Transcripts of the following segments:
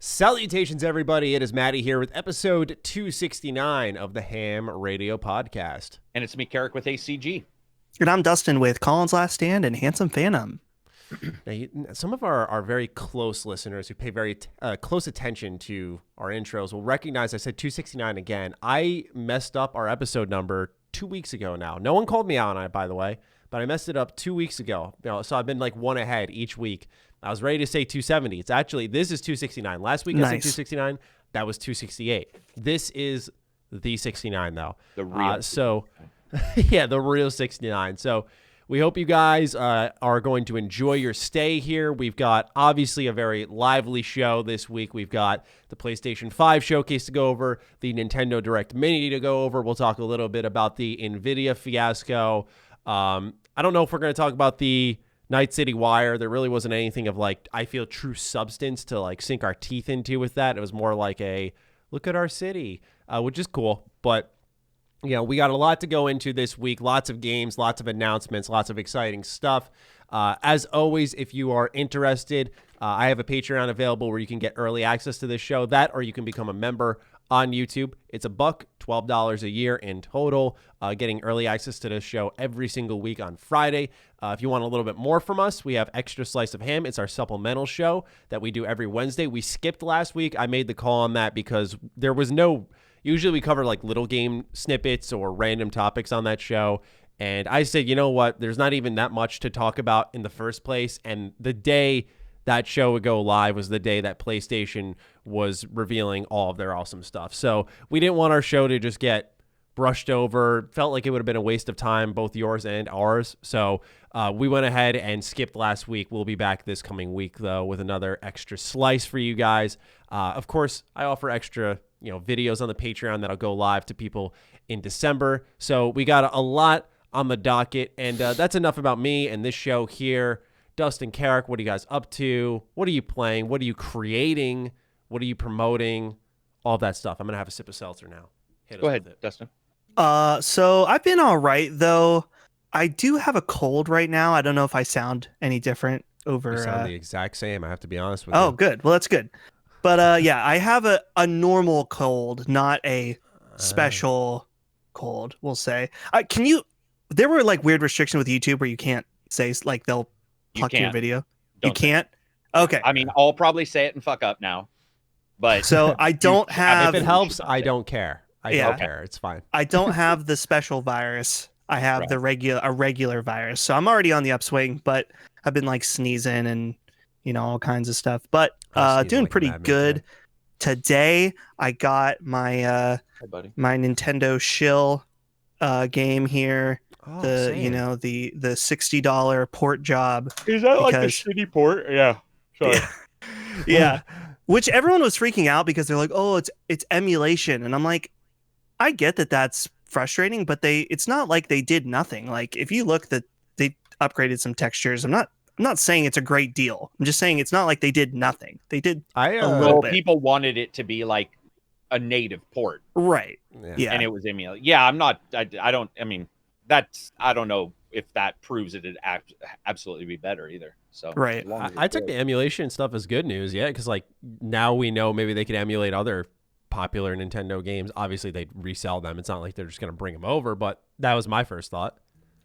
Salutations, everybody. It is Matty here with episode 269 of the H.A.M Radio Podcast. And it's me, Karak with ACG. And I'm Dustin with Colin's Last Stand and Handsome Phantom. Now, some of our very close listeners who pay very close attention to our intros will recognize I said 269 again. I messed up our episode number 2 weeks ago now. No one called me out on it, by the way, but I messed it up 2 weeks ago. So I've been like one ahead each week. I was ready to say 270. It's actually, this is 269. Last week I said 269. That was 268. This is the 69 though. The real. Yeah, the real 69. So we hope you guys are going to enjoy your stay here. We've got obviously a very lively show this week. We've got the PlayStation 5 Showcase to go over, the Nintendo Direct Mini to go over. We'll talk a little bit about the Nvidia fiasco. I don't know if we're going to talk about the Night City Wire. There really wasn't anything of like, I feel, true substance to like sink our teeth into with that. It was more like a look at our city, which is cool. But, you know, we got a lot to go into this week. Lots of games, lots of announcements, lots of exciting stuff. As always, if you are interested, I have a Patreon available where you can get early access to this show. That, or you can become a member on YouTube. It's $12 a year in total, getting early access to this show every single week on Friday. If you want a little bit more from us, we have Extra Slice of Ham. It's our supplemental show that we do every Wednesday. We skipped last week. I made the call on that because there was no, usually we cover like little game snippets or random topics on that show. And I said, you know what, there's not even that much to talk about in the first place. And the day that show would go live was the day that PlayStation was revealing all of their awesome stuff. So we didn't want our show to just get brushed over. Felt like it would have been a waste of time, both yours and ours. So we went ahead and skipped last week. We'll be back this coming week, though, with another extra slice for you guys. Of course, I offer extra videos on the Patreon that'll go live to people in December. So we got a lot on the docket. And that's enough about me and this show here. Dustin, Karak, what are you guys up to? What are you playing? What are you creating? What are you promoting? All that stuff. I'm going to have a sip of seltzer now. Go ahead, Dustin. So I've been all right, though. I do have a cold right now. I don't know if I sound any different over. You sound the exact same. I have to be honest with you. Oh, good. Well, that's good. But yeah, I have a normal cold, not a special cold, we'll say. There were like weird restrictions with YouTube where you can't say, like, they'll pluck your video. You can't? Okay. I mean, I'll probably say it and fuck up now. But so I don't have. If it helps, I don't care. I don't care. It's fine. I don't have the special virus. I have a regular virus. So I'm already on the upswing, but I've been like sneezing and all kinds of stuff. But doing like pretty good. Today I got my my Nintendo shill game here. The $60 port job. Is that like a shitty port? Yeah. Sorry. Yeah. Which everyone was freaking out because they're like, oh, it's emulation. And I'm like, I get that that's frustrating, but it's not like they did nothing. Like if you look, that they upgraded some textures. I'm not saying it's a great deal. I'm just saying it's not like they did nothing. They did a little bit. People wanted it to be like a native port. Right. Yeah. And it was emulated. Yeah, I don't know if that proves it'd absolutely be better either. So right. I took the emulation stuff as good news, because like now we know maybe they could emulate other popular Nintendo games. Obviously they'd resell them. It's not like they're just going to bring them over, but that was my first thought.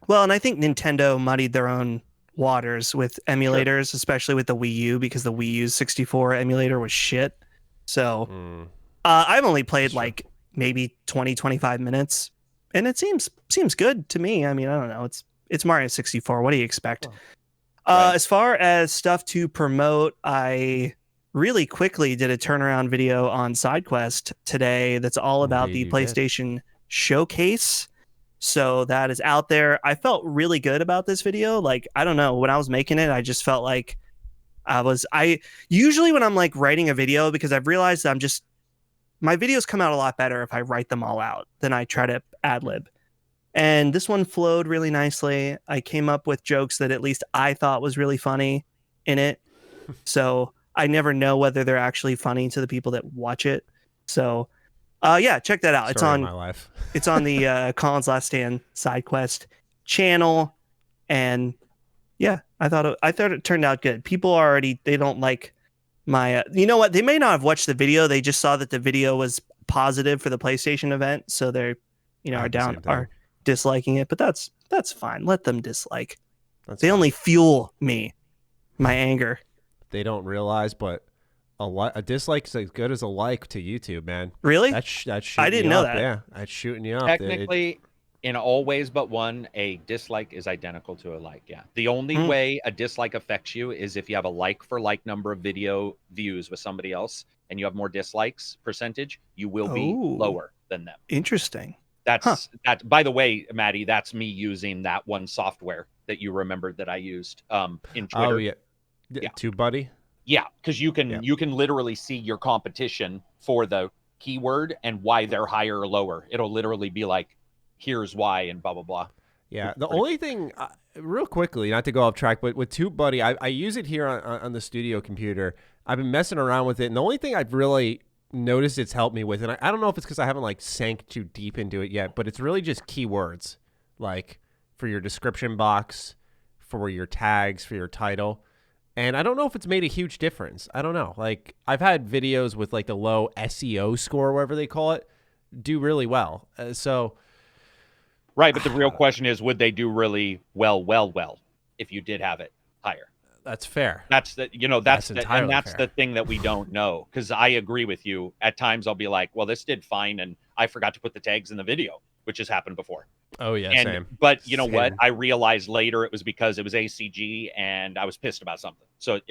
Well, and I think Nintendo muddied their own waters with emulators, especially with the Wii U, because the Wii U's 64 emulator was shit. So I've only played like maybe 20-25 minutes, and it seems good to me. I mean, I don't know. It's Mario 64. What do you expect? As far as stuff to promote, I really quickly did a turnaround video on SideQuest today that's all about the PlayStation Showcase. So that is out there. I felt really good about this video. Like, I don't know, when I was making it, I just felt like I usually when I'm like writing a video, because I've realized my videos come out a lot better if I write them all out than I try to ad lib. And this one flowed really nicely. I came up with jokes that at least I thought was really funny in it. So I never know whether they're actually funny to the people that watch it. So yeah, check that out. It's on the Colin's Last Stand SideQuest channel. And yeah, I thought it turned out good. People they don't like My, you know what? They may not have watched the video. They just saw that the video was positive for the PlayStation event, so they're, are disliking it. But that's fine. Let them dislike. They only fuel my anger. They don't realize, but a dislike is as good as a like to YouTube, man. Really? That's I didn't know that. Yeah, that's shooting you up. Technically, in all ways but one, a dislike is identical to a like. Yeah. The only way a dislike affects you is if you have a like for like number of video views with somebody else and you have more dislikes percentage, you will be lower than them. Interesting. That's that. By the way, Maddie, that's me using that one software that you remembered that I used in Twitter. Oh yeah. TubeBuddy. Yeah, because you can literally see your competition for the keyword and why they're higher or lower. It'll literally be like, here's why and blah blah blah. Yeah, the only thing, real quickly, not to go off track, but with TubeBuddy, I use it here on the studio computer. I've been messing around with it, and the only thing I've really noticed it's helped me with, and I don't know if it's because I haven't like sank too deep into it yet, but it's really just keywords, like for your description box, for your tags, for your title. And I don't know if it's made a huge difference. I don't know. Like, I've had videos with like the low SEO score, whatever they call it, do really well. Right, but the real question is, would they do really well if you did have it higher? That's fair. That's the fair. The thing that we don't know. Because I agree with you. At times I'll be like, well, this did fine, and I forgot to put the tags in the video, which has happened before. Oh yeah, same. But you know what? I realized later it was because it was ACG and I was pissed about something. So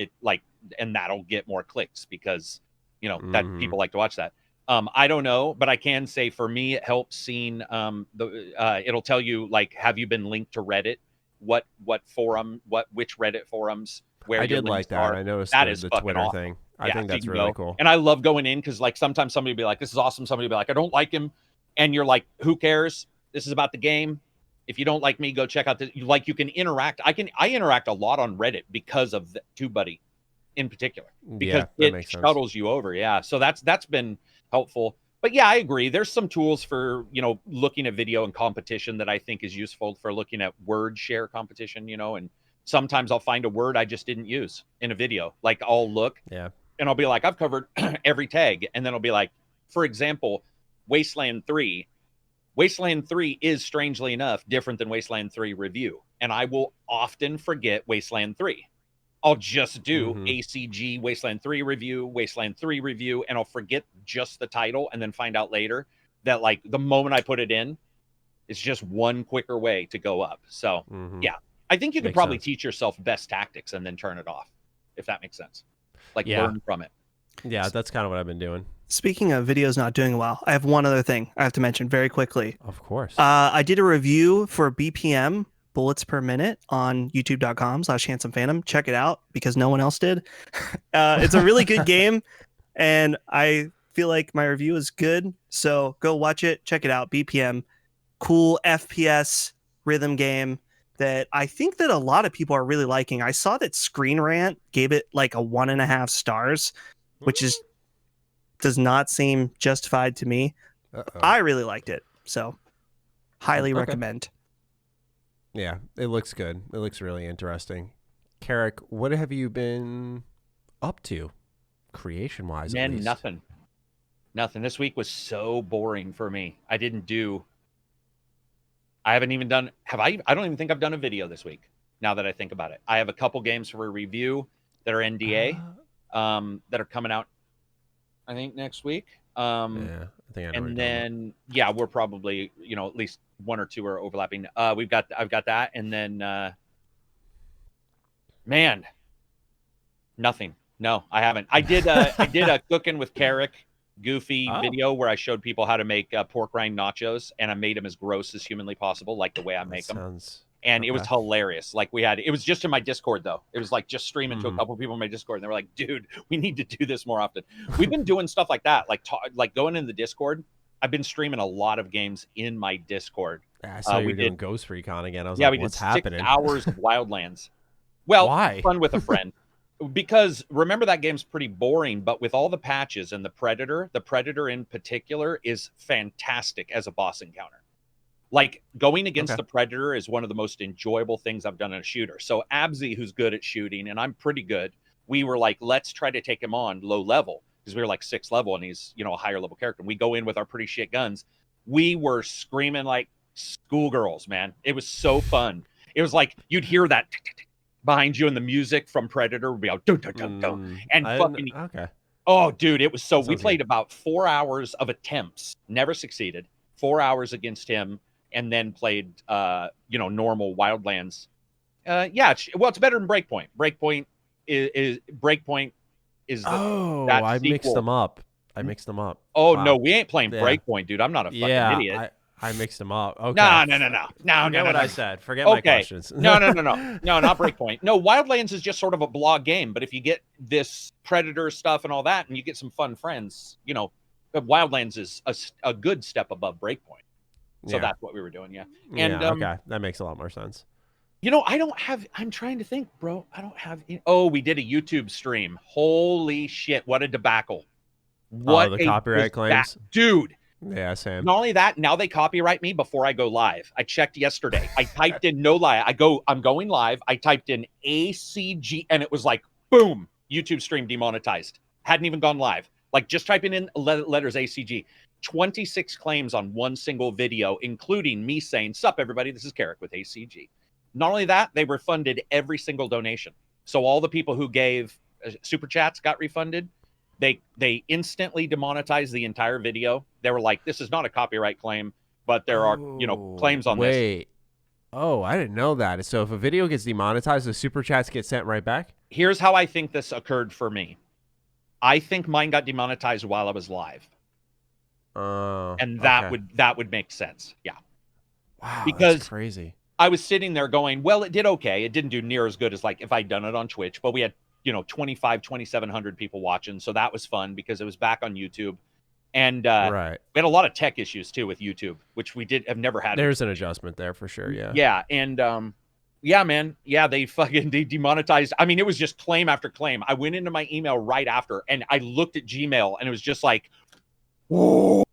and that'll get more clicks because that people like to watch that. I don't know, but I can say for me it helps seeing it'll tell you like, have you been linked to Reddit? What forum? Which Reddit forums? Where I did like that. Are. I noticed that the Twitter awesome. thing. I think that's really cool. And I love going in because like sometimes somebody will be like, this is awesome. Somebody will be like, I don't like him. And you're like, who cares? This is about the game. If you don't like me, go check out this. You can interact. I interact a lot on Reddit because of the TubeBuddy in particular, because it shuttles you over. Yeah. So that's been helpful. But yeah, I agree. There's some tools for, looking at video and competition that I think is useful for looking at word share competition, and sometimes I'll find a word I just didn't use in a video. Like I'll look and I'll be like, I've covered every tag. And then I'll be like, for example, Wasteland 3. Wasteland 3 is, strangely enough, different than Wasteland 3 review. And I will often forget Wasteland 3. I'll just do ACG Wasteland 3 review, and I'll forget just the title and then find out later that like the moment I put it in, it's just one quicker way to go up. So yeah, I think you could probably teach yourself best tactics and then turn it off, if that makes sense. Like learn from it. Yeah, that's kind of what I've been doing. Speaking of videos not doing well, I have one other thing I have to mention very quickly. Of course. I did a review for BPM, bullets per minute, on youtube.com/handsomephantom. Check it out because no one else did. It's a really good game, and I feel like my review is good. So go watch it. Check it out. BPM, cool FPS rhythm game that I think that a lot of people are really liking. I saw that Screen Rant gave it like a 1.5 stars, which does not seem justified to me. I really liked it, so highly recommend. Yeah, it looks good. It looks really interesting. Karak, what have you been up to, creation-wise? Man, nothing. This week was so boring for me. I haven't even done. I don't even think I've done a video this week. Now that I think about it, I have a couple games for a review that are NDA, that are coming out, I think, next week. I think I know. And then we're probably at least one or two are overlapping. I've got that, and then man, nothing. No, I haven't. I did a cooking with Karak goofy video where I showed people how to make pork rind nachos, and I made them as gross as humanly possible, like the way I make them. And it was hilarious. Like it was just in my Discord though. It was like just streaming to a couple people in my Discord, and they were like, "Dude, we need to do this more often." We've been doing stuff like that, like going in the Discord. I've been streaming a lot of games in my Discord. I saw you were doing Ghost Recon again. I was like, we what's did 6 happening? Hours of Wildlands. Well, why? Fun with a friend. Because remember, that game's pretty boring, but with all the patches and the Predator in particular is fantastic as a boss encounter. Like going against the Predator is one of the most enjoyable things I've done in a shooter. So Abzi, who's good at shooting, and I'm pretty good, we were like, let's try to take him on low level because we were like 6th level and he's, you know, a higher level character. And we go in with our pretty shit guns. We were screaming like schoolgirls, man. It was so fun. It was like you'd hear that tick, tick, tick behind you, and the music from Predator would be out, dun, dun, dun, dun, and fucking. Okay. Oh, dude, it was so. We played good. about 4 hours of attempts, never succeeded. 4 hours against him, and then played, you know, normal Wildlands. Yeah, well, it's better than Breakpoint. Breakpoint is the, that I mixed sequel. them up. Oh Wow. no, we ain't playing Yeah. Breakpoint, dude. I'm not a fucking idiot. I mixed them up. Okay. No. Forget what I said. Forget my Okay. questions. No, not Breakpoint. No, Wildlands is just sort of a blog game, but if you get this Predator stuff and all that, and you get some fun friends, you know, Wildlands is a good step above Breakpoint. So that's what we were doing, yeah. And okay, that makes a lot more sense. you know, I'm trying to think, bro. I don't have. Oh, we did a YouTube stream. Holy shit! What a debacle! What the copyright claims, dude. Yeah, same. Not only that, now they copyright me before I go live. I checked yesterday. I typed in no lie. I'm going live. I typed in ACG and it was like, boom, YouTube stream demonetized. Hadn't even gone live. Like just typing in letters ACG. 26 claims on one single video, including me saying, sup everybody, this is Karak with ACG. Not only that, they refunded every single donation. So all the people who gave super chats got refunded. They instantly demonetized the entire video. They were like, this is not a copyright claim, but there are, you know, claims on this. Wait. Oh, I didn't know that. So if a video gets demonetized, the super chats get sent right back? Here's how I think this occurred for me. I think mine got demonetized while I was live. And that would make sense. Yeah. Wow, because that's crazy. I was sitting there going, well, it did okay. It didn't do near as good as like if I'd done it on Twitch, but we had, you know, 2,700 people watching. So that was fun because it was back on YouTube. And right. We had a lot of tech issues too with YouTube, which we have never had. There's an adjustment there for sure. Yeah. Yeah. And yeah, man. Yeah, they demonetized. I mean, it was just claim after claim. I went into my email right after and I looked at Gmail and it was just like, oh,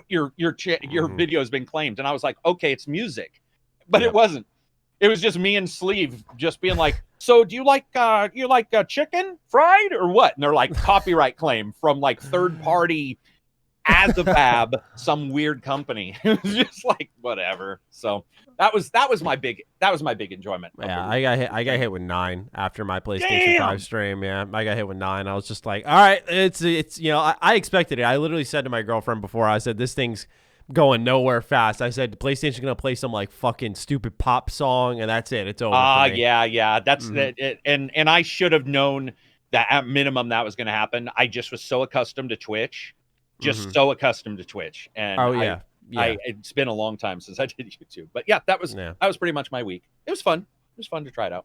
your video has been claimed. And I was like, okay, it's music. But it wasn't. It was just me and Sleeve just being like, so do you like chicken fried or what? And they're like, copyright claim from like third party Azabab, some weird company. It was just like whatever. So that was my big enjoyment. Yeah, I got hit with 9 after my PlayStation 5 stream. Yeah, I got hit with 9. I was just like, all right, it's you know, I expected it. I literally said to my girlfriend before, I said, this thing's going nowhere fast. I said, PlayStation's gonna play some like fucking stupid pop song, and that's it. It's over. Yeah. That's it. And I should have known that at minimum that was gonna happen. I just was so accustomed to Twitch. And it's been a long time since I did YouTube. But yeah, that was pretty much my week. It was fun. It was fun to try it out.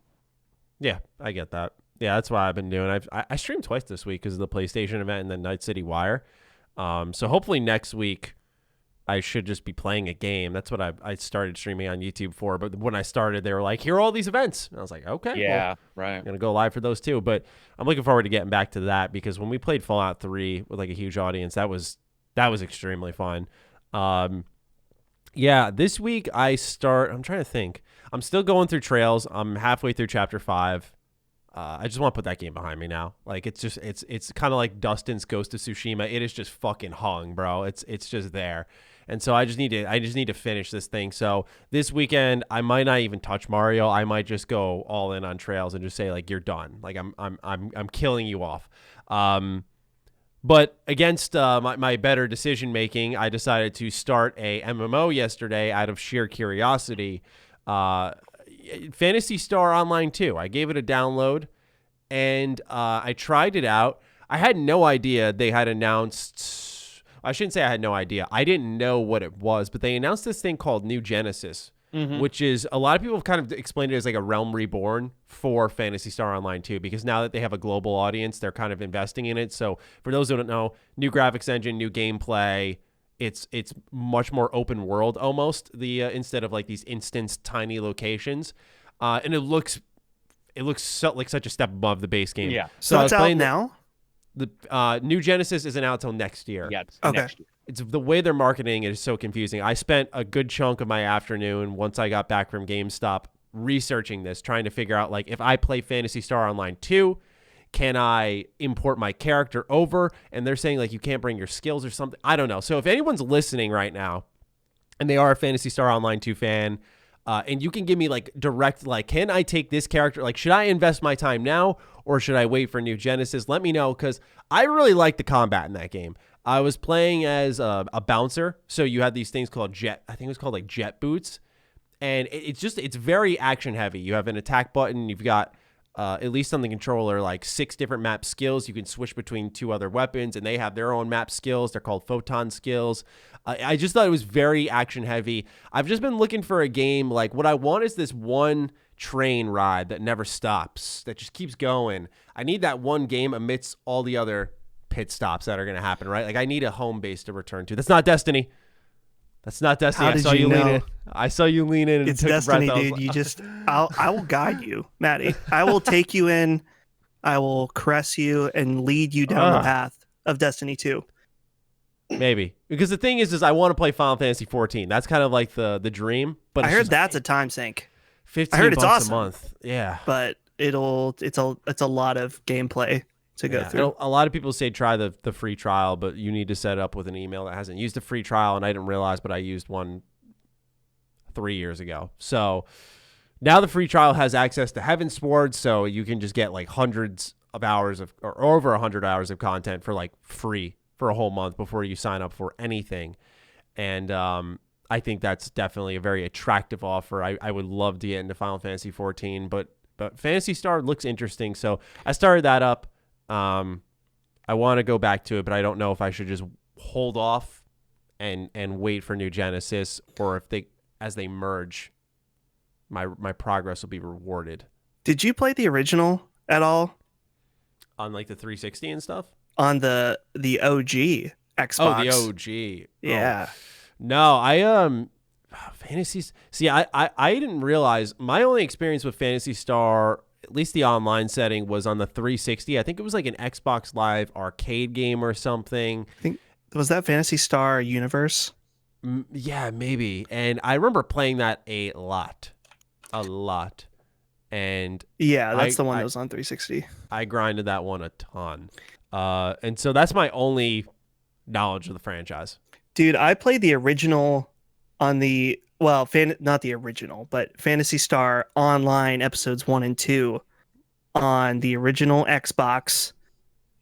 Yeah, I get that. Yeah, that's what I've been doing. I streamed twice this week because of the PlayStation event and the Night City Wire. So hopefully next week I should just be playing a game. That's what I started streaming on YouTube for. But when I started, they were like, here are all these events. And I was like, okay. Yeah, right. I'm going to go live for those too. But I'm looking forward to getting back to that because when we played Fallout 3 with like a huge audience, that was extremely fun. Yeah, this week I'm trying to think. I'm still going through Trails. I'm halfway through Chapter 5. I just want to put that game behind me now. Like it's kind of like Dustin's Ghost of Tsushima. It is just fucking hung, bro. It's just there. And so I just need to finish this thing. So this weekend I might not even touch Mario. I might just go all in on Trails and just say like, you're done. Like I'm killing you off. But against my better decision making, I decided to start a MMO yesterday out of sheer curiosity. Phantasy Star Online 2. I gave it a download and I tried it out. I had no idea they had announced. I shouldn't say I had no idea. I didn't know what it was, but they announced this thing called New Genesis, which is a lot of people have kind of explained it as like a Realm Reborn for Phantasy Star Online 2, because now that they have a global audience, they're kind of investing in it. So for those who don't know, new graphics engine, new gameplay. It's much more open world almost, instead of like these instanced tiny locations, and it looks like such a step above the base game. Yeah. So it's out now. The New Genesis isn't out till next year. Yeah. Okay. Next year. It's the way they're marketing it is so confusing. I spent a good chunk of my afternoon once I got back from GameStop researching this, trying to figure out like if I play Phantasy Star Online 2, can I import my character over? And they're saying like you can't bring your skills or something. I don't know. So if anyone's listening right now and they are a Phantasy Star Online 2 fan, and you can give me like direct, like, can I take this character? Like, should I invest my time now or should I wait for New Genesis? Let me know, because I really like the combat in that game. I was playing as a bouncer. So you had these things called I think it was called like jet boots. And it's very action heavy. You have an attack button. You've got, at least on the controller, like 6 different map skills. You can switch between 2 other weapons, and they have their own map skills. They're called photon skills. I just thought it was very action heavy. I've just been looking for a game. Like, what I want is this one train ride that never stops, that just keeps going. I need that one game amidst all the other pit stops that are going to happen, right? Like, I need a home base to return to. That's not Destiny. That's not Destiny. I saw you lean in. I saw you lean in. And it's took Destiny, a breath. dude. You just, I will guide you, Matty. I will take you in. I will caress you and lead you down the path of Destiny 2. Maybe, because the thing is I want to play Final Fantasy 14. That's kind of like the dream. But I heard that's a time sink. $15 I heard it's awesome, a month. Yeah, but it's a lot of gameplay to go through. A lot of people say try the free trial, but you need to set up with an email that hasn't used a free trial, and I didn't realize, but I used one 3 years ago. So now the free trial has access to Heavensward, so you can just get like hundreds of hours of, or over 100 hours of content for like free for a whole month before you sign up for anything. And I think that's definitely a very attractive offer. I would love to get into Final Fantasy 14, but Phantasy Star looks interesting, so I started that up. I want to go back to it, but I don't know if I should just hold off and wait for New Genesis, or if as they merge, my progress will be rewarded. Did you play the original at all? On like the 360 and stuff? On the OG Xbox. Oh, the OG. Yeah. Oh. No, Fantasies. See, I didn't realize my only experience with Phantasy Star, at least the online setting, was on the 360. I think it was like an Xbox Live arcade game or something. I think, was that Phantasy Star Universe? Yeah, maybe. And I remember playing that a lot. And yeah, that's the one that was on 360. I grinded that one a ton. And so that's my only knowledge of the franchise. Dude, I played the original on the, well, not the original, but Phantasy Star Online episodes 1 and 2 on the original Xbox.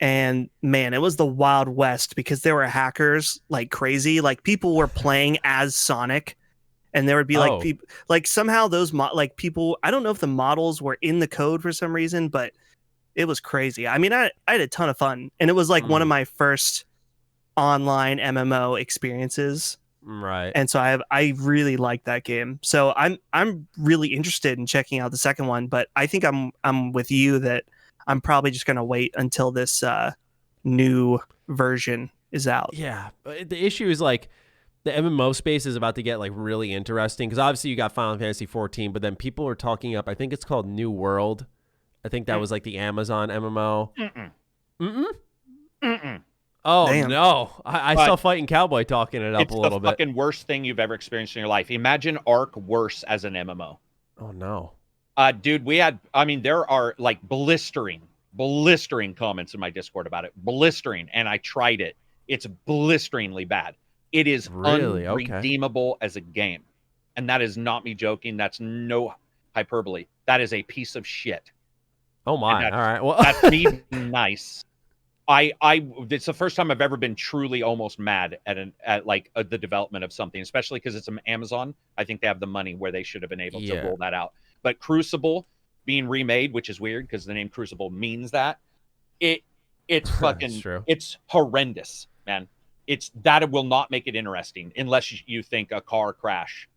And man, it was the Wild West, because there were hackers like crazy. Like, people were playing as Sonic, and there would be like people, like somehow those like people, I don't know if the models were in the code for some reason, but it was crazy. I mean, I had a ton of fun, and it was like one of my first online MMO experiences. Right. And so I really liked that game. So I'm really interested in checking out the second one, but I think I'm with you that I'm probably just going to wait until this new version is out. Yeah. But the issue is like the MMO space is about to get like really interesting, because obviously you got Final Fantasy 14, but then people are talking up, I think it's called New World. I think that was like the Amazon MMO. Oh, damn. No. I saw Fighting Cowboy talking it up a little bit. It's the fucking worst thing you've ever experienced in your life. Imagine Ark worse as an MMO. Oh, no. Dude, there are like blistering comments in my Discord about it. Blistering. And I tried it. It's blisteringly bad. It is really unredeemable as a game. And that is not me joking. That's no hyperbole. That is a piece of shit. Oh my! All right, well, that's me nice. It's the first time I've ever been truly almost mad at the development of something, especially because it's Amazon. I think they have the money where they should have been able to roll that out. But Crucible being remade, which is weird because the name Crucible means that, it's fucking it's horrendous, man. It will not make it interesting unless you think a car crash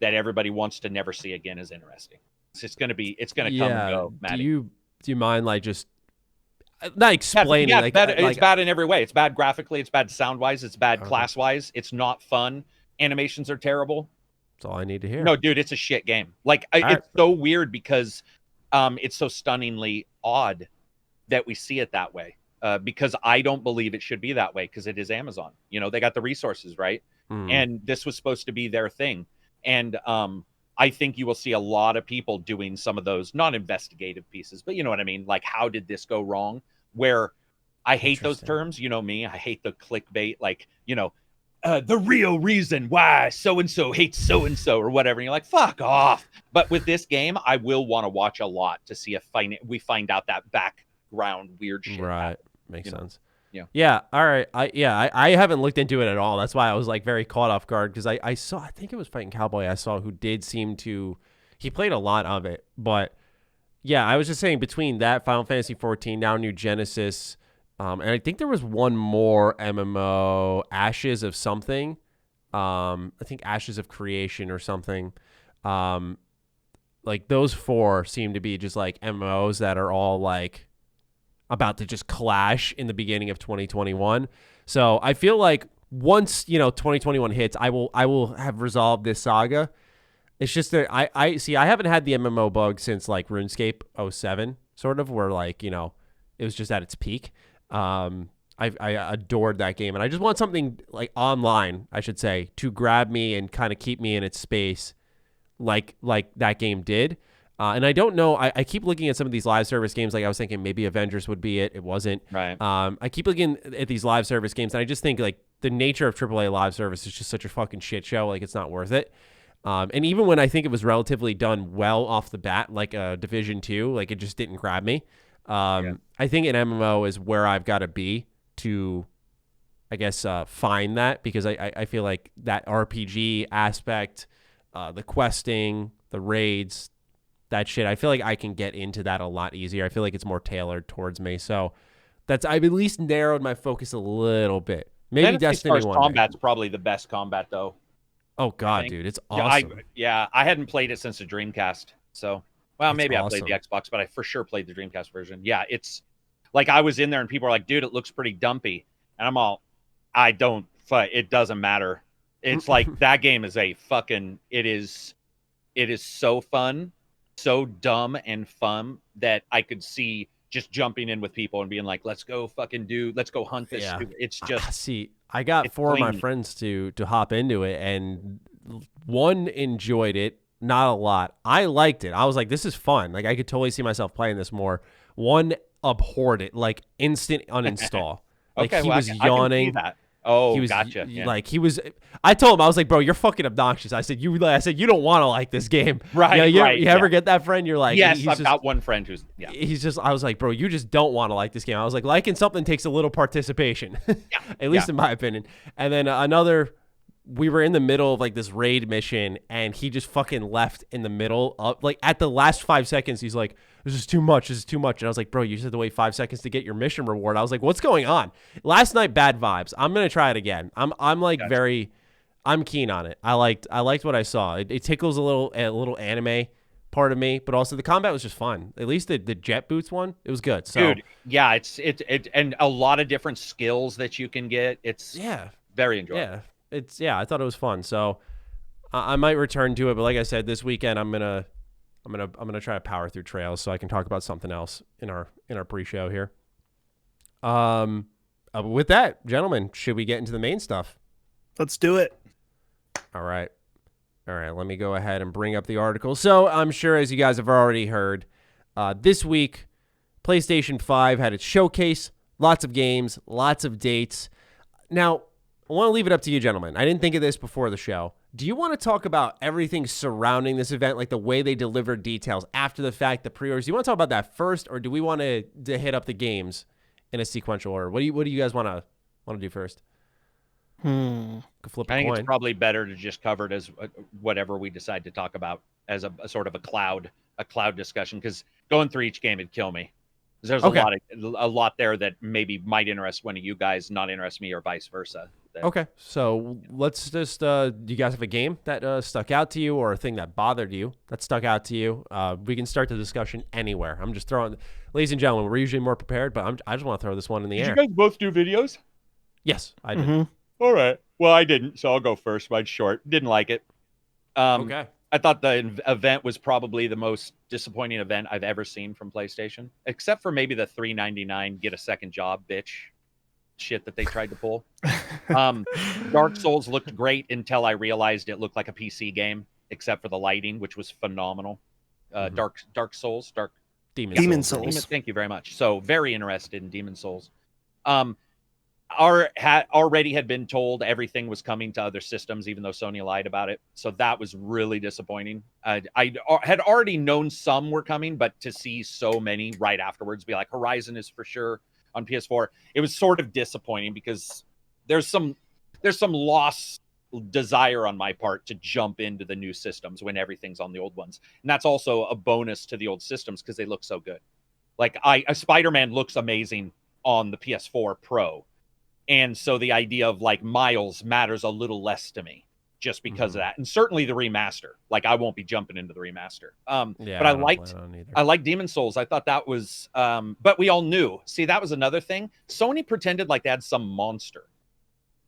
that everybody wants to never see again is interesting. It's gonna come and go, Matty. Do you mind like just not explaining? Yeah, it's bad in every way. It's bad graphically. It's bad sound wise. It's bad class wise. It's not fun. Animations are terrible. That's all I need to hear. No, dude, it's a shit game. Like it's so weird because it's so stunningly odd that we see it that way. Because I don't believe it should be that way, because it is Amazon. You know, they got the resources, right? And this was supposed to be their thing. And I think you will see a lot of people doing some of those not investigative pieces, but you know what I mean? Like, how did this go wrong? Where I hate those terms, you know me, I hate the clickbait, like, the real reason why so-and-so hates so-and-so or whatever. And you're like, fuck off. But with this game, I will want to watch a lot to see if we find out that background weird shit. Right. Makes sense. Yeah. Yeah. All right. I haven't looked into it at all. That's why I was like very caught off guard because I think it was Fighting Cowboy I saw who did seem to, he played a lot of it. But yeah, I was just saying between that, Final Fantasy 14, now New Genesis, and I think there was one more MMO, Ashes of something. I think Ashes of Creation or something. Like those 4 seem to be just like MMOs that are all like about to just clash in the beginning of 2021. So I feel like once 2021 hits, I will have resolved this saga. It's just that I haven't had the MMO bug since like RuneScape 07, sort of, where like it was just at its peak. I adored that game, and I just want something like online, I should say, to grab me and kind of keep me in its space, like that game did. And I don't know. I keep looking at some of these live service games. Like I was thinking maybe Avengers would be it. It wasn't. Right. I keep looking at these live service games, and I just think like the nature of AAA live service is just such a fucking shit show. Like it's not worth it. And even when I think it was relatively done well off the bat, like Division 2, like it just didn't grab me. I think an MMO is where I've got to be to, I guess, find that, because I feel like that RPG aspect, the questing, the raids, that shit, I feel like I can get into that a lot easier. I feel like it's more tailored towards me. So I've at least narrowed my focus a little bit. Maybe Destiny 1. Combat's probably the best combat, though. Oh, God, dude. It's awesome. I hadn't played it since the Dreamcast. So, well, maybe awesome. I played the Xbox, but I for sure played the Dreamcast version. Yeah, it's like I was in there and people were like, dude, it looks pretty dumpy. And I'm all, I don't fight. It doesn't matter. It's like that game is it is so fun, so dumb and fun that I could see just jumping in with people and being like, let's go hunt this. Yeah. It's just, see, I got 4 of my friends to hop into it, and one enjoyed it, not a lot. I liked it. I was like, this is fun. Like I could totally see myself playing this more. One abhorred it, like instant uninstall. Like okay, he was yawning. Oh, he was, gotcha. Yeah. Like he was. I told him, I was like, bro, you're fucking obnoxious. I said you don't want to like this game, right? You ever get that friend? You're like, yes, I've got one friend who's. Yeah. He's just. I was like, bro, you just don't want to like this game. I was like, liking something takes a little participation, at least in my opinion. And then another. We were in the middle of like this raid mission, and he just fucking left in the middle of like at the last 5 seconds. He's like, this is too much. And I was like, bro, you just had to wait 5 seconds to get your mission reward. I was like, what's going on? Last night, bad vibes. I'm going to try it again. I'm like gotcha. I'm keen on it. I liked what I saw. It tickles a little anime part of me, but also the combat was just fun. At least the jet boots one, it was good. So, dude, yeah, it's and a lot of different skills that you can get. It's very enjoyable. Yeah. I thought it was fun. So I might return to it, but like I said, this weekend I'm gonna try to power through Trails so I can talk about something else in our pre-show here. With that, gentlemen, should we get into the main stuff? Let's do it. All right. Let me go ahead and bring up the article. So I'm sure, as you guys have already heard, this week PlayStation 5 had its showcase. Lots of games, lots of dates. Now, I want to leave it up to you, gentlemen. I didn't think of this before the show. Do you want to talk about everything surrounding this event, like the way they delivered details after the fact, the pre-orders? Do you want to talk about that first, or do we want to hit up the games in a sequential order? What do you guys want to do first? Flip a coin. It's probably better to just cover it as whatever we decide to talk about as a sort of a cloud discussion, because going through each game would kill me. There's a lot there that maybe might interest one of you guys, not interest me, or vice versa. Okay, so let's just, do you guys have a game that stuck out to you, or a thing that bothered you that stuck out to you? We can start the discussion anywhere. I'm just throwing, ladies and gentlemen, we're usually more prepared, but I just want to throw this one in the air. Did you guys both do videos? Yes, I did. Mm-hmm. All right. Well, I didn't, so I'll go first. Mine's short. Didn't like it. Okay. I thought the event was probably the most disappointing event I've ever seen from PlayStation, except for maybe the $3.99 get a second job, bitch shit that they tried to pull. Dark Souls looked great until I realized it looked like a PC game. except for the lighting, which was phenomenal. Dark Souls. Demon Souls. Thank you very much. So very interested in Demon Souls. Already had been told everything was coming to other systems, even though Sony lied about it. So that was really disappointing. I had already known some were coming, but to see so many right afterwards, be like, Horizon is for sure on PS4. It was sort of disappointing because there's some lost desire on my part to jump into the new systems when everything's on the old ones. And that's also a bonus to the old systems because they look so good. Like Spider-Man looks amazing on the PS4 Pro. And so the idea of like Miles matters a little less to me just because of that. And certainly the remaster. Like I won't be jumping into the remaster. But I liked Demon Souls. I thought that was but we all knew. See, that was another thing. Sony pretended like they had some monster.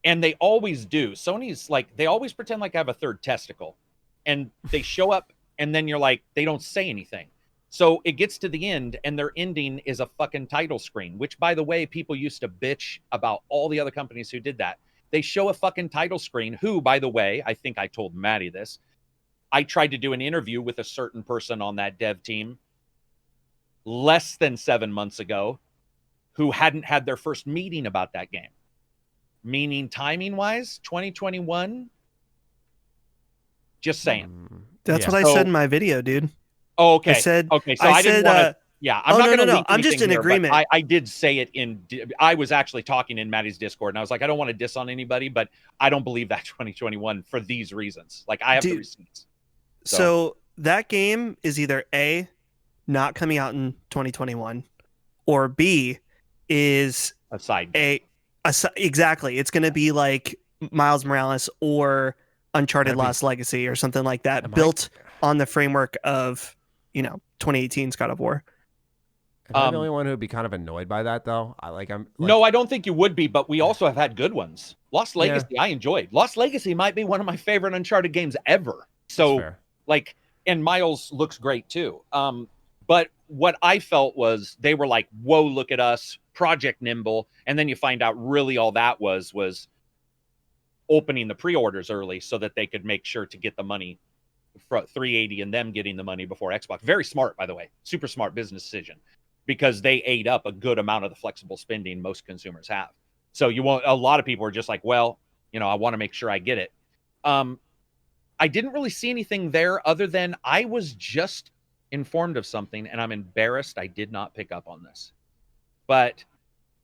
And they always do. Sony's like, they always pretend like I have a third testicle. And they show up and then you're like, they don't say anything. So it gets to the end, and their ending is a fucking title screen, which, by the way, people used to bitch about all the other companies who did that. They show a fucking title screen, who, by the way, I think I told Maddie this. I tried to do an interview with a certain person on that dev team less than 7 months ago who hadn't had their first meeting about that game. Meaning timing-wise, 2021? Just saying. That's what I said in my video, dude. Oh, okay. Okay. So I didn't want to. Yeah, I'm not going to. No. I'm just in agreement. I did say it in. I was actually talking in Maddie's Discord, and I was like, I don't want to diss on anybody, but I don't believe that 2021 for these reasons. Like I have the receipts. So that game is either A, not coming out in 2021, or B, is a side. Exactly. It's going to be like Miles Morales or Uncharted Lost Legacy or something like that, built on the framework of 2018's God of War. Am I the only one who would be kind of annoyed by that, though? No, I don't think you would be, but we also have had good ones. Lost Legacy, I enjoyed. Lost Legacy might be one of my favorite Uncharted games ever. So, and Miles looks great too. But what I felt was they were like, whoa, look at us, Project Nimble. And then you find out really all that was opening the pre-orders early so that they could make sure to get the money for 380 and them getting the money before Xbox. Very smart, by the way. Super smart business decision because they ate up a good amount of the flexible spending most consumers have. So a lot of people are just like, well, I want to make sure I get it. I didn't really see anything there other than I was just informed of something and I'm embarrassed I did not pick up on this. But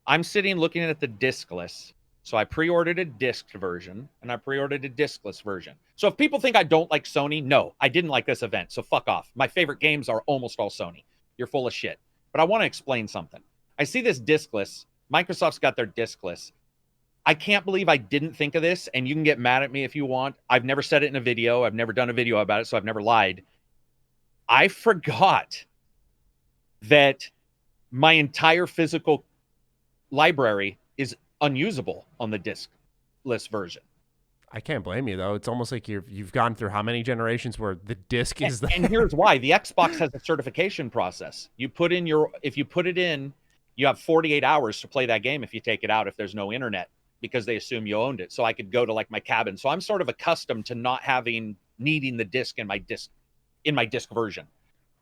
I'm sitting looking at the discless. So I pre-ordered a disc version and I pre-ordered a discless version. So if people think I don't like Sony, no, I didn't like this event. So fuck off. My favorite games are almost all Sony. You're full of shit. But I want to explain something. I see this discless. Microsoft's got their discless. I can't believe I didn't think of this, and you can get mad at me if you want. I've never said it in a video. I've never done a video about it, so I've never lied. I forgot that my entire physical library is unusable on the discless version. I can't blame you, though. It's almost like you've gone through how many generations where the disc is there? And here's why. The Xbox has a certification process. If you put it in, you have 48 hours to play that game if you take it out if there's no internet, because they assume you owned it. So I could go to like my cabin. So I'm sort of accustomed to not needing the disc in my disc version.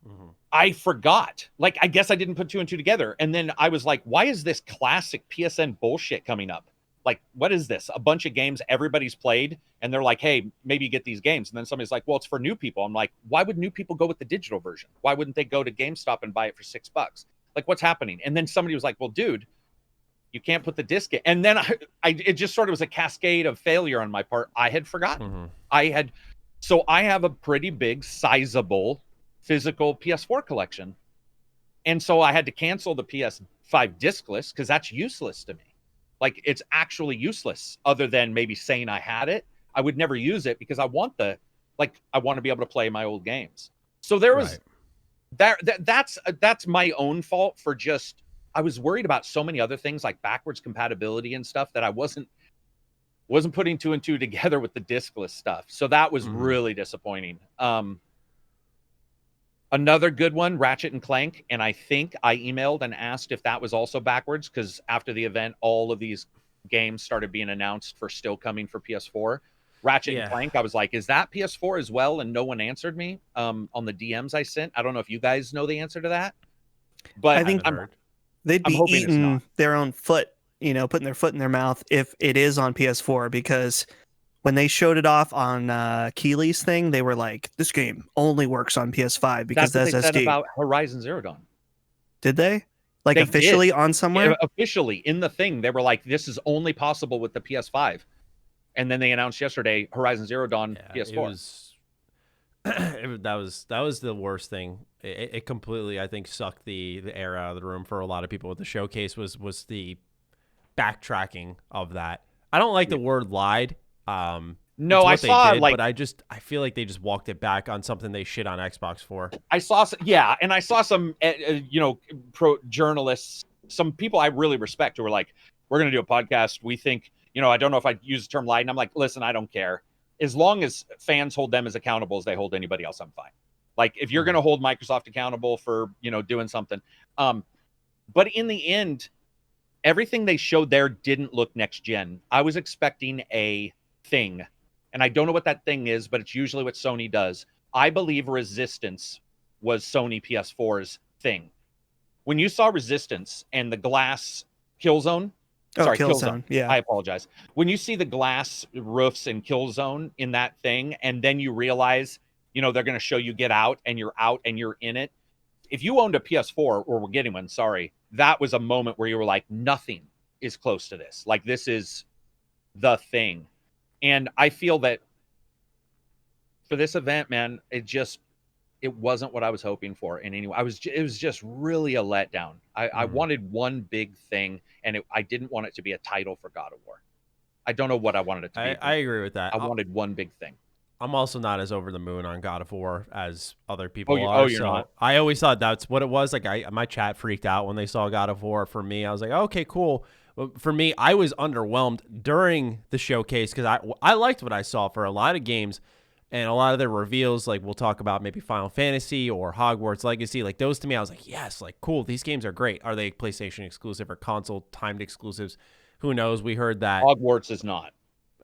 Mm-hmm. I forgot. Like, I guess I didn't put two and two together. And then I was like, why is this classic PSN bullshit coming up? Like, what is this? A bunch of games everybody's played, and they're like, hey, maybe get these games. And then somebody's like, well, it's for new people. I'm like, why would new people go with the digital version? Why wouldn't they go to GameStop and buy it for $6? Like, what's happening? And then somebody was like, well, dude, you can't put the disc in. And then it just sort of was a cascade of failure on my part. I had forgotten. Mm-hmm. So I have a pretty big, sizable physical PS4 collection. And so I had to cancel the PS5 discless because that's useless to me. Like, it's actually useless other than maybe saying I had it. I would never use it because I want to be able to play my old games. So there was that's my own fault for just, I was worried about so many other things like backwards compatibility and stuff that I wasn't putting two and two together with the discless stuff. So that was really disappointing. Another good one, Ratchet and Clank, and I think I emailed and asked if that was also backwards, because after the event, all of these games started being announced for still coming for PS4. Ratchet Yeah. and Clank. I was like, is that PS4 as well? And no one answered me on the DMs I sent. I don't know if you guys know the answer to that. But I think they'd be hoping it's eating not. their own foot, putting their foot in their mouth if it is on PS4, because when they showed it off on Keeley's thing, they were like, this game only works on PS5 because that's what they said SSD. about Horizon Zero Dawn. Did they? Like They officially did. on somewhere? Officially in the thing, they were like, this is only possible with the PS5. And then they announced yesterday Horizon Zero Dawn PS4. That was the worst thing. It completely, I think, sucked the air out of the room for a lot of people with the showcase was the backtracking of that. I don't like the word lied. No, I saw but I feel like they just walked it back on something they shit on Xbox for. I saw some pro journalists, some people I really respect, who were like, we're going to do a podcast. We think, I don't know if I use the term lied. And I'm like, listen, I don't care. As long as fans hold them as accountable as they hold anybody else, I'm fine. Like, if you're going to hold Microsoft accountable for, doing something. But in the end, everything they showed there didn't look next gen. I was expecting a thing. And I don't know what that thing is, but it's usually what Sony does. I believe Resistance was Sony PS4's thing. When you saw Resistance and the glass Killzone, Killzone. Yeah. I apologize. When you see the glass roofs in Killzone in that thing, and then you realize, they're going to show you get out and you're in it. If you owned a PS4, or were getting one, that was a moment where you were like, nothing is close to this. Like, this is the thing. And I feel that for this event, man, it wasn't what I was hoping for in any way. It was just really a letdown. I wanted one big thing, and I didn't want it to be a title for God of War. I don't know what I wanted it to be. I agree with that. I wanted one big thing. I'm also not as over the moon on God of War as other people are. Oh, you're not. I always thought that's what it was. Like, my chat freaked out when they saw God of War. For me, I was like, okay, cool. For me, I was underwhelmed during the showcase because I liked what I saw for a lot of games and a lot of their reveals. Like, we'll talk about maybe Final Fantasy or Hogwarts Legacy. Like, those to me, I was like, yes, like, cool. These games are great. Are they PlayStation exclusive or console timed exclusives? Who knows? We heard that Hogwarts is not.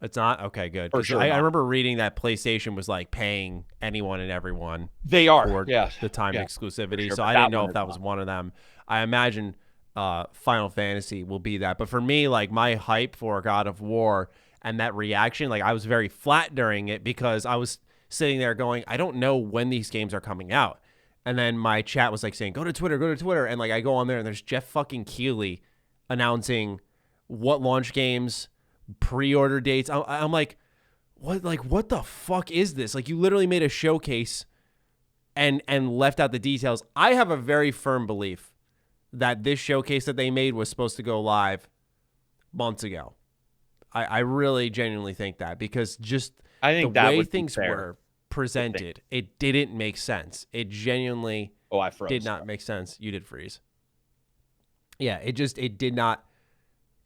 It's not? Okay, good. For sure I not. remember reading that PlayStation was like paying anyone and everyone. They are. For the timed exclusivity. Sure, so I didn't know if that was one of them. I imagine Final Fantasy will be that. But for me, like, my hype for God of War and that reaction, like, I was very flat during it because I was sitting there going, I don't know when these games are coming out. And then my chat was like saying, go to Twitter. And like, I go on there and there's Jeff fucking Keighley announcing what launch games, pre-order dates. I'm like, what the fuck is this? Like, you literally made a showcase and left out the details. I have a very firm belief that this showcase that they made was supposed to go live months ago. I really genuinely think that, because just the way things were presented, it didn't make sense. It genuinely I froze. Did not make sense. You did freeze. Yeah, it did not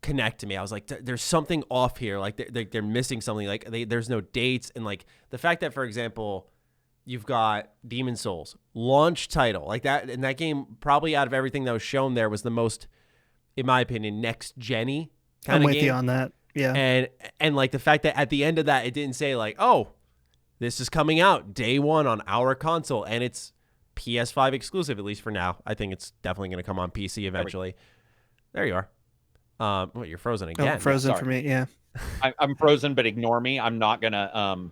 connect to me. I was like, there's something off here. Like, they're missing something. Like, there's no dates. And like the fact that, for example, you've got Demon's Souls launch title like that, and that game probably out of everything that was shown there was the most, in my opinion, next gen-y kind of game. I'm with you on that. Yeah. And like the fact that at the end of that, it didn't say like, oh, this is coming out day one on our console and it's PS5 exclusive, at least for now. I think it's definitely going to come on PC eventually. There you are. You're frozen again. Oh, frozen for me. Yeah. I'm frozen, but ignore me. I'm not gonna.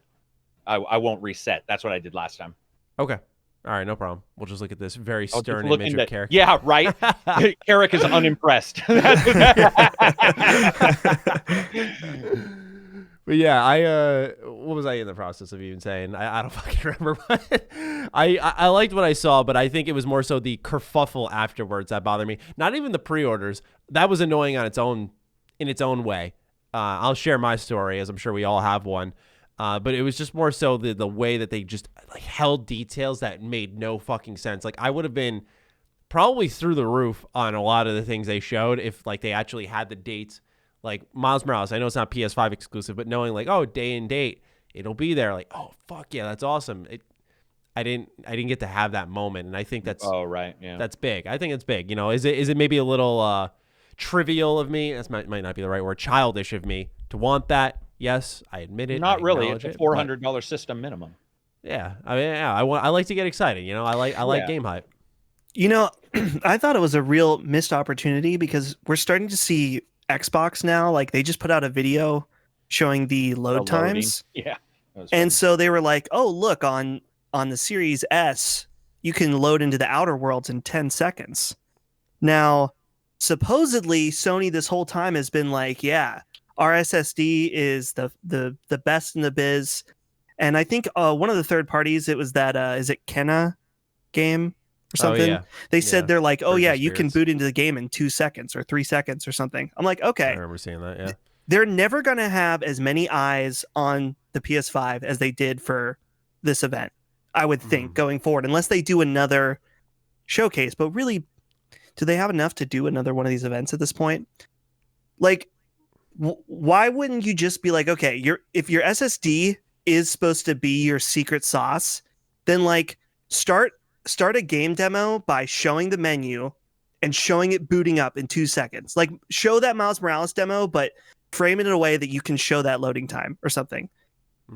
I won't reset. That's what I did last time. Okay. All right, no problem. We'll just look at this very stern image of Karak. Yeah, right. Karak is unimpressed. But yeah, what was I in the process of even saying? I don't fucking remember. But I liked what I saw, but I think it was more so the kerfuffle afterwards that bothered me. Not even the pre-orders. That was annoying on its own way. I'll share my story, as I'm sure we all have one. But it was just more so the way that they just like held details that made no fucking sense. Like, I would have been probably through the roof on a lot of the things they showed if like they actually had the dates. Like Miles Morales, I know it's not PS5 exclusive, but knowing like, oh, day and date, it'll be there. Like, oh fuck yeah, that's awesome. I didn't get to have that moment, and I think that's that's big. I think it's big. You know, is it maybe a little trivial of me? That might not be the right word. Childish of me to want that. Yes, I admit it. Not I really. It's acknowledge a it, but $400 system minimum. yeah, I mean, yeah, I like to get excited. You know, I like Yeah. game hype. You know, I thought it was a real missed opportunity because we're starting to see Xbox now. Like they just put out a video showing the load The loading. times, Yeah. That was and funny. so they were like, "Oh, look on the Series S, you can load into the Outer Worlds in 10 seconds." Now, supposedly, Sony this whole time has been like, "Yeah, our SSD is the best in the biz," and I think one of the third parties, it was that is it Kenna game or something? Oh, yeah. They said Yeah. they're like, "Oh Bridge yeah, of you can Spirits. boot into the game in 2 seconds or 3 seconds or something." I'm like, I okay, remember seeing that. Yeah. they're never going to have as many eyes on the PS5 as they did for this event, I would think, going forward, unless they do another showcase. But really, do they have enough to do another one of these events at this point? Like, why wouldn't you just be like, okay, if your SSD is supposed to be your secret sauce, then like start a game demo by showing the menu and showing it booting up in 2 seconds. Like show that Miles Morales demo, but frame it in a way that you can show that loading time or something.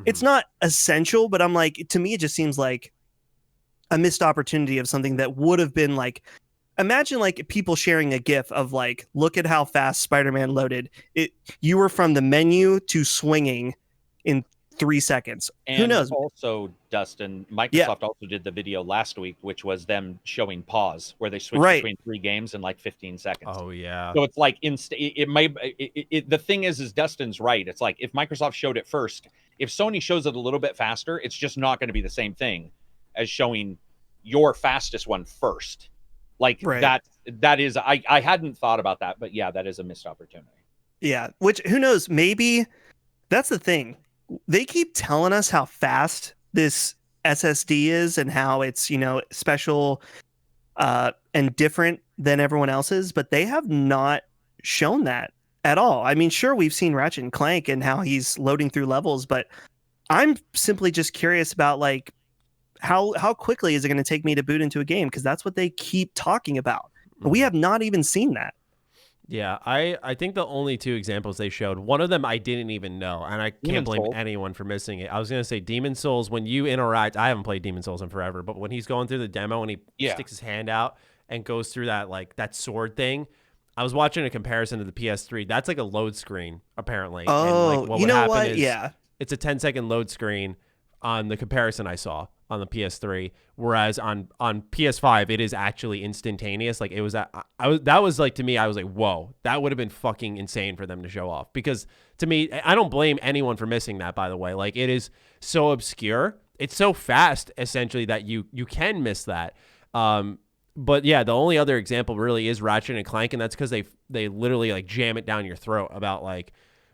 It's not essential, but I'm like, to me, it just seems like a missed opportunity of something that would have been like, imagine like people sharing a GIF of like, look at how fast Spider-Man loaded. You were from the menu to swinging in 3 seconds. And who knows? Also, Dustin, Microsoft also did the video last week, which was them showing pause, where they switched between 3 games in like 15 seconds. Oh yeah. So it's like the thing is Dustin's right. It's like if Microsoft showed it first, if Sony shows it a little bit faster, it's just not going to be the same thing as showing your fastest one first. Like that is I hadn't thought about that, but yeah, that is a missed opportunity. Yeah, which who knows, maybe that's the thing. They keep telling us how fast this SSD is and how it's, you know, special and different than everyone else's, but they have not shown that at all. I mean, sure, we've seen Ratchet and Clank and how he's loading through levels, but I'm simply just curious about like how quickly is it going to take me to boot into a game, because that's what they keep talking about. But we have not even seen that. Yeah, I think the only 2 examples they showed, one of them I didn't even know, and I can't blame anyone for missing it. I was going to say Demon Souls, when you interact, I haven't played Demon Souls in forever, but when he's going through the demo and he sticks his hand out and goes through that like that sword thing, I was watching a comparison to the PS3. That's like a load screen, apparently. Oh, and like what you would know happen what? is Yeah. It's a 10-second load screen on the comparison I saw on the PS3, whereas on PS5 it is actually instantaneous. Like it was that was like, to me, I was like, whoa, that would have been fucking insane for them to show off, because to me, I don't blame anyone for missing that, by the way. Like it is so obscure, it's so fast essentially that you can miss that. But yeah, the only other example really is Ratchet and Clank, and that's because they literally like jam it down your throat about like,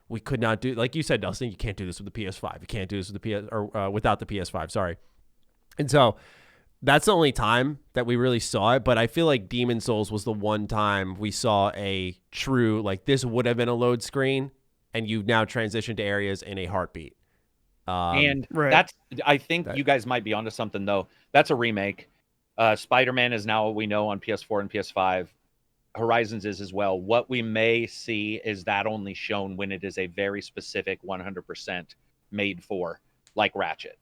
we could not do, like you said, Dustin, you can't do this with the PS5. You can't do this with the without the PS5. Sorry. And so that's the only time that we really saw it. But I feel like Demon Souls was the one time we saw a true, like, this would have been a load screen, and you've now transitioned to areas in a heartbeat. And that's, I think you guys might be onto something though. That's a remake. Spider-Man is now what we know on PS4 and PS5. Horizons is as well. What we may see is that only shown when it is a very specific 100% made for, like Ratchet.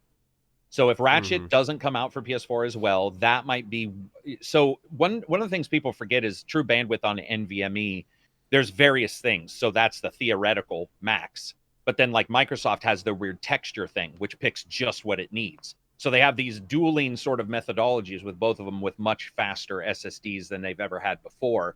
So if Ratchet doesn't come out for PS4 as well, that might be. So one of the things people forget is true bandwidth on NVMe. There's various things. So that's the theoretical max. But then like Microsoft has the weird texture thing, which picks just what it needs. So they have these dueling sort of methodologies with both of them with much faster SSDs than they've ever had before,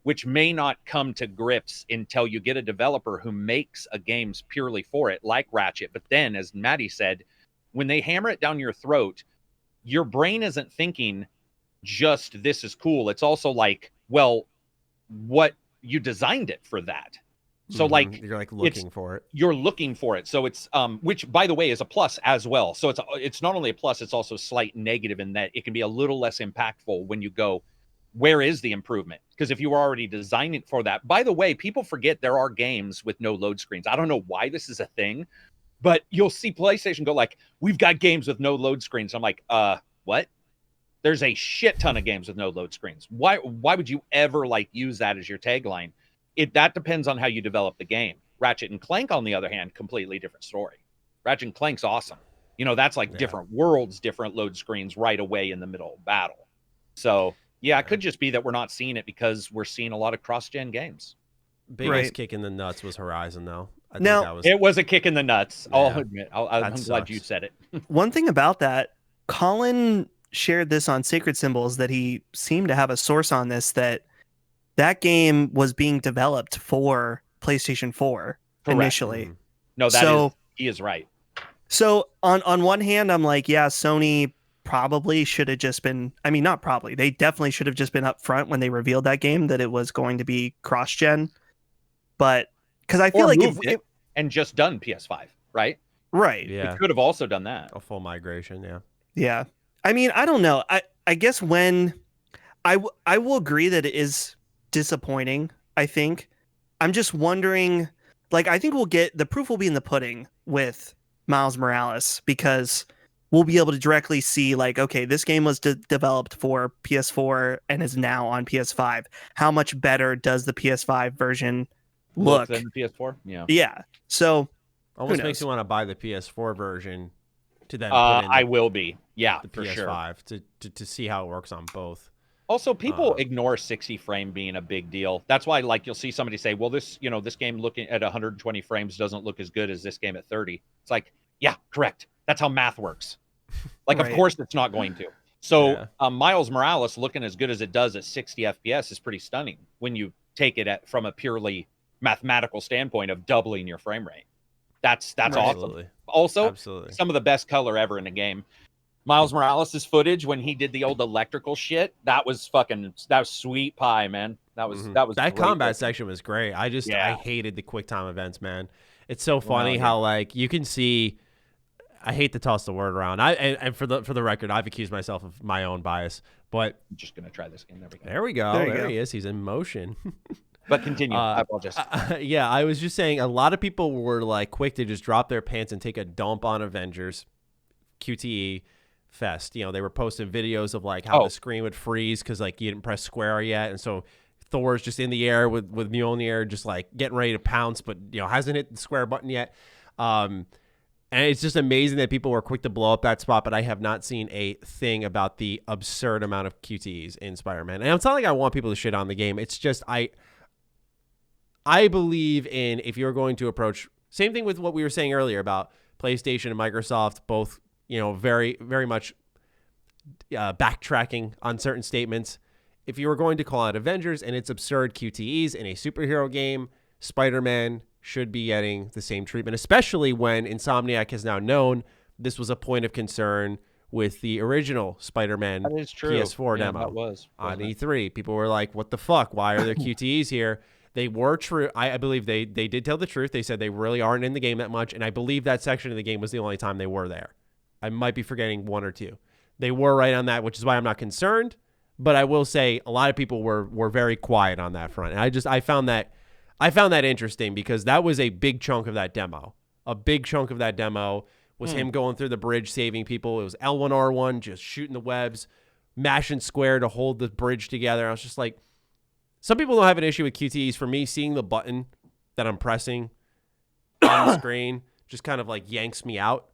which may not come to grips until you get a developer who makes a game purely for it, like Ratchet. But then, as Matty said, when they hammer it down your throat, your brain isn't thinking just this is cool. It's also like, well, what you designed it for that. So like you're like looking for it. You're looking for it. So it's which by the way is a plus as well. So it's not only a plus, it's also a slight negative in that it can be a little less impactful when you go, where is the improvement? Because if you were already designing for that, by the way, people forget there are games with no load screens. I don't know why this is a thing, but you'll see PlayStation go like, we've got games with no load screens. I'm like, what? There's a shit ton of games with no load screens. Why would you ever like use that as your tagline? That depends on how you develop the game. Ratchet and Clank, on the other hand, completely different story. Ratchet and Clank's awesome. That's like different worlds, different load screens right away in the middle of battle. So yeah, it could just be that we're not seeing it because we're seeing a lot of cross-gen games. Biggest kick in the nuts was Horizon, though. It was a kick in the nuts. Yeah. I'll admit. I'm glad you said it. One thing about that, Colin shared this on Sacred Symbols, that he seemed to have a source on this, that game was being developed for PlayStation 4 initially. No, he is right. So on one hand, I'm like, yeah, Sony probably should have just been, I mean, not probably, they definitely should have just been upfront when they revealed that game that it was going to be cross-gen. But because I feel like if and just done PS5, right? Right. Yeah. We could have also done that. A full migration, yeah. Yeah. I mean, I don't know. I guess when I will agree that it is disappointing, I think. I'm just wondering, like, I think the proof will be in the pudding with Miles Morales, because we'll be able to directly see, like, okay, this game was developed for PS4 and is now on PS5. How much better does the PS5 version look than the PS4? Yeah. So almost makes you want to buy the PS4 version to then I will be. Yeah, the for PS5 sure. to see how it works on both. Also, people ignore 60 frame being a big deal. That's why, like, you'll see somebody say, well, this game looking at 120 frames doesn't look as good as this game at 30. It's like, yeah, correct. That's how math works. Like, right. Of course it's not going to. So Miles Morales looking as good as it does at 60 FPS is pretty stunning when you take it from a purely mathematical standpoint of doubling your frame rate. That's awesome. Also, some of the best color ever in a game. Miles Morales' footage when he did the old electrical shit, that was sweet pie, man. That combat section was great. I hated the quick time events, man. It's so funny how, like, you can see. I hate to toss the word around. And for the record, I've accused myself of my own bias, but I'm just gonna try this game. There we go. There he is. He's in motion. But continue. I apologize. Yeah, I was just saying, a lot of people were like quick to just drop their pants and take a dump on Avengers QTE Fest. They were posting videos of like how the screen would freeze because like you didn't press square yet, and so Thor's just in the air with Mjolnir, just like getting ready to pounce, but hasn't hit the square button yet. And it's just amazing that people were quick to blow up that spot, but I have not seen a thing about the absurd amount of QTEs in Spider-Man. And it's not like I want people to shit on the game. It's just I believe in, if you're going to approach, same thing with what we were saying earlier about PlayStation and Microsoft, both, very, very much backtracking on certain statements. If you were going to call out Avengers and its absurd QTEs in a superhero game, Spider-Man should be getting the same treatment, especially when Insomniac has now known this was a point of concern with the original Spider-Man PS4 demo. That was on E3. People were like, what the fuck? Why are there QTEs here? They were true. I believe they did tell the truth. They said they really aren't in the game that much, and I believe that section of the game was the only time they were there. I might be forgetting one or two. They were right on that, which is why I'm not concerned, but I will say a lot of people were very quiet on that front. And I found that interesting because that was a big chunk of that demo. A big chunk of that demo was him going through the bridge, saving people. It was L1R1 just shooting the webs, mashing square to hold the bridge together. I was just like, some people don't have an issue with QTEs. For me, seeing the button that I'm pressing on the screen just kind of like yanks me out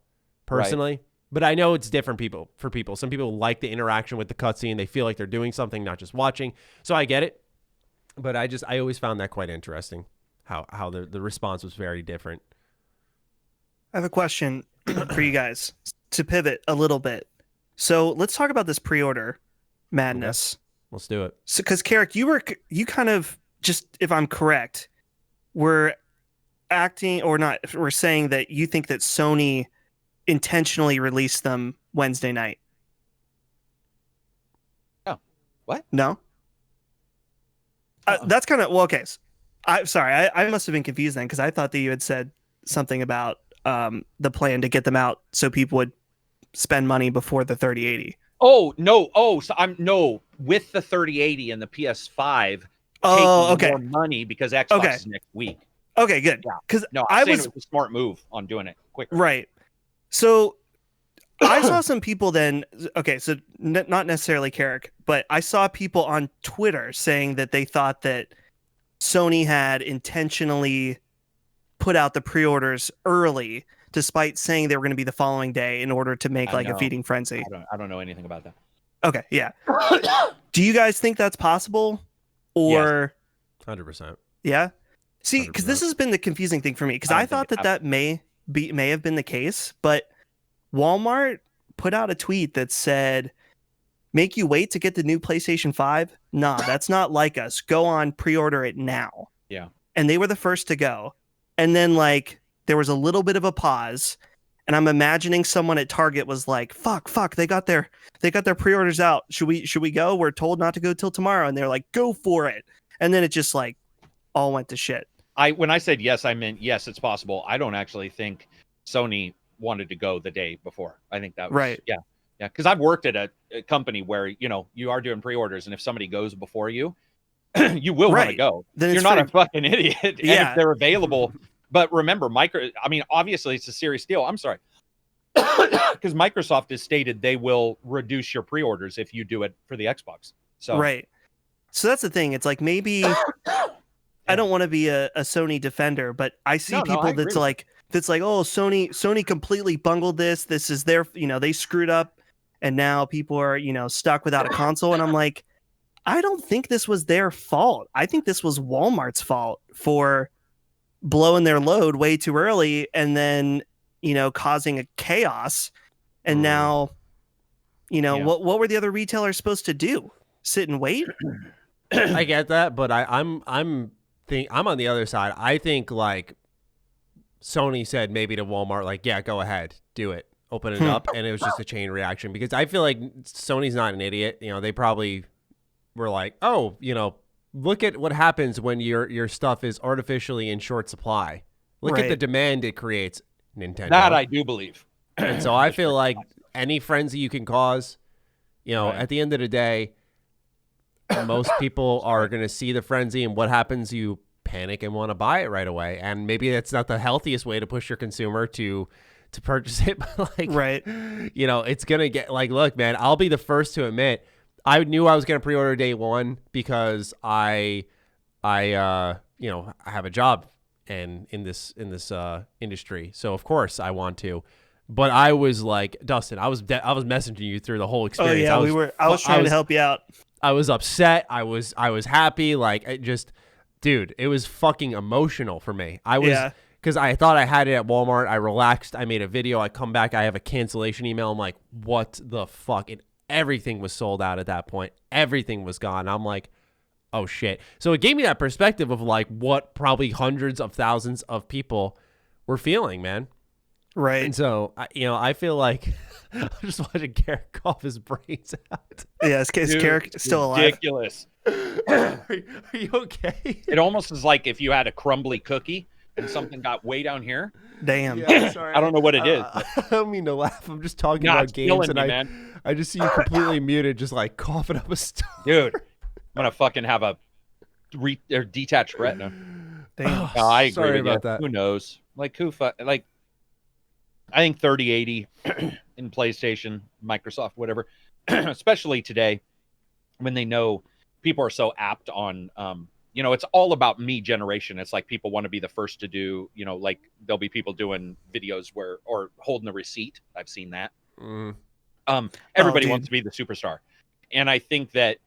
personally. Right. But I know it's different for people. Some people like the interaction with the cutscene. They feel like they're doing something, not just watching. So I get it. But I always found that quite interesting, how the response was very different. I have a question for you guys to pivot a little bit. So let's talk about this pre-order madness. Okay. Let's do it. So, because Karak, you kind of, just if I'm correct, were acting or not, we're saying that you think that Sony intentionally released them Wednesday night. Oh, what? No. That's kind of, well, okay. I'm sorry. I must have been confused then because I thought that you had said something about the plan to get them out so people would spend money before the 3080. Oh, no. Oh, so with the 3080 and the PS5 taking more money because Xbox is next week. Okay, good. Because it was a smart move on doing it quicker. Right. So I saw some people then, okay, so not necessarily Karak, but I saw people on Twitter saying that they thought that Sony had intentionally put out the pre-orders early, despite saying they were going to be the following day in order to make like a feeding frenzy. I don't know anything about that. Okay, yeah. Do you guys think that's possible? Or 100%. Yeah. See, because this has been the confusing thing for me, because I thought that may have been the case, but Walmart put out a tweet that said, "Make you wait to get the new PlayStation 5? Nah, that's not like us. Go on, pre-order it now." Yeah. And they were the first to go. And then like there was a little bit of a pause, and I'm imagining someone at Target was like, fuck, they got their pre-orders out. Should we go? We're told not to go till tomorrow. And they're like, go for it. And then it just like all went to shit. When I said yes, I meant yes, it's possible. I don't actually think Sony wanted to go the day before. I think that was right. Yeah. Because I've worked at a company where, you are doing pre-orders, and if somebody goes before you, you will want to go. Then you're not a fucking idiot. And Yeah. if they're available, but remember, obviously it's a serious deal. I'm sorry. Because Microsoft has stated they will reduce your pre-orders if you do it for the Xbox. So right. So that's the thing. It's like maybe I don't want to be a Sony defender, but I see people that's like, oh, Sony completely bungled this. This is their, they screwed up, and now people are, stuck without a console. And I'm like, I don't think this was their fault. I think this was Walmart's fault for blowing their load way too early, and then, causing a chaos. And now, what were the other retailers supposed to do? Sit and wait? I get that, but I'm on the other side. I think like Sony said maybe to Walmart, like, yeah, go ahead, do it, open it up, and it was just a chain reaction, because I feel like Sony's not an idiot. They probably were like, oh, look at what happens when your stuff is artificially in short supply. Look at the demand it creates, Nintendo. That I do believe. And so I feel like any frenzy you can cause, at the end of the day, most people are going to see the frenzy, and what happens? You panic and want to buy it right away. And maybe that's not the healthiest way to push your consumer to purchase it. But like, right. It's going to get like, look, man, I'll be the first to admit, I knew I was going to pre-order day one because I have a job in this industry. So of course I want to. But I was like, Dustin, I was messaging you through the whole experience. Oh yeah, I was trying to help you out. I was upset. I was happy. Like, dude, it was fucking emotional for me. Because I thought I had it at Walmart. I relaxed. I made a video. I come back. I have a cancellation email. I'm like, what the fuck? And everything was sold out at that point. Everything was gone. I'm like, oh shit. So it gave me that perspective of like what probably hundreds of thousands of people were feeling, man. Right. And so, I feel like I'm just watching Karak cough his brains out. Yeah, is Karak still alive? Ridiculous. Are you okay? It almost is like if you had a crumbly cookie and something got way down here. Damn. Yeah, sorry. I don't know what it is. I don't mean to laugh. I'm just talking about games, and I just see you completely muted, just like coughing up a storm. Dude, I'm going to fucking have a detached retina. Damn. No, I agree Sorry with about you. that. Who knows? Like, I think 3080 in PlayStation, Microsoft, whatever, especially today when they know people are so apt on, it's all about me generation. It's like people want to be the first to do, like there'll be people doing videos or holding the receipt. I've seen that. Everybody wants to be the superstar. And I think that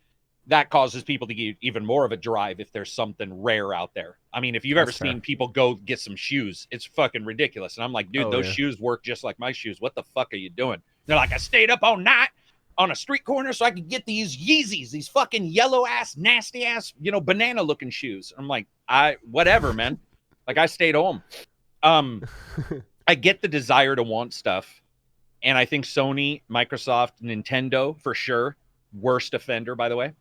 causes people to get even more of a drive if there's something rare out there. I mean, if you've ever seen people go get some shoes, it's fucking ridiculous. And I'm like, dude, those shoes work just like my shoes. What the fuck are you doing? They're like, I stayed up all night on a street corner so I could get these Yeezys, these fucking yellow ass, nasty ass, banana looking shoes. I'm like, whatever, man. Like, I stayed home. I get the desire to want stuff. And I think Sony, Microsoft, Nintendo, for sure, worst offender, by the way.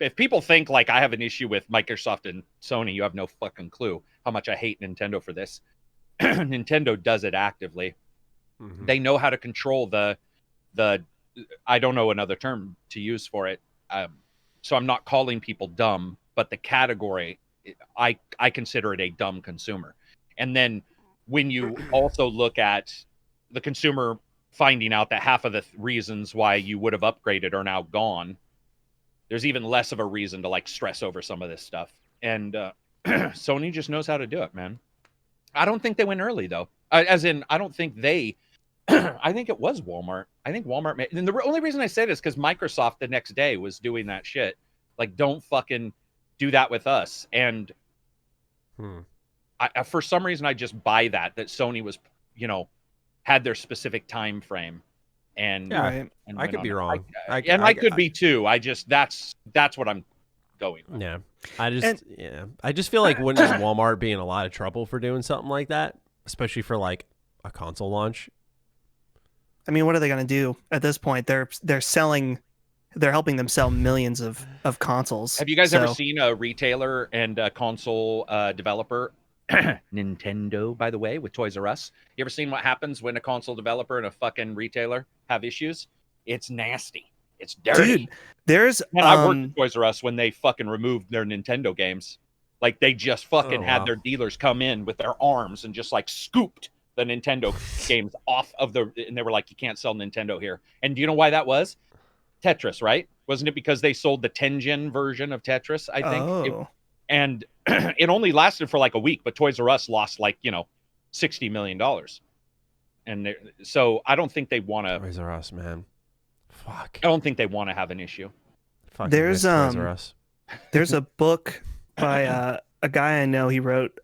If people think like I have an issue with Microsoft and Sony, you have no fucking clue how much I hate Nintendo for this. Nintendo does it actively. Mm-hmm. They know how to control the I don't know another term to use for it. So I'm not calling people dumb, but the category, I consider it a dumb consumer. And then when you also look at the consumer finding out that half of the reasons why you would have upgraded are now gone, there's even less of a reason to like stress over some of this stuff. And Sony just knows how to do it, man. I don't think they went early though. As in, I don't think they. I think it was Walmart. I think Walmart made. And the only reason I say this is because Microsoft the next day was doing that shit. Like, don't fucking do that with us. And I, for some reason, I just buy that Sony was, had their specific time frame. And Yeah, Right. and I went could on be it. wrong. I could be too. I just that's what I'm going with. Yeah. I just feel like wouldn't Walmart be in a lot of trouble for doing something like that, especially for like a console launch? I mean, what are they going to do at this point? They're helping them sell millions of consoles. Have you guys ever seen a retailer and a console developer? Nintendo, by the way, with Toys R Us. You ever seen what happens when a console developer and a fucking retailer have issues? It's nasty. It's dirty. Dude, there's Man, I worked at Toys R Us when they fucking removed their Nintendo games. Like, they just fucking had their dealers come in with their arms and just like scooped the Nintendo games off of and they were like, you can't sell Nintendo here. And do you know why that was? Tetris, right? Wasn't it because they sold the Tengen version of Tetris, I think? And it only lasted for like a week, but Toys R Us lost like, $60 million. And so I don't think they want to. Toys R Us, man. Fuck. I don't think they want to have an issue. Fucking There's Toys R Us. there's a book by a guy I know. He wrote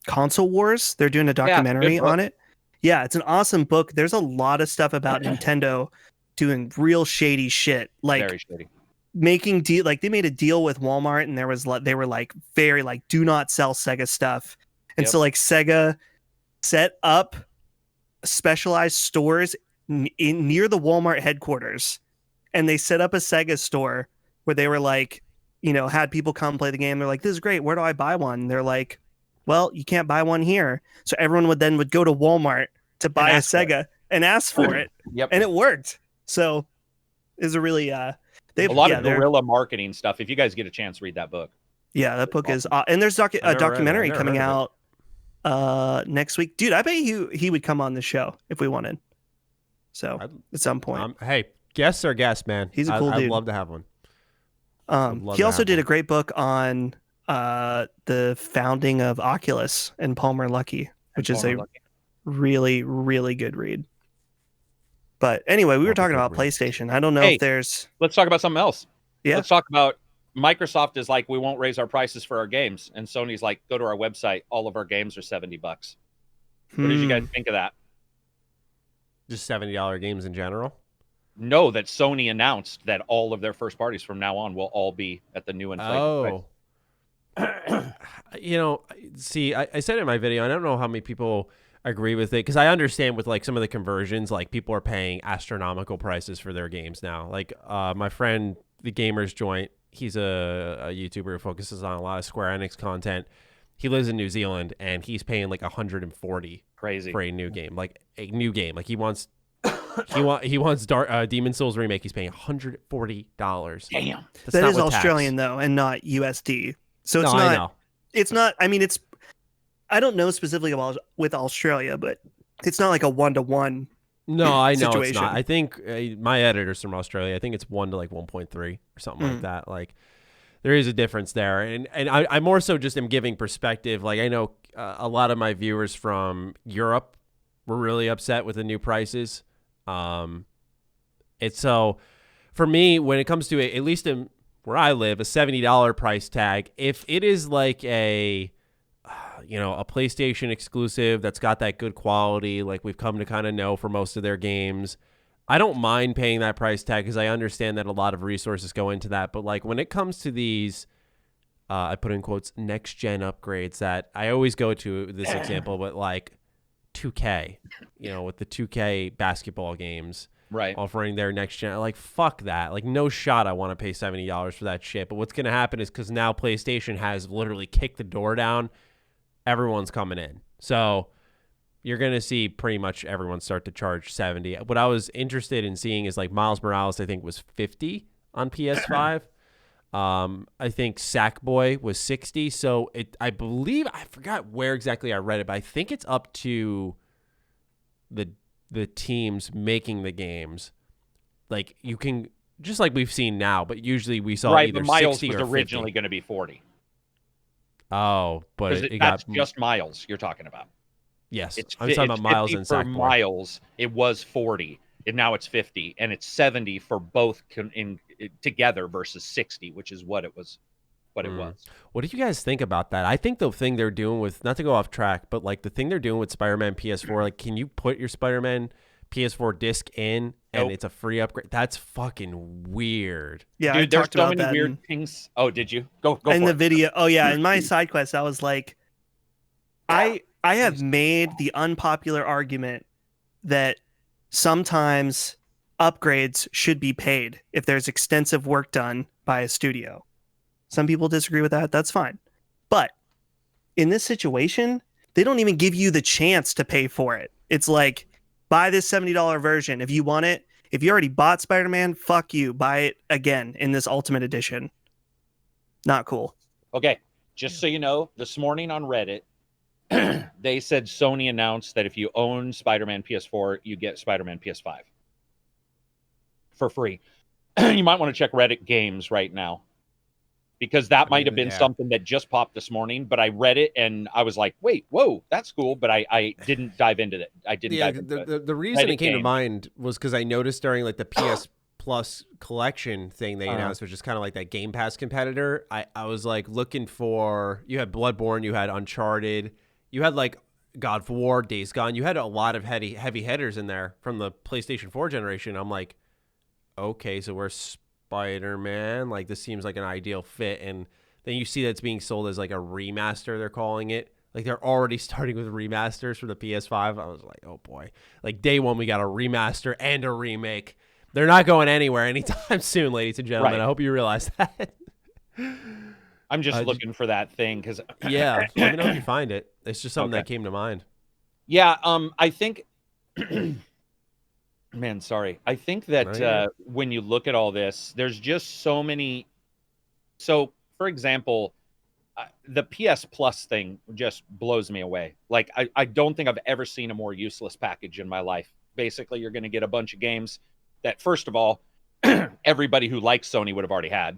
Console Wars. They're doing a documentary on it. Yeah, it's an awesome book. There's a lot of stuff about Nintendo doing real shady shit, like Very shady. making deal. Like, they made a deal with Walmart, and they were like very like, do not sell Sega stuff. And so like Sega set up specialized stores near the Walmart headquarters, and they set up a Sega store where they were like, had people come play the game. They're like, this is great. Where do I buy one? And they're like, well, you can't buy one here. So everyone would go to Walmart to buy a Sega and ask for it. Yep. And it worked. So it's a really a lot of guerrilla marketing stuff. If you guys get a chance, read that book. Yeah, that book is and there's a documentary coming out next week. Dude, I bet he would come on the show if we wanted. So at some point. Hey, guests are guests, man. He's a cool dude. I'd love to have one. He also did a great book on the founding of Oculus and Palmer Luckey, which is a really, really good read. But anyway, we were talking about PlayStation. I don't know if there's... Let's talk about something else. Yeah. Let's talk about... Microsoft is like, we won't raise our prices for our games. And Sony's like, go to our website. All of our games are $70. What did you guys think of that? Just $70 games in general? No, that Sony announced that all of their first parties from now on will all be at the new inflated price. See, I said it in my video, I don't know how many people agree with it, because I understand with like some of the conversions, like people are paying astronomical prices for their games now. Like my friend, the Gamers Joint, he's a YouTuber who focuses on a lot of Square Enix content. He lives in New Zealand, and he's paying like $140 crazy for a new game. Like he wants Demon Souls remake. He's paying $140. Damn, that is Australian though, and not USD. So it's not. I know. It's not. I mean, it's. I don't know specifically about with Australia, but it's not like a 1-to-1. No, I know situation. It's not. I think my editor's from Australia. I think it's 1 to like 1.3 or something like that. Like, there is a difference there, and I more so just am giving perspective. Like, I know a lot of my viewers from Europe were really upset with the new prices. It's so for me, when it comes to at least in where I live, a $70 price tag, if it is like a PlayStation exclusive that's got that good quality, like we've come to kind of know for most of their games, I don't mind paying that price tag because I understand that a lot of resources go into that. But like when it comes to these, I put in quotes, next gen upgrades that I always go to this example, but like 2K, with the 2K basketball games, right, offering their next gen, like fuck that, like no shot I want to pay $70 for that shit. But what's gonna happen is because now PlayStation has literally kicked the door down, everyone's coming in, so you're gonna see pretty much everyone start to charge $70. What I was interested in seeing is like Miles Morales, I think was $50 on PS5. I think Sackboy was $60. So I believe, I forgot where exactly I read it, but I think it's up to the teams making the games. Like you can, just like we've seen now, but usually we saw either but Miles 60 was or originally 50. going to be 40. Oh, but Because it that's got just Miles you're talking about. yes. It's I'm talking about Miles 50 and for Sackboy. Miles. It was 40, and now it's 50, and it's 70 for both together versus 60, which is what it was. What it was. What do you guys think about that? I think the thing they're doing with, not to go off track, but like the thing they're doing with Spider-Man PS4, like can you put your Spider-Man PS4 disc in and it's a free upgrade? That's fucking weird. Yeah, dude, I there's talked so about many that weird things. Oh, did you go in for the it. video? Oh yeah, in my side quest, I was like, I have made the unpopular argument that sometimes upgrades should be paid if there's extensive work done by a studio. Some people disagree with that. That's fine. But in this situation, they don't even give you the chance to pay for it. It's like, buy this $70 version. If you want it, if you already bought Spider-Man, fuck you. Buy it again in this Ultimate Edition. Not cool. Okay, just so you know, this morning on Reddit, they said Sony announced that if you own Spider-Man PS4, you get Spider-Man PS5 for free. You might want to check Reddit games right now, because that might have been something that just popped this morning, but I read it and I was like, wait, whoa, that's cool. But I didn't dive into it. I didn't dive into it. The reason Reddit it came to game. mind was because I noticed during like the PS Plus collection thing they announced, which is kind of like that Game Pass competitor. I was like looking for, you had Bloodborne, you had Uncharted, you had like God of War, Days Gone. You had a lot of heavy hitters in there from the PlayStation 4 generation. I'm like, okay, so we're Spider-Man, like this seems like an ideal fit. And then you see that's being sold as like a remaster, they're calling it. Like they're already starting with remasters for the PS5. I was like, oh boy, like day one we got a remaster and a remake. They're not going anywhere anytime soon, ladies and gentlemen. Right. I hope you realize that. I'm just looking for that thing because yeah, let me know if you find it. It's just something Okay. that came to mind. Yeah, I think man, sorry. I think that when you look at all this, there's just so many. So, for example, the PS Plus thing just blows me away. Like, I don't think I've ever seen a more useless package in my life. Basically, you're going to get a bunch of games that, first of all, everybody who likes Sony would have already had.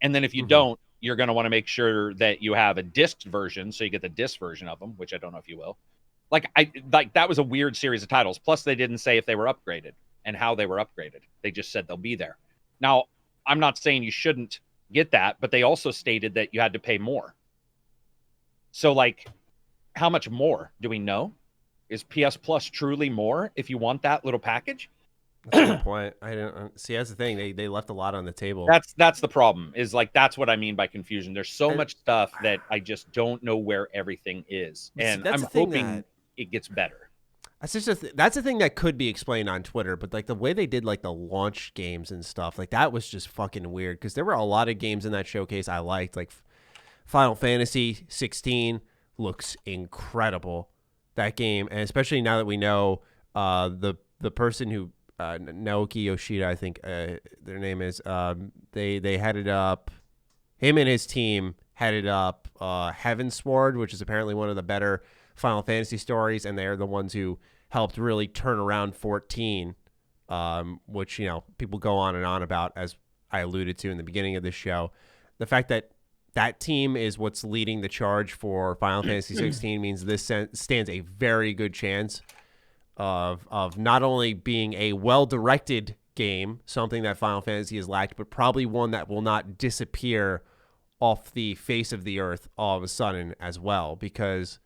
And then if you don't, you're going to want to make sure that you have a disc version, so you get the disc version of them, which I don't know if you will. Like that was a weird series of titles. Plus, they didn't say if they were upgraded and how they were upgraded. They just said they'll be there. Now, I'm not saying you shouldn't get that, but they also stated that you had to pay more. So, like, how much more do we know? Is PS Plus truly more if you want that little package? That's a good point. I don't see. That's the thing. They left a lot on the table. That's the problem. Is like that's what I mean by confusion. There's so much stuff that I just don't know where everything is, and I'm hoping it gets better. That's just that's the thing that could be explained on Twitter, but like the way they did like the launch games and stuff, like that was just fucking weird because there were a lot of games in that showcase I liked. Like Final Fantasy 16 looks incredible, that game, and especially now that we know the person who Naoki Yoshida, I think their name is, they headed up, him and his team headed up Heavensward, which is apparently one of the better Final Fantasy stories, and they're the ones who helped really turn around 14, which, you know, people go on and on about, as I alluded to in the beginning of this show. The fact that that team is what's leading the charge for Final Fantasy 16 means this stands a very good chance of not only being a well-directed game, something that Final Fantasy has lacked, but probably one that will not disappear off the face of the earth all of a sudden as well, because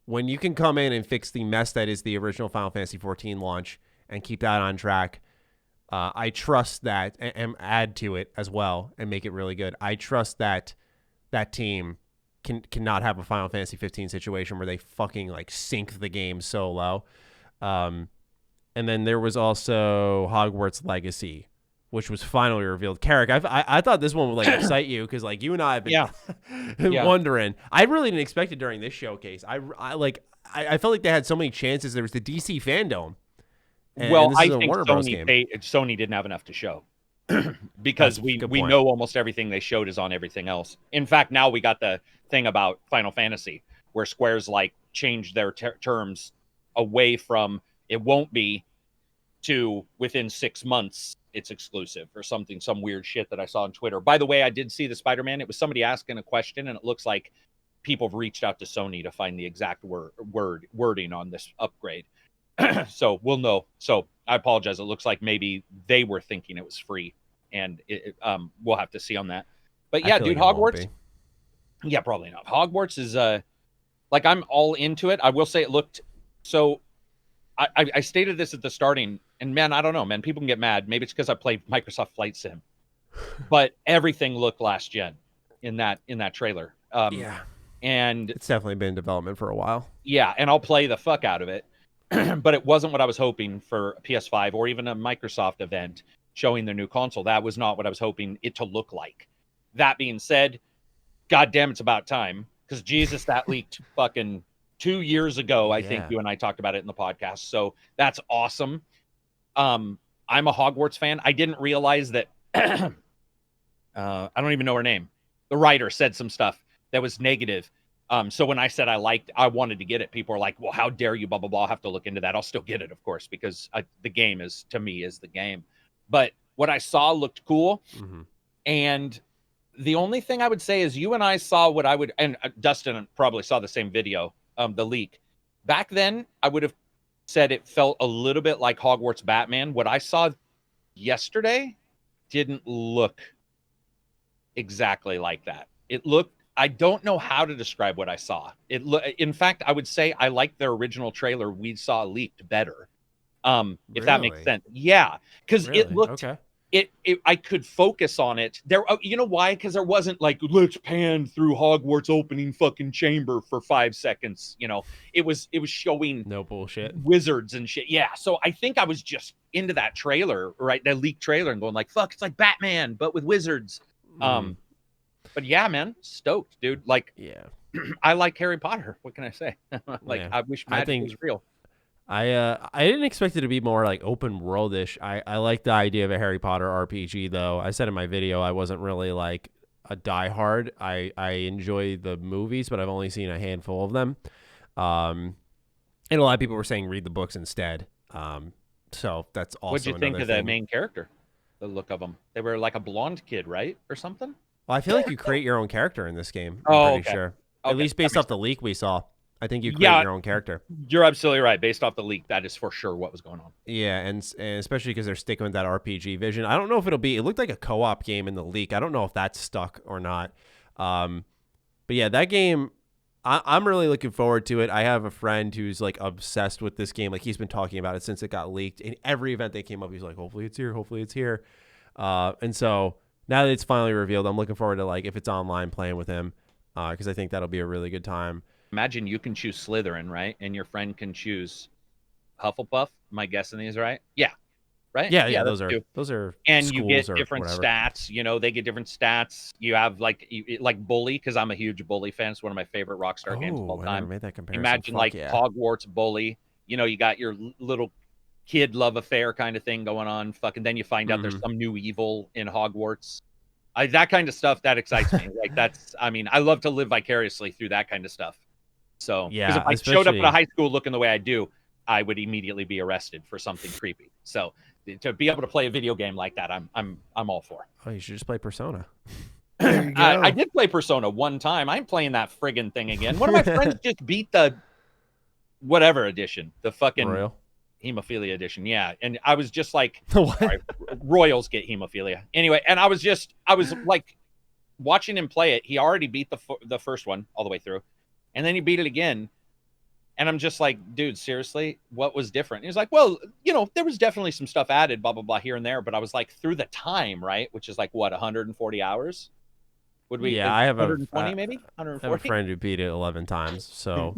when you can come in and fix the mess that is the original Final Fantasy 14 launch and keep that on track, I trust that, and add to it as well and make it really good. I trust that that team cannot have a Final Fantasy 15 situation where they fucking like sink the game so low. And then there was also Hogwarts Legacy, which was finally revealed. Karak, I thought this one would like excite you because like you and I have been wondering. I really didn't expect it during this showcase. I felt like they had so many chances. There was the DC fandom. Well, I think Sony didn't have enough to show because we know almost everything they showed is on everything else. In fact, now we got the thing about Final Fantasy where Square's like changed their terms away from it won't be to within 6 months it's exclusive or something, some weird shit that I saw on Twitter. By the way, I did see the Spider-Man. It was somebody asking a question, and it looks like people have reached out to Sony to find the exact wording on this upgrade. So we'll know. So I apologize. It looks like maybe they were thinking it was free, and we'll have to see on that. But yeah, dude, Hogwarts. Yeah, probably not. Hogwarts is like, I'm all into it. I will say it looked so. I stated this at the starting, and man, I don't know, man. People can get mad. Maybe it's because I played Microsoft Flight Sim, but everything looked last gen in that trailer. Yeah, and it's definitely been in development for a while. Yeah, and I'll play the fuck out of it. But it wasn't what I was hoping for a PS5 or even a Microsoft event showing their new console. That was not what I was hoping it to look like. That being said, goddamn, it's about time, because Jesus, that leaked fucking 2 years ago. I think you and I talked about it in the podcast. So that's awesome. I'm a Hogwarts fan. I didn't realize that. I don't even know her name. The writer said some stuff that was negative. So when I said I wanted to get it, people are like, well, how dare you, blah, blah, blah. I'll have to look into that. I'll still get it, of course, because the game is, to me, is the game. But what I saw looked cool. Mm-hmm. And the only thing I would say is you and I saw what I would, and Dustin probably saw the same video, the leak. Back then, I would have said it felt a little bit like Hogwarts Batman. What I saw yesterday didn't look exactly like that. It looked, I don't know how to describe what I saw. In fact, I would say I like their original trailer we saw leaked better. If that makes sense. Yeah, because it looked, I could focus on it. There, you know why? Because there wasn't like, let's pan through Hogwarts opening fucking chamber for 5 seconds. You know, it was showing no bullshit wizards and shit. Yeah, so I think I was just into that trailer, right? That leaked trailer, and going like, fuck, it's like Batman but with wizards. But yeah, man, stoked, dude. Like, yeah, I like Harry Potter. What can I say? I wish magic was real. I didn't expect it to be more like open worldish. I like the idea of a Harry Potter RPG, though. I said in my video I wasn't really like a diehard. I enjoy the movies, but I've only seen a handful of them. And a lot of people were saying read the books instead. So that's also. What'd you think of the main character? The look of them. They were like a blonde kid, right, or something? Well, I feel like you create your own character in this game. I'm pretty sure. At least based off the leak we saw. I think you create your own character. You're absolutely right. Based off the leak, that is for sure what was going on. Yeah, and especially because they're sticking with that RPG vision. I don't know if it'll be. It looked like a co-op game in the leak. I don't know if that's stuck or not. But yeah, that game, I'm really looking forward to it. I have a friend who's like obsessed with this game. Like, he's been talking about it since it got leaked. In every event they came up, he's like, hopefully it's here. Hopefully it's here. And so now that it's finally revealed, I'm looking forward to, like, if it's online, playing with him, because I think that'll be a really good time. Imagine you can choose Slytherin, right? And your friend can choose Hufflepuff. Am I guessing these right? Yeah. Right? Yeah, those are and you get different stats. You know, they get different stats. You have like Bully, because I'm a huge Bully fan. It's one of my favorite Rockstar games of all time. I never made that comparison. Imagine Hogwarts Bully. You know, you got your little kid love affair kind of thing going on. Fucking then you find out there's some new evil in Hogwarts. That kind of stuff, that excites me. Like, that's, I mean, I love to live vicariously through that kind of stuff. So, because if I showed up at a high school looking the way I do, I would immediately be arrested for something creepy. So, to be able to play a video game like that, I'm all for. Oh, you should just play Persona. I did play Persona one time. I'm playing that friggin' thing again. One of my friends just beat the whatever edition, the fucking Royal Hemophilia edition. Yeah, and I was just like, sorry, Royals get hemophilia anyway. And I was like watching him play it. He already beat the first one all the way through. And then he beat it again. And I'm just like, dude, seriously, what was different? And he was like, well, you know, there was definitely some stuff added, blah, blah, blah, here and there. But I was like, through the time, right? Which is like, what, 140 hours? Would we? Yeah, I have 120 maybe? 140? I have a friend who beat it 11 times, so.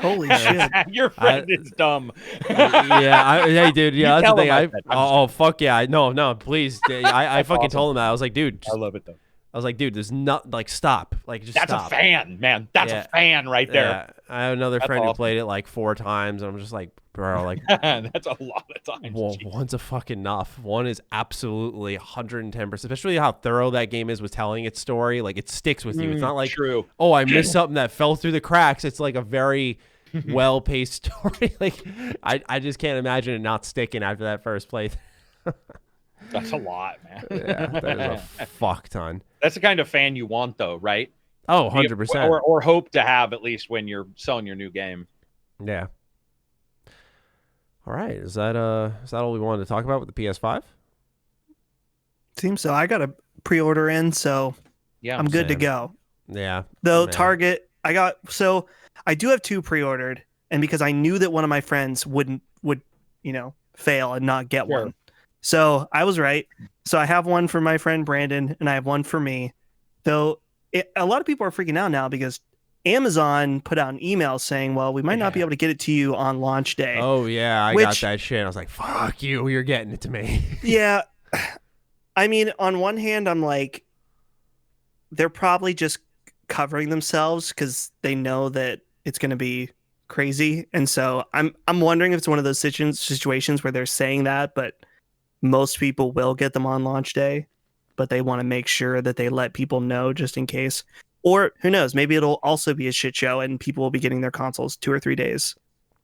Holy shit. Your friend is dumb. Hey, dude, yeah, that's the thing. Oh, fuck yeah. No, please. I fucking told him that. I was like, dude. I love it, though. I was like, dude, there's not, like, stop. Like, just That's stop. a fan, man. That's a fan right there. Yeah. I have another friend who played it like 4 times, and I'm just like, bro, like. That's a lot of times. Well, one's a fucking enough. One is absolutely 110%, especially how thorough that game is with telling its story. Like, it sticks with you. It's not like, true. Oh, I missed something that fell through the cracks. It's like a very well-paced story. Like, I just can't imagine it not sticking after that first play. That's a lot, man. Yeah, that is a fuck ton. That's the kind of fan you want, though, right? Oh, 100%. Or hope to have, at least when you're selling your new game. Yeah. All right. Is that all we wanted to talk about with the PS5? Seems so. I got a pre-order in, so Yeah, I'm good to same. go. Yeah. Though Man. Target, I do have 2 pre-ordered, and because I knew that one of my friends would fail and not get Sure. one. So I was right. So I have one for my friend Brandon, and I have one for me. Though a lot of people are freaking out now because Amazon put out an email saying, well, we might not be able to get it to you on launch day. Oh, yeah. I got that shit. I was like, fuck you. You're getting it to me. Yeah. I mean, on one hand, I'm like, they're probably just covering themselves because they know that it's going to be crazy. And so I'm wondering if it's one of those situations where they're saying that, but most people will get them on launch day, but they want to make sure that they let people know just in case. Or who knows, maybe it'll also be a shit show and people will be getting their consoles 2 or 3 days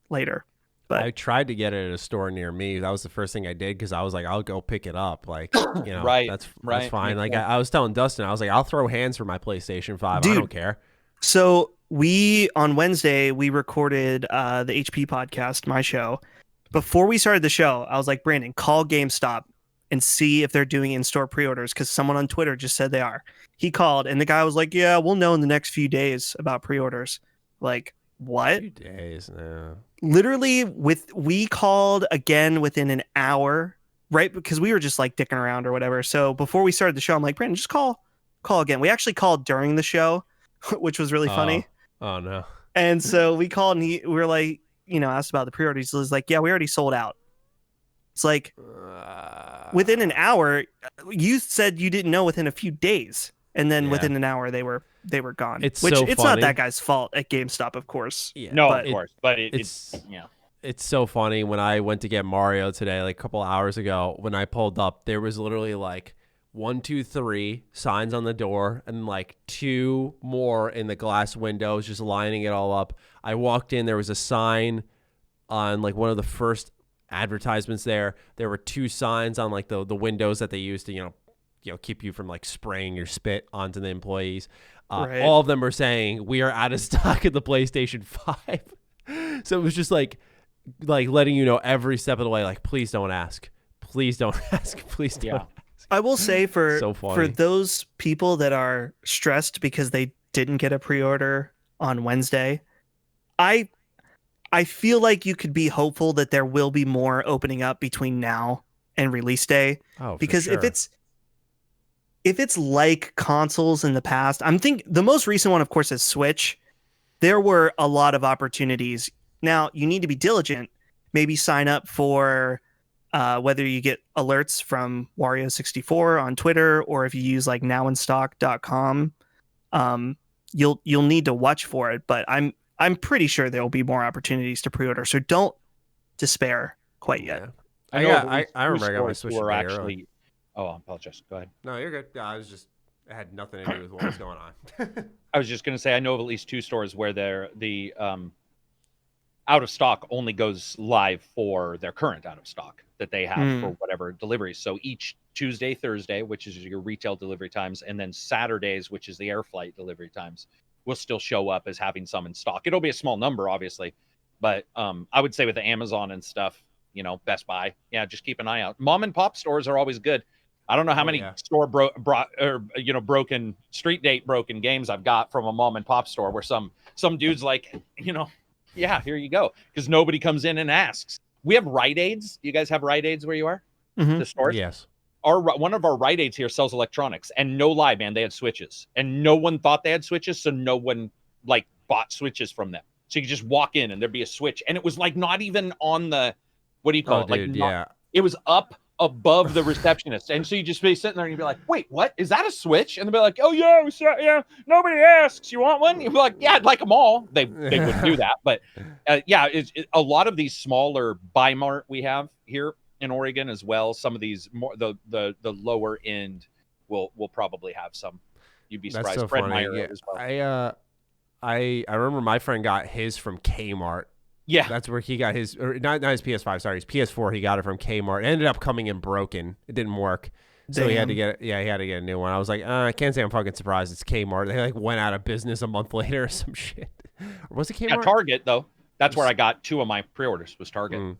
later. But I tried to get it at a store near me. That was the first thing I did because I was like, I'll go pick it up. Like, Right, that's right. fine. Yeah. Like, I was telling Dustin, I was like, I'll throw hands for my PlayStation 5. Dude. I don't care. So on Wednesday, we recorded the HP podcast, my show. Before we started the show, I was like, Brandon, call GameStop and see if they're doing in-store pre-orders because someone on Twitter just said they are. He called and the guy was like, yeah, we'll know in the next few days about pre-orders. Like, what? 2 days now. Literally, we called again within an hour, right? Because we were just like dicking around or whatever. So before we started the show, I'm like, Brandon, just call again. We actually called during the show, which was really funny. Oh, no. And so we called and we were like, asked about the pre-orders. He was like, yeah, we already sold out. It's like within an hour, you said you didn't know within a few days. And then within an hour, they were gone. It's Which so it's funny. not that guy's fault at GameStop, of course. Yeah. No, But of course. But it's yeah. It's so funny when I went to get Mario today, like a couple hours ago, when I pulled up, there was literally like 1, 2, 3 signs on the door and like 2 more in the glass windows, just lining it all up. I walked in, there was a sign on like one of the first advertisements there. There were 2 signs on like the windows that they used to, keep you from like spraying your spit onto the employees. Right. All of them were saying we are out of stock of the PlayStation 5. So it was just like letting you know every step of the way, like, please don't ask. Please don't ask. Please don't. Yeah. I will say So funny. for those people that are stressed because they didn't get a pre-order on Wednesday, I feel like you could be hopeful that there will be more opening up between now and release day. Oh, Because for sure. if it's like consoles in the past, I'm thinking the most recent one, of course, is Switch. There were a lot of opportunities. Now you need to be diligent. Maybe sign up for whether you get alerts from Wario64 on Twitter or if you use like nowinstock.com. You'll need to watch for it. But I'm pretty sure there will be more opportunities to pre-order. So don't despair quite yet. Yeah. I remember I got my Switch were today actually. early. Oh, I apologize. Go ahead. No, you're good. Yeah, it had nothing to do with what was going on. I was just going to say I know of at least 2 stores where the out of stock only goes live for their current out of stock that they have for whatever deliveries. So each Tuesday, Thursday, which is your retail delivery times, and then Saturdays, which is the air flight delivery times, will still show up as having some in stock. It'll be a small number, obviously, but I would say with the Amazon and stuff, Best Buy, yeah, just keep an eye out. Mom and pop stores are always good. I don't know how many store broken broken games I've got from a mom and pop store where some dude's like, yeah, here you go, because nobody comes in and asks. We have Rite Aids. Do you guys have Rite Aids where you are? Mm-hmm. The stores? Yes. One of our Rite Aids here sells electronics, and no lie, man, they had Switches, and no one thought they had Switches, so no one bought Switches from them. So you could just walk in and there'd be a Switch, and it was like not even on the what do you call it? Dude, It was up above the receptionist, and so you just be sitting there and you'd be like, "Wait, what? Is that a Switch?" And they'd be like, "Oh yeah, yeah. Nobody asks. You want one?" You'd be like, "Yeah, I'd like them all." They wouldn't do that, but a lot of these smaller buy mart we have here in Oregon as well. Some of these more the lower end will probably have some. You'd be surprised. That's so Fred funny. Meyer Yeah, as well. I remember my friend got his from Kmart. Yeah. That's where he got his, or not his PS5, sorry, his PS4. He got it from Kmart. It ended up coming in broken. It didn't work. So he had to get he had to get a new one. I was like, I can't say I'm fucking surprised. It's Kmart. They like went out of business a month later or some shit. Or was it Kmart? Yeah, Target though. That's where I got 2 of my pre-orders was Target.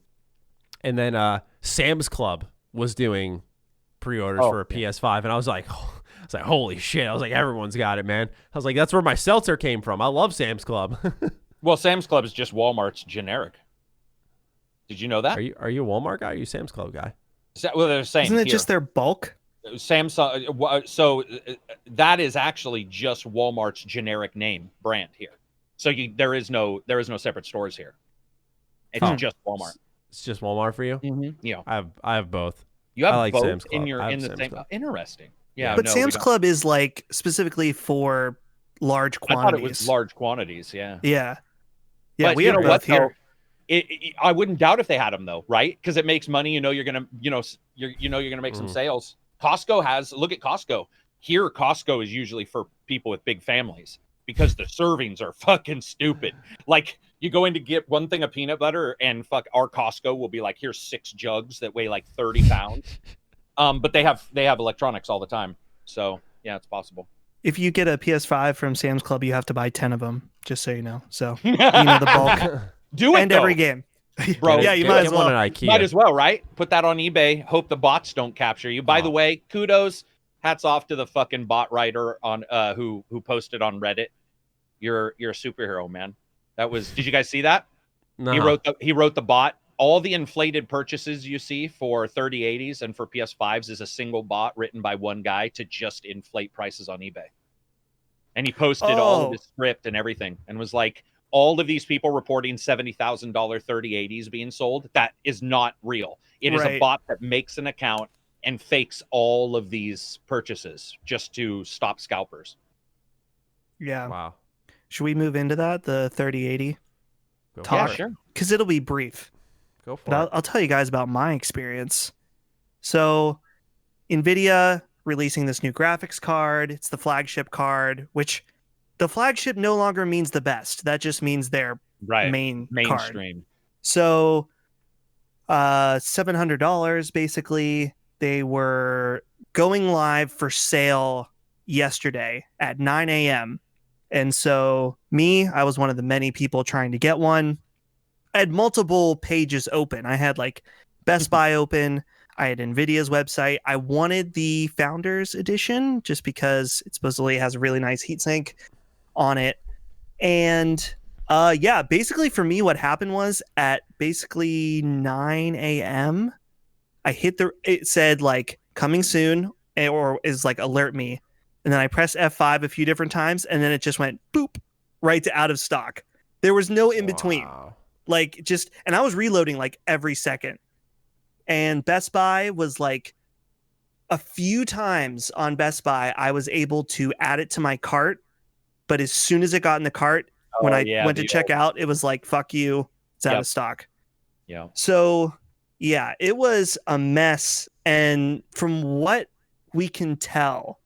And then Sam's Club was doing pre-orders for a PS5, and I was like, holy shit! I was like, everyone's got it, man. I was like, that's where my seltzer came from. I love Sam's Club. Well, Sam's Club is just Walmart's generic. Did you know that? Are you a Walmart guy? Or are you a Sam's Club guy? Well, they're saying isn't it just their bulk? Samsung. So that is actually just Walmart's generic name brand here. So there is no separate stores here. It's just Walmart. It's just Walmart for you. Mm-hmm. Yeah, I have both. You have like both Sam's Club. in the same. Interesting. Yeah, but Sam's Club is like specifically for large quantities. I thought it was large quantities. Yeah. Yeah. But we have both here. I wouldn't doubt if they had them though, right? Because it makes money. You're gonna make some sales. Costco look at Costco. Here, Costco is usually for people with big families because the servings are fucking stupid. Like you go in to get one thing of peanut butter and our Costco will be like, here's 6 jugs that weigh like 30 pounds. But they have electronics all the time. So yeah, it's possible. If you get a PS5 from Sam's Club, you have to buy 10 of them, just so you know. So the bulk. Do it and though. Every game. Bro, yeah, you might as well. Might as well, right? Put that on eBay. Hope the bots don't capture you. By the way, kudos, hats off to the fucking bot writer on who posted on Reddit. You're a superhero, man. Did you guys see that? No. He wrote the bot. All the inflated purchases you see for 3080s and for PS5s is a single bot written by one guy to just inflate prices on eBay. And he posted all of his script and everything and was like, all of these people reporting $70,000 3080s being sold, that is not real. It is a bot that makes an account and fakes all of these purchases just to stop scalpers. Yeah. Wow. Should we move into that, the 3080 talk? Yeah, sure. Because it'll be brief. Go for it. I'll tell you guys about my experience. So, Nvidia releasing this new graphics card. It's the flagship card, which the flagship no longer means the best. That just means their mainstream card. So, $700 basically. They were going live for sale yesterday at 9 a.m. And so I was one of the many people trying to get one. I had multiple pages open. I had like Best Buy open. I had Nvidia's website. I wanted the Founders Edition just because it supposedly has a really nice heatsink on it. And basically for me, what happened was at basically 9 a.m., it said like coming soon or is like alert me. And then I pressed F5 a few different times and then it just went boop right to out of stock. There was no in between. Wow. And I was reloading like every second. And Best Buy was like a few times on Best Buy, I was able to add it to my cart. But as soon as it got in the cart, when I went to check out, it was like, fuck you, it's out of stock. Yeah. So, yeah, it was a mess. And from what we can tell,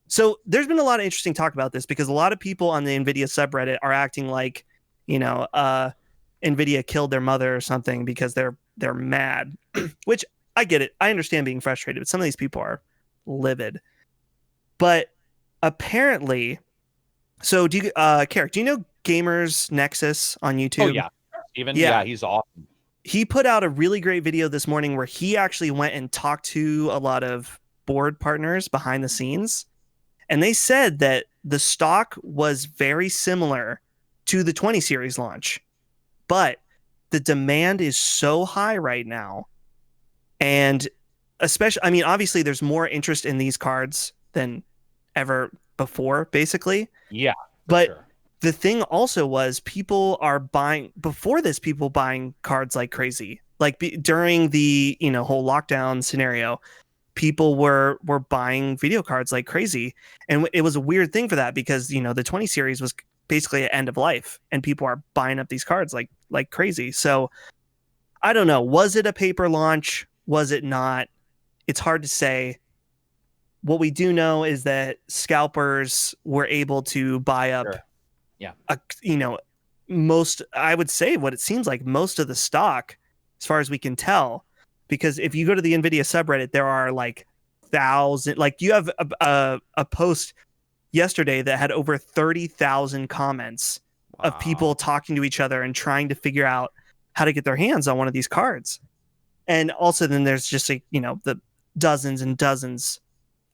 so there's been a lot of interesting talk about this because a lot of people on the Nvidia subreddit are acting like, Nvidia killed their mother or something because they're mad, which I get it. I understand being frustrated, but some of these people are livid. But apparently, so do you, Karak, do you know Gamers Nexus on YouTube? Oh yeah, Steven? Yeah, he's awesome. He put out a really great video this morning where he actually went and talked to a lot of board partners behind the scenes. And they said that the stock was very similar to the 20 series launch, but the demand is so high right now. And especially, obviously there's more interest in these cards than ever before, basically. Yeah. But sure. The thing also was people buying cards like crazy. Like during the, whole lockdown scenario, people were buying video cards like crazy. And it was a weird thing for that because, the 20 series was basically at end of life and people are buying up these cards like crazy. So I don't know. Was it a paper launch? Was it not? It's hard to say. What we do know is that scalpers were able to buy up I would say what it seems like most of the stock, as far as we can tell, because if you go to the Nvidia subreddit, there are like thousand, like you have a post yesterday that had over 30,000 comments of people talking to each other and trying to figure out how to get their hands on one of these cards. And also then there's just the dozens and dozens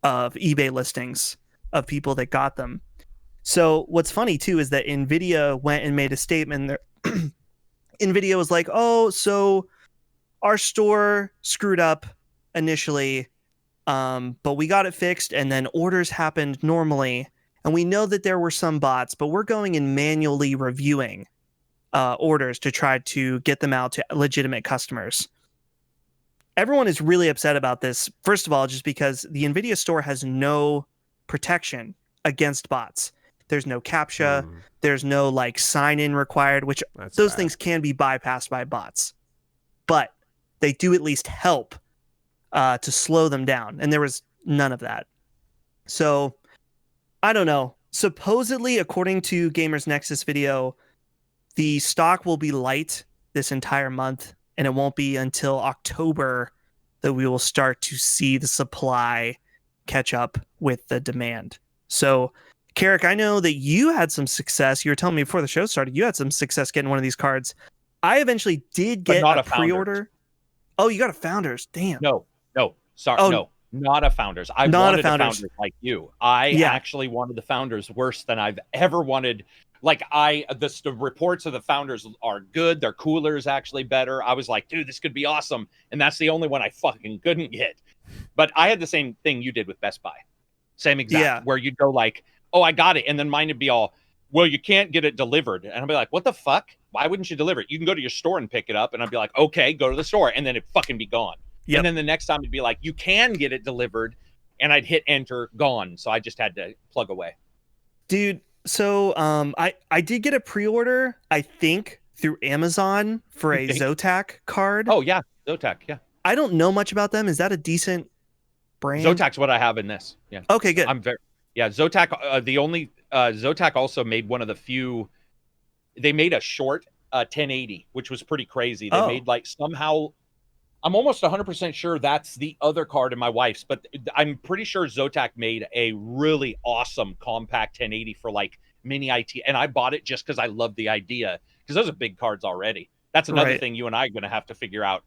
of eBay listings of people that got them. So what's funny too is that Nvidia went and made a statement there. Nvidia was like, oh, so our store screwed up initially, but we got it fixed, and then orders happened normally, and we know that there were some bots, but we're going and manually reviewing orders to try to get them out to legitimate customers. Everyone is really upset about this, first of all, just because the Nvidia store has no protection against bots. There's no CAPTCHA. There's no like sign-in required, which those things can be bypassed by bots. But they do at least help to slow them down. And there was none of that. So I don't know. Supposedly, according to Gamers Nexus video, the stock will be light this entire month, and it won't be until October that we will start to see the supply catch up with the demand. So, Karak, I know that you had some success. You were telling me before the show started, you had some success getting one of these cards. I eventually did get a pre-order. Oh, you got a Founders. Damn. No. Sorry. Oh, no, not a Founders. I wanted a Founders like you. I actually wanted the Founders worse than I've ever wanted. Like the reports of the Founders are good. Their cooler is actually better. I was like, dude, this could be awesome. And that's the only one I fucking couldn't get. But I had the same thing you did with Best Buy. Same exact, where you'd go like, oh, I got it. And then mine would be all, well, you can't get it delivered. And I'd be like, what the fuck? Why wouldn't you deliver it? You can go to your store and pick it up. And I'd be like, okay, go to the store. And then it'd fucking be gone. Yep. And then the next time it'd be like, you can get it delivered. And I'd hit enter, gone. So I just had to plug away. Dude, so I did get a pre-order, I think, through Amazon for a Zotac card. Oh, yeah. Zotac, yeah. I don't know much about them. Is that a decent brand? Zotac's what I have in this. Yeah. Okay, good. Zotac, Zotac also made one of the few, they made a short 1080, which was pretty crazy. They made like somehow, I'm almost 100% sure that's the other card in my wife's, but I'm pretty sure Zotac made a really awesome compact 1080 for like mini IT. And I bought it just because I love the idea, because those are big cards already. That's another thing you and I are going to have to figure out.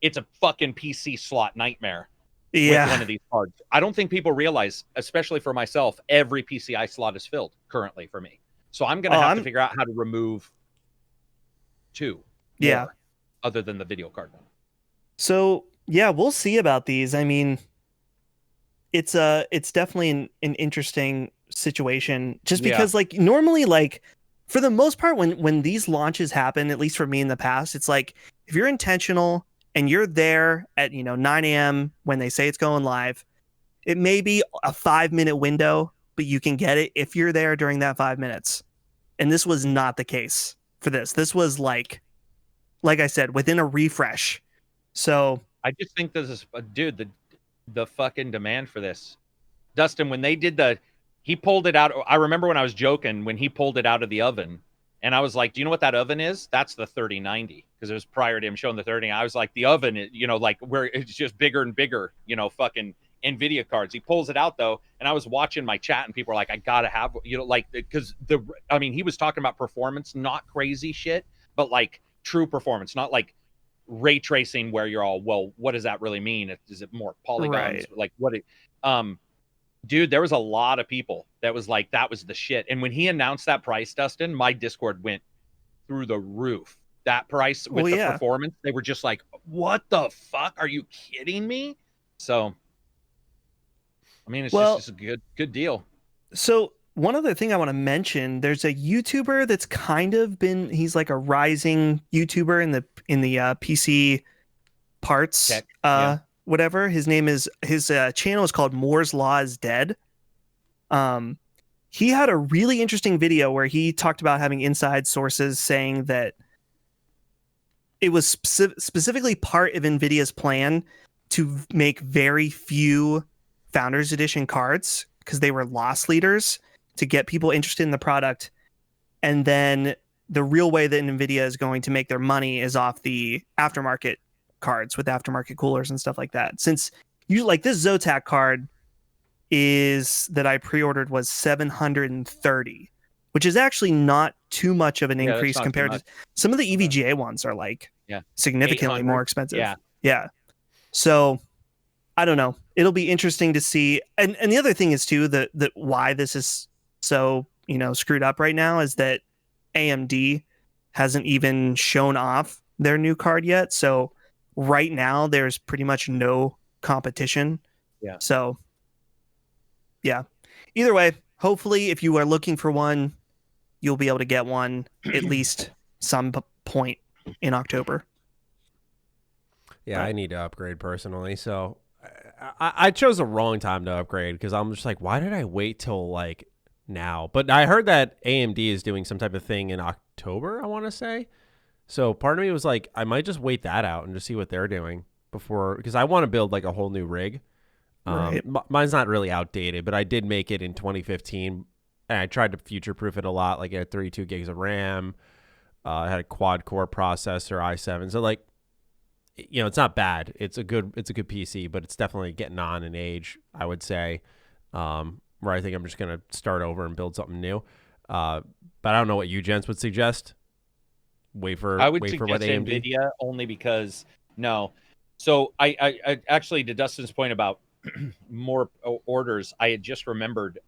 It's a fucking PC slot nightmare. With one of these cards. I don't think people realize, especially for myself, every PCI slot is filled currently for me. So I'm going to have to figure out how to remove two. More, other than the video card one. So, we'll see about these. I mean, it's definitely an interesting situation, just because like normally, like for the most part, when these launches happen, at least for me in the past, it's like if you're intentional and you're there at 9 a.m. when they say it's going live, it may be a 5-minute window, but you can get it if you're there during that 5 minutes. And this was not the case for this. This was like I said, within a refresh. So I just think this is, dude, the fucking demand for this. Dustin, when they did he pulled it out. I remember when I was joking when he pulled it out of the oven. And I was like, do you know what that oven is? That's the 3090. Because it was prior to him showing the 30. I was like, the oven, like where it's just bigger and bigger, fucking Nvidia cards. He pulls it out though. And I was watching my chat and people were like, I gotta have, because he was talking about performance, not crazy shit, but like true performance, not like ray tracing where you're all, well, what does that really mean? Is it more polygons? Right. Like what dude, there was a lot of people that was like, that was the shit. And when he announced that price, Dustin, my Discord went through the roof. That price with the performance, they were just like, what the fuck? Are you kidding me? So, I mean, it's just a good deal. So one other thing I want to mention, there's a YouTuber that's kind of he's like a rising YouTuber in the PC parts, whatever. His channel is called Moore's Law is Dead. He had a really interesting video where he talked about having inside sources saying that it was specifically part of Nvidia's plan to make very few Founders Edition cards because they were loss leaders to get people interested in the product. And then the real way that Nvidia is going to make their money is off the aftermarket cards with aftermarket coolers and stuff like that. Since you like this Zotac card is that I pre-ordered was 730, which is actually not too much of an Yeah, that's increase not too compared to much. some of the EVGA ones are like Yeah. significantly 800. more expensive. Yeah. Yeah. So I don't know. It'll be interesting to see. And the other thing is too that why this is so, screwed up right now is that AMD hasn't even shown off their new card yet. So right now there's pretty much no competition. Yeah. So yeah. Either way, hopefully if you are looking for one, you'll be able to get one at least some point in October. Yeah, I need to upgrade personally. So I chose the wrong time to upgrade because I'm just like, why did I wait till like now? But I heard that AMD is doing some type of thing in October, I want to say. So part of me was like, I might just wait that out and just see what they're doing before, because I want to build like a whole new rig. Right. Mine's not really outdated, but I did make it in 2015, and I tried to future-proof it a lot. Like, it had 32 gigs of RAM. I had a quad-core processor, i7. So, like, it's not bad. It's a good PC, but it's definitely getting on in age, I would say, where I think I'm just going to start over and build something new. But I don't know what you gents would suggest. I would suggest what AMD? Nvidia only because no. So I actually, to Dustin's point about more orders, I had just remembered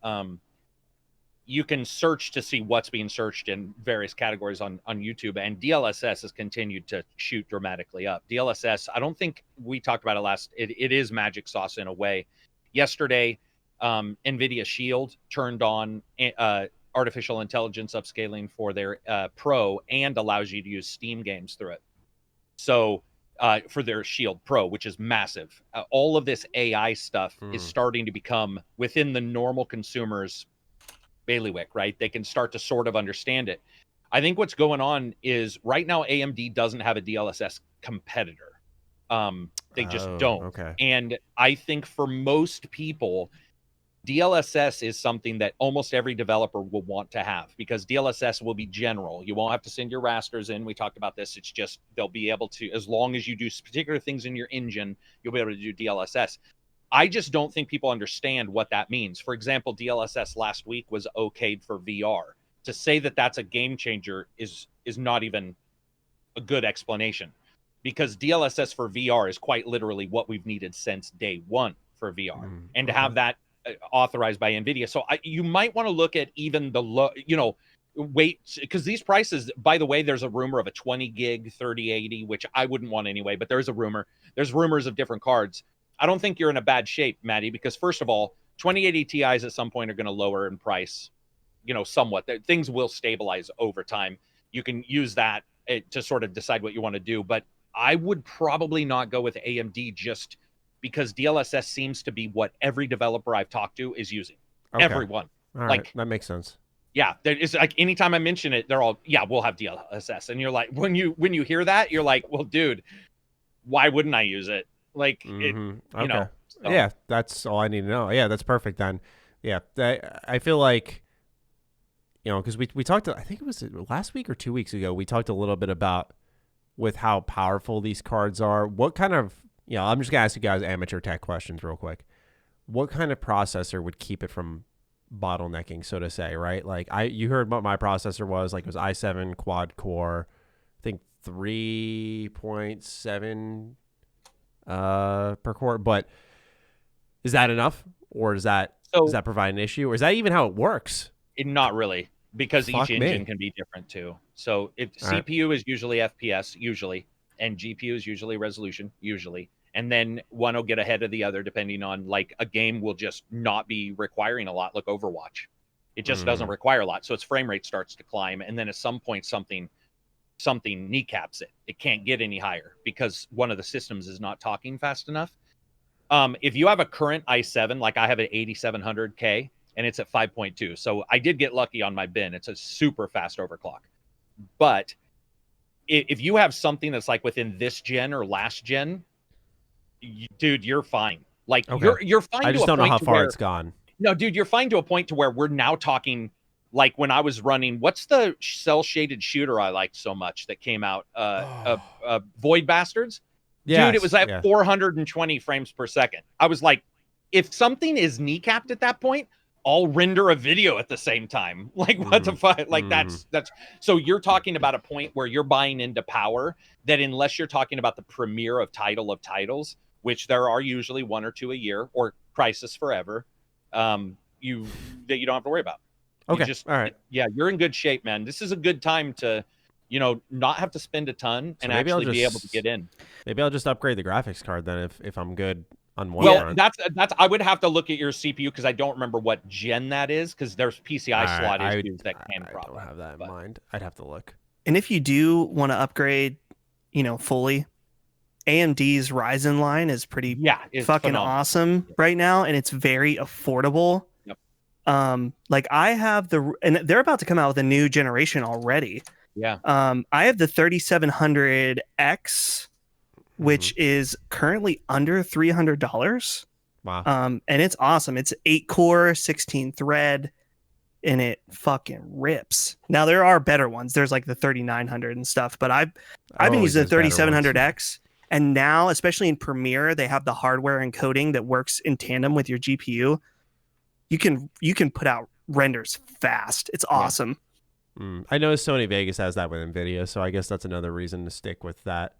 you can search to see what's being searched in various categories on YouTube, and DLSS has continued to shoot dramatically up. DLSS, I don't think we talked about it it is magic sauce in a way. Yesterday, Nvidia Shield turned on artificial intelligence upscaling for their Pro and allows you to use Steam games through it. So for their Shield Pro, which is massive. All of this AI stuff is starting to become within the normal consumer's bailiwick, right? They can start to sort of understand it. I think what's going on is right now AMD doesn't have a DLSS competitor. They just don't. Okay. And I think for most people, DLSS is something that almost every developer will want to have because DLSS will be general. You won't have to send your rasters in. We talked about this. It's just they'll be able to, as long as you do particular things in your engine, you'll be able to do DLSS. I just don't think people understand what that means. For example, DLSS last week was okayed for VR. To say that that's a game changer is not even a good explanation because DLSS for VR is quite literally what we've needed since day one for VR. And to have that authorized by Nvidia. So you might want to look at even the low, wait, because these prices, by the way, there's a rumor of a 20 gig 3080, which I wouldn't want anyway, but there's a rumor. There's rumors of different cards. I don't think you're in a bad shape, Matty, because first of all, 2080 Ti's at some point are going to lower in price, somewhat. Things will stabilize over time. You can use that to sort of decide what you want to do, but I would probably not go with AMD just because DLSS seems to be what every developer I've talked to is using. Okay. Everyone. All right. That makes sense. Yeah. It's like anytime I mention it, they're all, yeah, we'll have DLSS. And you're like, when you hear that, you're like, well, dude, why wouldn't I use it? Like, So. Yeah, that's all I need to know. Yeah, that's perfect then. Yeah. I feel like, because we talked, I think it was last week or 2 weeks ago, we talked a little bit about with how powerful these cards are. What kind of, I'm just going to ask you guys amateur tech questions real quick. What kind of processor would keep it from bottlenecking, so to say, right? Like you heard what my processor was, like it was i7 quad core, I think 3.7 per core, but is that enough? Or does that provide an issue? Or is that even how it works? Not really, because each engine can be different too. So if CPU is usually FPS, usually, and GPU is usually resolution, usually. And then one will get ahead of the other depending on, like, a game will just not be requiring a lot, like Overwatch. It just doesn't require a lot. So its frame rate starts to climb. And then at some point, something kneecaps it. It can't get any higher because one of the systems is not talking fast enough. If you have a current i7, like I have an 8700K, and it's at 5.2. So I did get lucky on my bin. It's a super fast overclock. But if you have something that's like within this gen or last gen, dude, you're fine. Like you're fine. I just don't know how far it's gone. No, dude, you're fine to a point to where we're now talking Like when I was running, what's the cell shaded shooter I liked so much that came out? Void Bastards. Dude, it was at 420 frames per second. I was like, if something is kneecapped at that point, I'll render a video at the same time. Like, what the fuck? Like, that's so you're talking about a point where you're buying into power that, unless you're talking about the premiere of titles, which there are usually 1 or 2 a year, or Crisis Forever, you don't have to worry about. Okay. All right. Yeah, you're in good shape, man. This is a good time to, not have to spend a ton and actually be able to get in. Maybe I'll just upgrade the graphics card then if I'm good on one. Well, that's I would have to look at your CPU because I don't remember what gen that is, because there's PCI slot issues that can probably. I don't have that in mind. I'd have to look. And if you do want to upgrade, fully, AMD's Ryzen line is pretty fucking awesome right now, and it's very affordable. Yep. Like I have and they're about to come out with a new generation already. Yeah. I have the 3700X, which is currently under $300. Wow. And it's awesome. It's 8-core, 16-thread, and it fucking rips. Now there are better ones. There's like the 3900 and stuff, but I've been using the 3700X, and now, especially in Premiere, they have the hardware encoding that works in tandem with your GPU. You can put out renders fast. It's awesome. I know Sony Vegas has that with Nvidia, so I guess that's another reason to stick with that.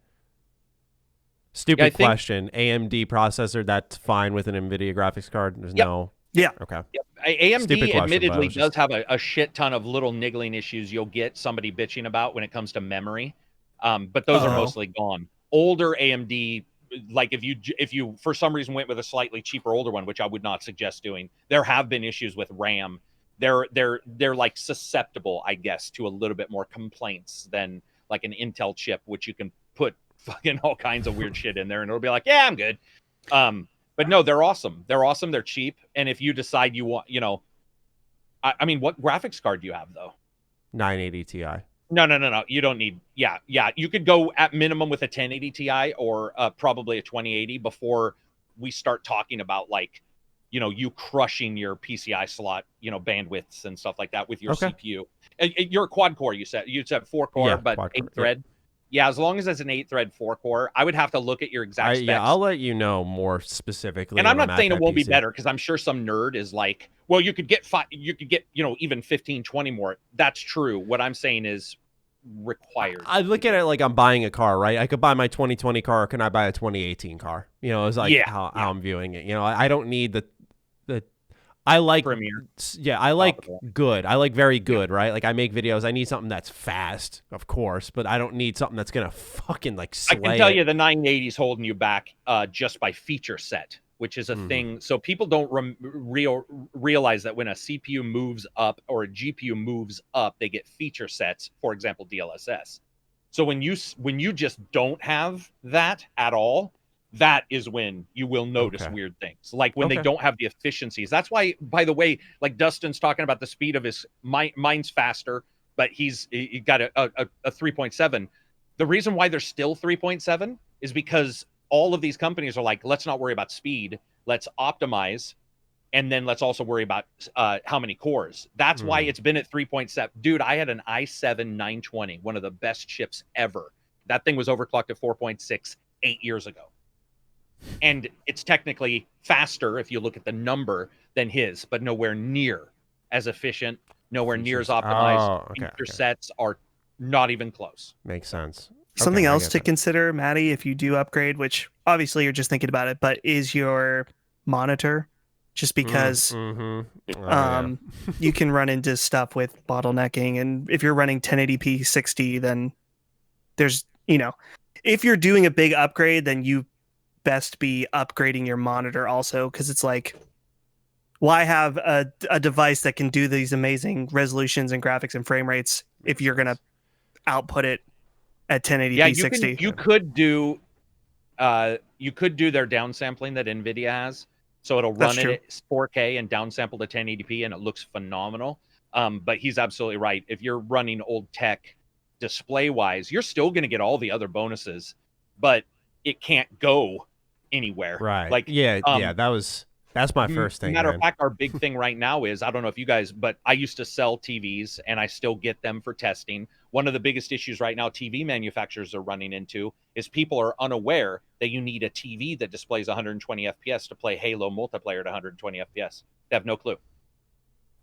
Stupid question. AMD processor, that's fine with an Nvidia graphics card? There's no... Yeah. Okay. Yep. AMD admittedly does have a shit ton of little niggling issues you'll get somebody bitching about when it comes to memory, but those are mostly gone. Older AMD, like if you for some reason went with a slightly cheaper older one, which I would not suggest doing, there have been issues with RAM. They're like susceptible, I guess, to a little bit more complaints than like an Intel chip, which you can put fucking all kinds of weird shit in there and it'll be like, yeah, I'm good. But no, they're awesome. They're awesome. They're cheap. And if you decide you want, I mean, what graphics card do you have though? 980 Ti. No. You don't need. Yeah. You could go at minimum with a 1080 Ti or probably a 2080 before we start talking about like, you crushing your PCI slot, bandwidths and stuff like that with your CPU. You're a quad core. You said 4-core, but 8-thread. Yeah, as long as it's an 8-thread 4-core, I would have to look at your exact specs. Yeah, I'll let you know more specifically. And I'm not saying it won't be better, because I'm sure some nerd is like, well, you could get even 15, 20 more. That's true. What I'm saying is required. I look at it like I'm buying a car, right? I could buy my 2020 car, or can I buy a 2018 car? It's like how I'm viewing it. I don't need the I like Premiere. Yeah, I like good. I like very good, right? Like I make videos. I need something that's fast, of course, but I don't need something that's gonna fucking like slay. I can tell you the 980's holding you back just by feature set, which is a thing. So people don't realize that when a CPU moves up or a GPU moves up, they get feature sets. For example, DLSS. So when you just don't have that at all, that is when you will notice weird things, like when they don't have the efficiencies. That's why, by the way, like Dustin's talking about the speed of his mine's faster, but he got a 3.7. The reason why they're still 3.7 is because all of these companies are like, let's not worry about speed, let's optimize, and then let's also worry about how many cores. That's why it's been at 3.7. Dude, I had an i7-920, one of the best chips ever. That thing was overclocked at 4.6 8 years ago. And it's technically faster if you look at the number than his, but nowhere near as efficient, nowhere near as optimized. Feature sets are not even close. Makes sense. Something else to consider, Matty, if you do upgrade, which obviously you're just thinking about it, but is your monitor. Just because you can run into stuff with bottlenecking, and if you're running 1080p 60, then there's, if you're doing a big upgrade, then you best be upgrading your monitor also, because it's like, why have a device that can do these amazing resolutions and graphics and frame rates if you're gonna output it at 1080p 60? You could do their downsampling that Nvidia has, so it'll run it at 4K and downsample to 1080p, and it looks phenomenal. But he's absolutely right. If you're running old tech display wise, you're still going to get all the other bonuses, but it can't go anywhere. Right. Like, that was That's my first thing. Matter of fact, our big thing right now is, I don't know if you guys, but I used to sell TVs and I still get them for testing. One of the biggest issues right now TV manufacturers are running into is people are unaware that you need a TV that displays 120 FPS to play Halo multiplayer at 120 FPS. They have no clue.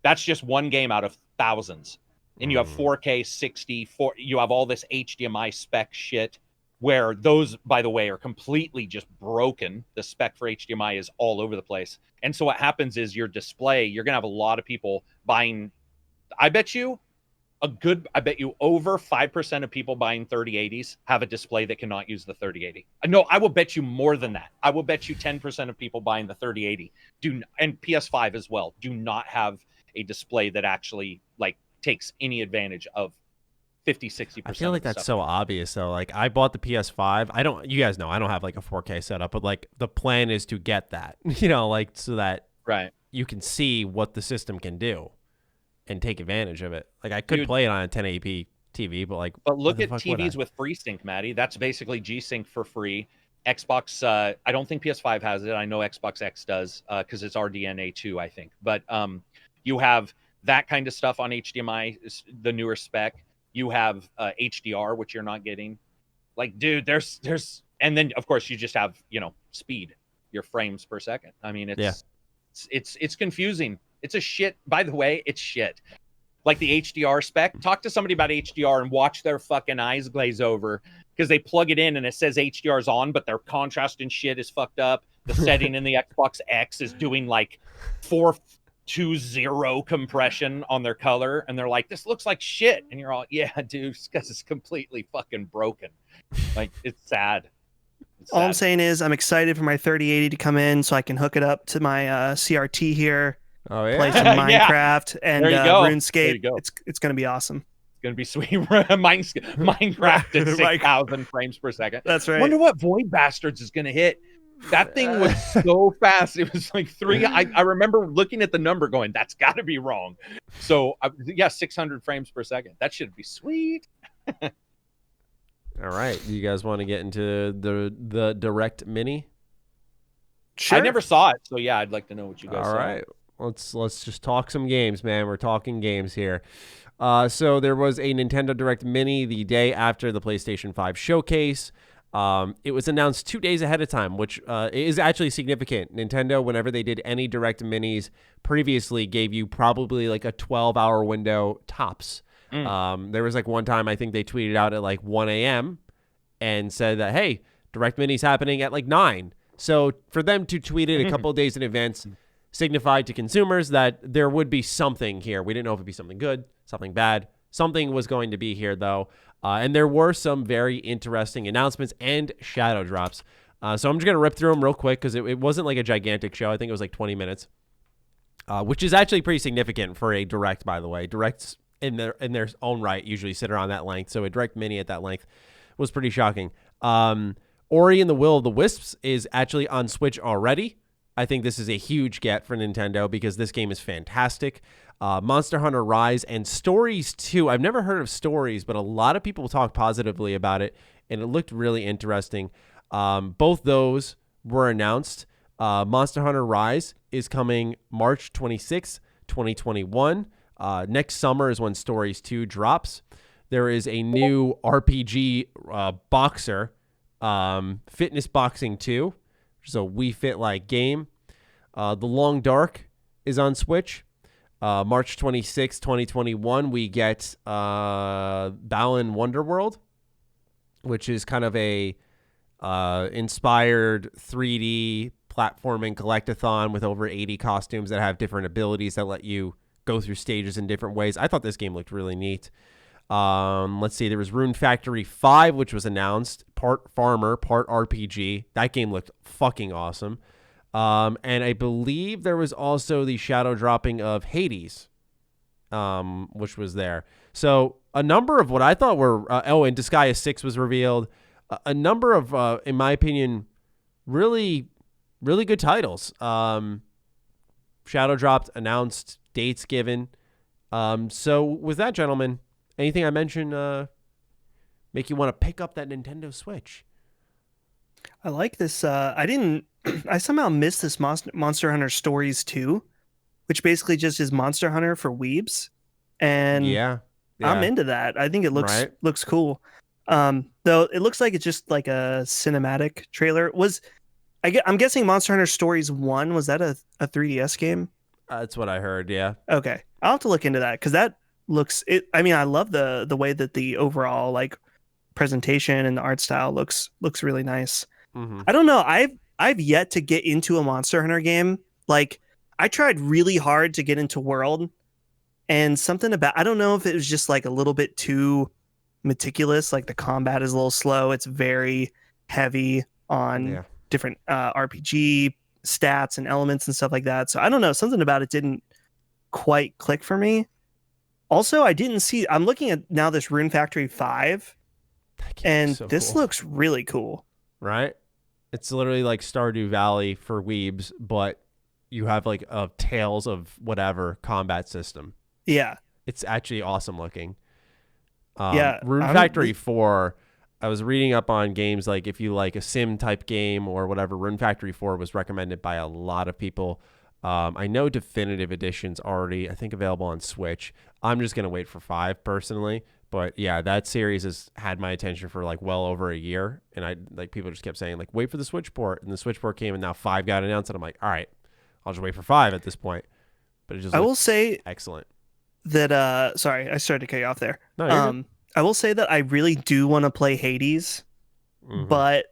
That's just one game out of thousands. And you have 4K, 60, you have all this HDMI spec shit, where those, by the way, are completely just broken. The spec for HDMI is all over the place. And so what happens is your display, you're going to have a lot of people buying, I bet you over 5% of people buying 3080s have a display that cannot use the 3080. No, I will bet you more than that. I will bet you 10% of people buying the 3080 and PS5 as well, do not have a display that actually like takes any advantage of 50-60%. I feel like that's so obvious though. Like I bought the PS5. You guys know I don't have like a 4K setup, but like the plan is to get that, like so that you can see what the system can do and take advantage of it. Like I could play it on a 1080p TV, but look at TVs with FreeSync, Matty. That's basically G-Sync for free. Xbox, I don't think PS5 has it. I know Xbox X does because it's RDNA 2, I think. But you have that kind of stuff on HDMI, the newer spec. You have HDR, which you're not getting. Like, dude, there's, and then of course you just have, speed, your frames per second. I mean, it's confusing. It's a shit. By the way, it's shit. Like the HDR spec. Talk to somebody about HDR and watch their fucking eyes glaze over because they plug it in and it says HDR's on, but their contrast and shit is fucked up. The setting in the Xbox X is doing like 420 compression on their color, and they're like, "This looks like shit," and you're all, "Yeah, dude, because it's completely fucking broken." Like, it's sad. All I'm saying is, I'm excited for my 3080 to come in so I can hook it up to my CRT here. Oh yeah, play some Minecraft and RuneScape. It's gonna be awesome. It's gonna be sweet. Minecraft at 6,000 frames per second. That's right. Wonder what Void Bastards is gonna hit. That thing was so fast. It was like 3. I remember looking at the number going, that's got to be wrong. So, 600 frames per second. That should be sweet. All right. You guys want to get into the Direct Mini? Sure. I never saw it. So, yeah, I'd like to know what you guys saw. All right. Let's just talk some games, man. We're talking games here. So there was a Nintendo Direct Mini the day after the PlayStation 5 Showcase. It was announced 2 days ahead of time, which is actually significant. Nintendo, whenever they did any Direct Minis previously, gave you probably like a 12-hour window tops. There was like one time I think they tweeted out at like 1 a.m. and said that, hey, Direct Mini's happening at like 9. So for them to tweet it a couple of days in advance signified to consumers that there would be something here. We didn't know if it'd be something good, something bad. Something was going to be here, though. And there were some very interesting announcements and shadow drops. So I'm just going to rip through them real quick because it wasn't like a gigantic show. I think it was like 20 minutes, which is actually pretty significant for a Direct, by the way. Directs in their own right usually sit around that length. So a Direct Mini at that length was pretty shocking. Ori and the Will of the Wisps is actually on Switch already. I think this is a huge get for Nintendo because this game is fantastic. Monster Hunter Rise and Stories 2. I've never heard of Stories, but a lot of people talk positively about it, and it looked really interesting. Both those were announced. Monster Hunter Rise is coming March 26, 2021. Next summer is when Stories 2 drops. There is a new RPG boxer, Fitness Boxing 2, which is a Wii Fit-like game. The Long Dark is on Switch. March 26, 2021, we get Balan Wonderworld, which is kind of a inspired 3D platforming collectathon with over 80 costumes that have different abilities that let you go through stages in different ways. I thought this game looked really neat. Let's see, there was Rune Factory 5, which was announced, part farmer, part RPG. That game looked fucking awesome. And I believe there was also the shadow dropping of Hades, which was there. So a number of what I thought were, and Disgaea 6 was revealed. A number of, in my opinion, really, really good titles. Shadow dropped, announced, dates given. So with that, gentlemen, anything I mentioned make you want to pick up that Nintendo Switch? I like this. I somehow missed this Monster Hunter Stories 2, which basically just is Monster Hunter for weebs. And Yeah. I'm into that. I think it looks cool. Though it looks like it's just like a cinematic trailer. I'm guessing Monster Hunter Stories 1, was that a 3DS game? That's what I heard, yeah. Okay. I'll have to look into that because that looks I mean, I love the way that the overall like presentation and the art style looks really nice. Mm-hmm. I don't know. I've yet to get into a Monster Hunter game. Like I tried really hard to get into World, and something about, I don't know if it was just like a little bit too meticulous. Like the combat is a little slow. It's very heavy on different RPG stats and elements and stuff like that. So I don't know. Something about it didn't quite click for me. Also, I'm looking at now this Rune Factory 5, and this looks really cool. Right? It's literally like Stardew Valley for weebs, but you have like a Tales of whatever combat system. Yeah. It's actually awesome looking. Rune Factory 4, I was reading up on games like if you like a sim type game or whatever, Rune Factory 4 was recommended by a lot of people. I know Definitive Edition's already, I think, available on Switch. I'm just going to wait for 5 personally. But yeah, that series has had my attention for like well over a year. And I like people just kept saying like, wait for the Switch port. And the Switch port came and now 5 got announced. And I'm like, all right, I'll just wait for 5 at this point. But it just, I will say excellent. That sorry, I started to cut you off there. No, I will say that I really do want to play Hades, but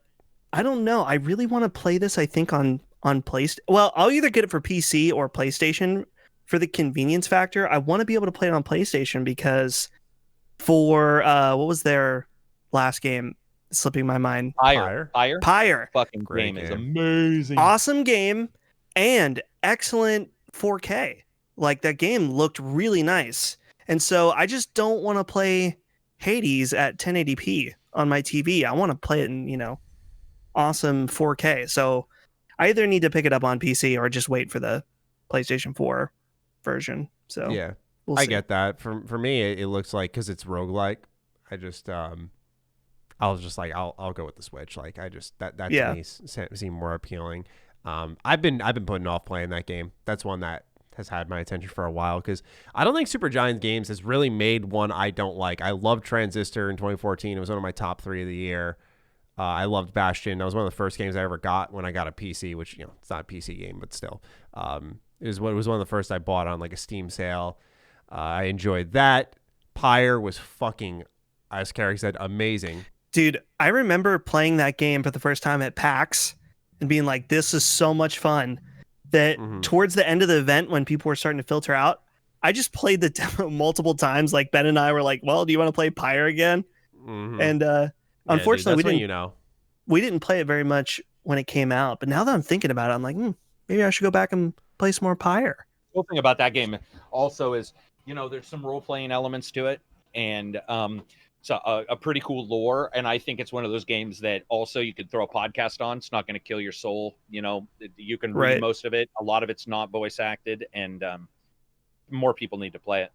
I don't know. I really want to play this, I think, on PlayStation. Well, I'll either get it for PC or PlayStation for the convenience factor. I want to be able to play it on PlayStation because for what was their last game? It's slipping my mind. Pyre. Fucking game is amazing. Awesome game and excellent 4K. Like that game looked really nice. And so I just don't want to play Hades at 1080p on my TV. I want to play it in, awesome 4K. So I either need to pick it up on PC or just wait for the PlayStation 4 version. So yeah, we'll see. I get that. For me, it looks like, because it's roguelike, I just I was just like, I'll go with the Switch. Like that to me seemed more appealing. I've been putting off playing that game. That's one that has had my attention for a while because I don't think Supergiant Games has really made one I don't like. I loved Transistor in 2014. It was one of my top 3 of the year. I loved Bastion. That was one of the first games I ever got when I got a PC, which, it's not a PC game, but still. It was one of the first I bought on like a Steam sale. I enjoyed that. Pyre was fucking, as Karak said, amazing. Dude, I remember playing that game for the first time at PAX and being like, this is so much fun. That towards the end of the event, when people were starting to filter out, I just played the demo multiple times. Like Ben and I were like, well, do you want to play Pyre again? And unfortunately, we didn't play it very much when it came out. But now that I'm thinking about it, I'm like, maybe I should go back and play some more Pyre. The cool thing about that game also is, there's some role-playing elements to it. And so a pretty cool lore, and I think it's one of those games that also you could throw a podcast on. It's not going to kill your soul. You can read most of it. A lot of it's not voice acted, and more people need to play it.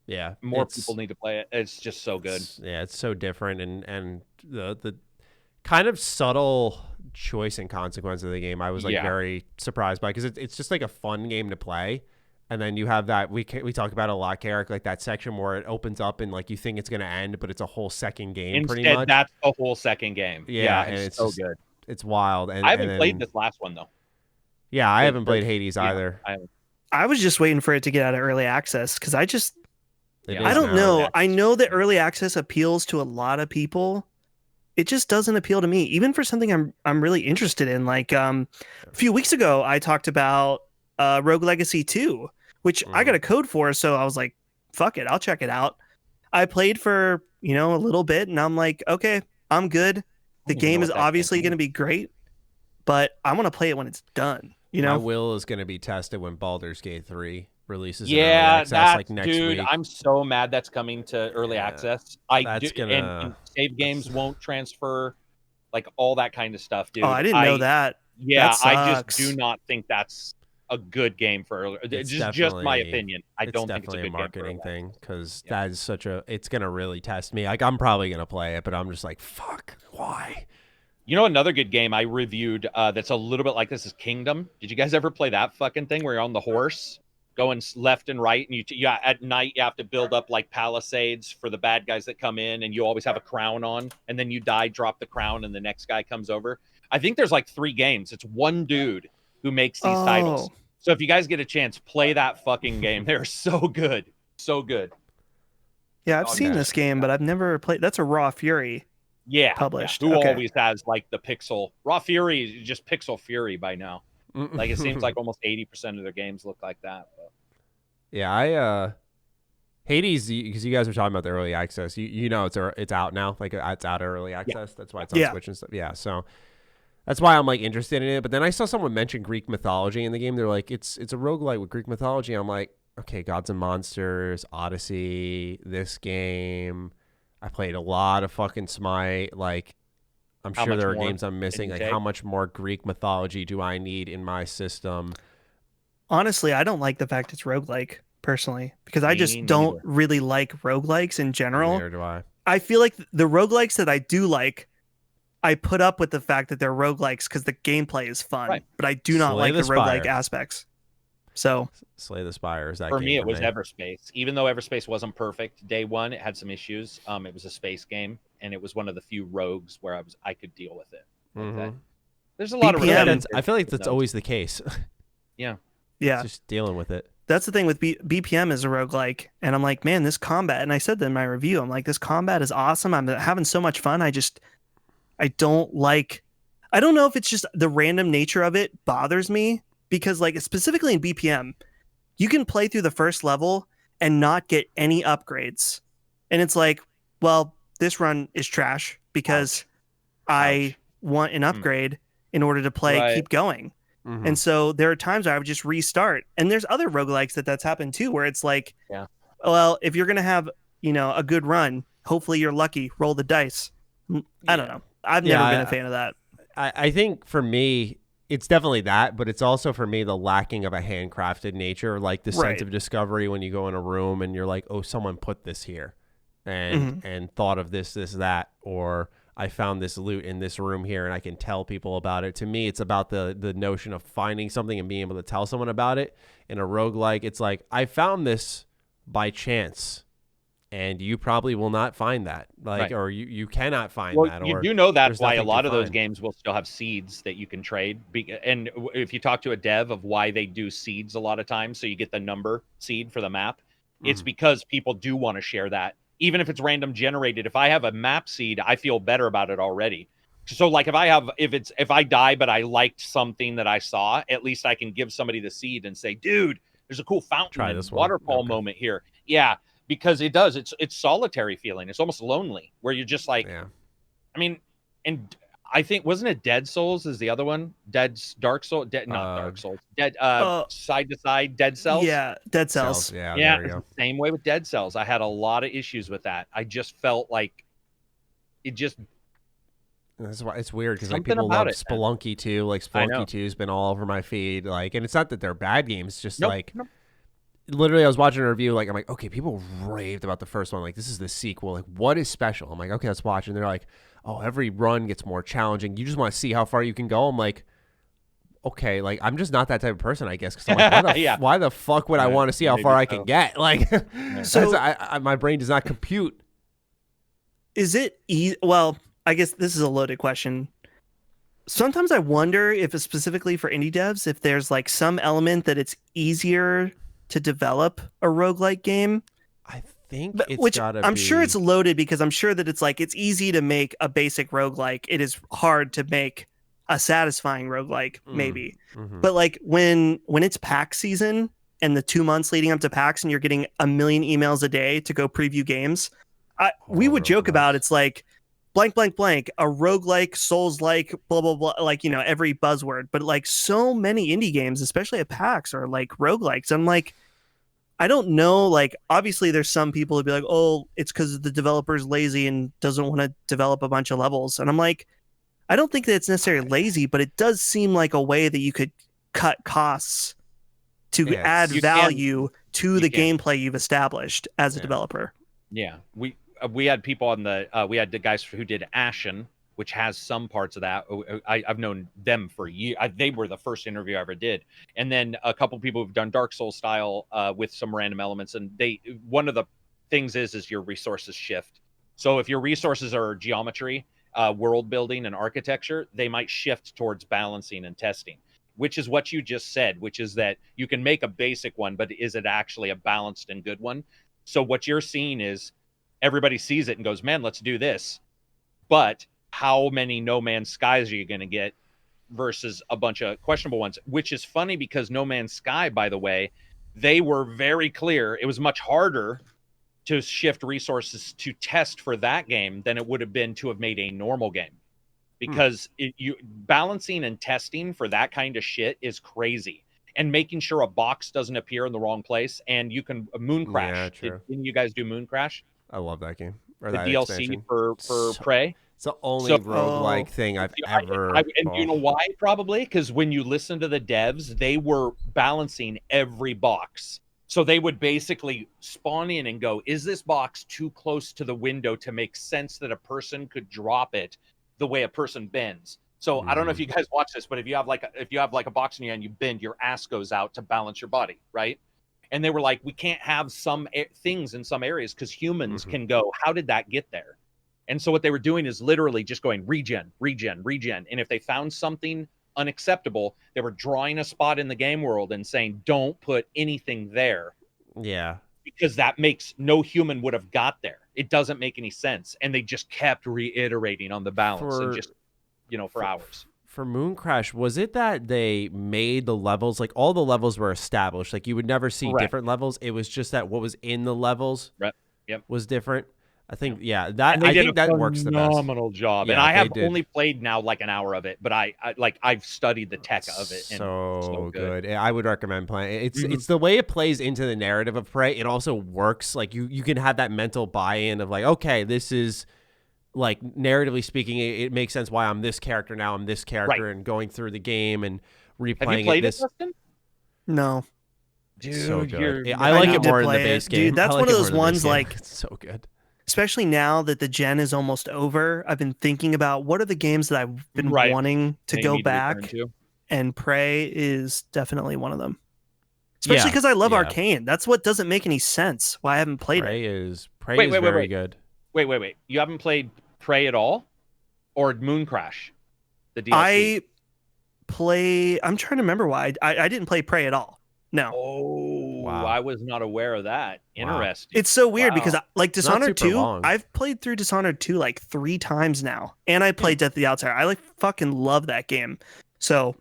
Yeah, more people need to play it. It's just so good. It's so different, and the kind of subtle choice and consequence of the game, I was very surprised by, because it's just like a fun game to play. And then you have that, we talk about it a lot, Karak, like that section where it opens up and like you think it's going to end, but it's a whole second game. Pretty much. That's a whole second game. Yeah, and it's so just good. It's wild. And I haven't played this last one though. Yeah, I haven't played Hades either. I was just waiting for it to get out of early access because I don't know. I know that early access appeals to a lot of people. It just doesn't appeal to me, even for something I'm really interested in. Like a few weeks ago, I talked about Rogue Legacy 2. Which I got a code for, so I was like, fuck it, I'll check it out. I played for, a little bit, and I'm like, okay, I'm good. The game is obviously going to be great, but I want to play it when it's done. My will is going to be tested when Baldur's Gate 3 releases. Yeah, that's next dude, week. I'm so mad that's coming to early access. And save games won't transfer, like all that kind of stuff, dude. Oh, I didn't know that. Yeah, I just do not think that's a good game for early. It's just my opinion. I don't think it's a good marketing game thing, because that is it's going to really test me. Like, I'm probably going to play it, but I'm just like, fuck, why? You know, another good game I reviewed that's a little bit like this is Kingdom. Did you guys ever play that fucking thing where you're on the horse going left and right, and at night you have to build up like palisades for the bad guys that come in, and you always have a crown on, and then you die, drop the crown, and the next guy comes over. I think there's like 3 games. It's one dude who makes these titles. So if you guys get a chance, play that fucking game. They're so good. So good. Yeah, I've seen this game, but I've never played. That's a Raw Fury. Yeah, published. Who always has like the pixel Raw Fury is just Pixel Fury by now. Like it seems like almost 80% of their games look like that. But. Yeah, Hades, because you guys were talking about the early access. You know it's out now. Like it's out early access. That's why it's on Switch and stuff. Yeah, so that's why I'm like interested in it. But then I saw someone mention Greek mythology in the game. They're like, it's a roguelike with Greek mythology. I'm like, okay, Gods and Monsters, Odyssey, this game. I played a lot of fucking Smite. Like, I'm sure there are games I'm missing. Like, how much more Greek mythology do I need in my system? Honestly, I don't like the fact it's roguelike, personally, because I just don't really like roguelikes in general. Neither do I. I feel like the roguelikes that I do like, I put up with the fact that they're roguelikes because the gameplay is fun, but I do not like the roguelike aspects. So Slay the Spire is that for game me. It was Everspace. Even though Everspace wasn't perfect, day one it had some issues. It was a space game, and it was one of the few rogues where I could deal with it. Like there's a lot of I feel like that's always the case. Yeah, just dealing with it. That's the thing with BPM is a roguelike, and I'm like, man, this combat, and I said that in my review, I'm like, this combat is awesome. I'm having so much fun. I don't know if it's just the random nature of it bothers me. Because like specifically in BPM, you can play through the first level and not get any upgrades. And it's like, well, this run is trash because I want an upgrade in order to keep going. And so there are times where I would just restart. And there's other roguelikes that's happened too, where it's like, well, if you're going to have, a good run, hopefully you're lucky, roll the dice. I don't know. I've never been a fan of that. I think for me, it's definitely that, but it's also for me the lacking of a handcrafted nature, like the sense of discovery when you go in a room and you're like, oh, someone put this here and thought of this, that, or I found this loot in this room here and I can tell people about it. To me, it's about the notion of finding something and being able to tell someone about it. In a roguelike, it's like, I found this by chance. And you probably will not find that, or you cannot find that. You do know that's why a lot of those games will still have seeds that you can trade. And if you talk to a dev of why they do seeds a lot of times, so you get the number seed for the map, it's because people do want to share that, even if it's random generated. If I have a map seed, I feel better about it already. So like if I die but I liked something that I saw, at least I can give somebody the seed and say, dude, there's a cool fountain and waterfall moment here. Yeah. Because it does. It's solitary feeling. It's almost lonely where you're just like, I mean, and I think, wasn't it Dead Souls is the other one? Dark Souls, not Dark Souls, Side to Side, Dead Cells. Yeah, Dead Cells. Yeah, there you go. Same way with Dead Cells. I had a lot of issues with that. I just felt like it just. That's why it's weird because like people love Spelunky 2. Like Spelunky 2 has been all over my feed. Like, and it's not that they're bad games, just literally, I was watching a review, I'm like, okay, people raved about the first one. Like, this is the sequel. Like, what is special? I'm like, okay, let's watch. And they're like, oh, every run gets more challenging. You just want to see how far you can go. I'm like, okay, like, I'm just not that type of person, I guess. Because I'm like, why the fuck would I want to see how far I can get? Like, so my brain does not compute. Is it well, I guess this is a loaded question. Sometimes I wonder if it's specifically for indie devs, if there's like some element that it's easier to develop a roguelike game. I think it's gotta I'm sure it's loaded because I'm sure that it's like it's easy to make a basic roguelike. It is hard to make a satisfying roguelike, maybe. But like when it's PAX season and the 2 months leading up to PAX and you're getting 1 million emails a day to go preview games, we would joke about it's like blank, blank, blank, a roguelike, Souls-like, blah, blah, blah, like, every buzzword. But like so many indie games, especially at PAX, are like roguelikes. I'm like, I don't know. Like, obviously there's some people who'd be like, oh, it's because the developer's lazy and doesn't want to develop a bunch of levels. And I'm like, I don't think that it's necessarily lazy, but it does seem like a way that you could cut costs to add value to the gameplay you've established as a developer. Yeah. We had people on we had the guys who did Ashen, which has some parts of that. I've known them for years. They were the first interview I ever did. And then a couple people who've done Dark Souls style with some random elements. And one of the things is your resources shift. So if your resources are geometry, world building, and architecture, they might shift towards balancing and testing, which is what you just said, which is that you can make a basic one, but is it actually a balanced and good one? So what you're seeing is everybody sees it and goes, man, let's do this. But how many No Man's Skies are you going to get versus a bunch of questionable ones, which is funny because No Man's Sky, by the way, they were very clear. It was much harder to shift resources to test for that game than it would have been to have made a normal game, because you balancing and testing for that kind of shit is crazy, and making sure a box doesn't appear in the wrong place. And you can Moon Crash. Yeah, true. Didn't you guys do Moon Crash? I love that game. Or The that DLC expansion. for Prey. It's the only roguelike thing I've ever. And you know why? Probably because when you listen to the devs, they were balancing every box. So they would basically spawn in and go, is this box too close to the window to make sense that a person could drop it the way a person bends? So I don't know if you guys watch this, but if you have like a box in your hand, you bend, your ass goes out to balance your body, right? And they were like, we can't have some things in some areas because humans can go, how did that get there? And so what they were doing is literally just going regen. And if they found something unacceptable, they were drawing a spot in the game world and saying, don't put anything there. Yeah. Because that makes no human would have got there. It doesn't make any sense. And they just kept reiterating on the balance and just, for hours. For Moon Crash, was it that they made the levels, like all the levels were established? Like you would never see different levels. It was just that what was in the levels was different. I think, I think that works the best. Phenomenal job. Yeah, and I have only played now like an hour of it, but I've studied the tech of it. And so good. I would recommend playing it. It's the way it plays into the narrative of Prey. It also works. Like you can have that mental buy-in of like, okay, this is like narratively speaking, it makes sense why I'm this character now. I'm this character, and going through the game and replaying have you played it. Dustin? No. Dude, so good. I like it more in the base game. Dude, that's one of those ones like it's so good. Especially now that the gen is almost over, I've been thinking about what are the games that I've been wanting to go back, and Prey is definitely one of them. Especially because I love Arcane. That's what doesn't make any sense why I haven't played it. Prey is very good. Wait. You haven't played Prey at all? Or Moon Crash? The DLC? I'm trying to remember why. I didn't play Prey at all. No. Oh, wow. I was not aware of that. Interesting. It's so weird because like Dishonored 2, I've played through Dishonored 2 like 3 times now. And I played Death of the Outsider. I like fucking love that game. So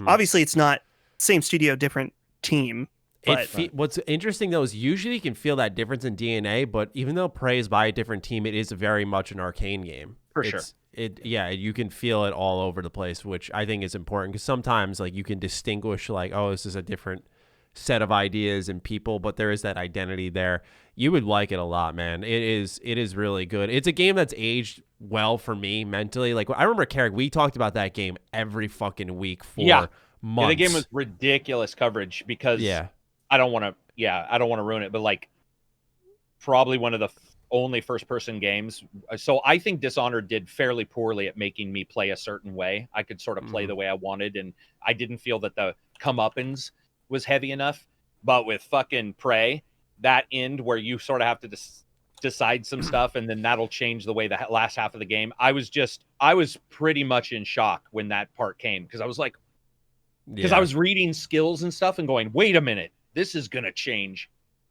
obviously it's not same studio, different team. But what's interesting though is usually you can feel that difference in DNA, but even though Prey is by a different team, it is very much an Arcane game. For sure. You can feel it all over the place, which I think is important because sometimes like you can distinguish like, oh, this is a different set of ideas and people, but there is that identity there. You would like it a lot, man. It is really good. It's a game that's aged well for me mentally. Like I remember Karak, we talked about that game every fucking week for months. Yeah, the game was ridiculous coverage because I don't want to ruin it, but like probably one of the only first-person games. So I think Dishonored did fairly poorly at making me play a certain way. I could sort of play the way I wanted, and I didn't feel that the comeuppance was heavy enough. But with fucking Prey, that end where you sort of have to decide some stuff, and then that'll change the way the last half of the game. I was pretty much in shock when that part came because I was like, because I was reading skills and stuff and going, wait a minute, this is gonna change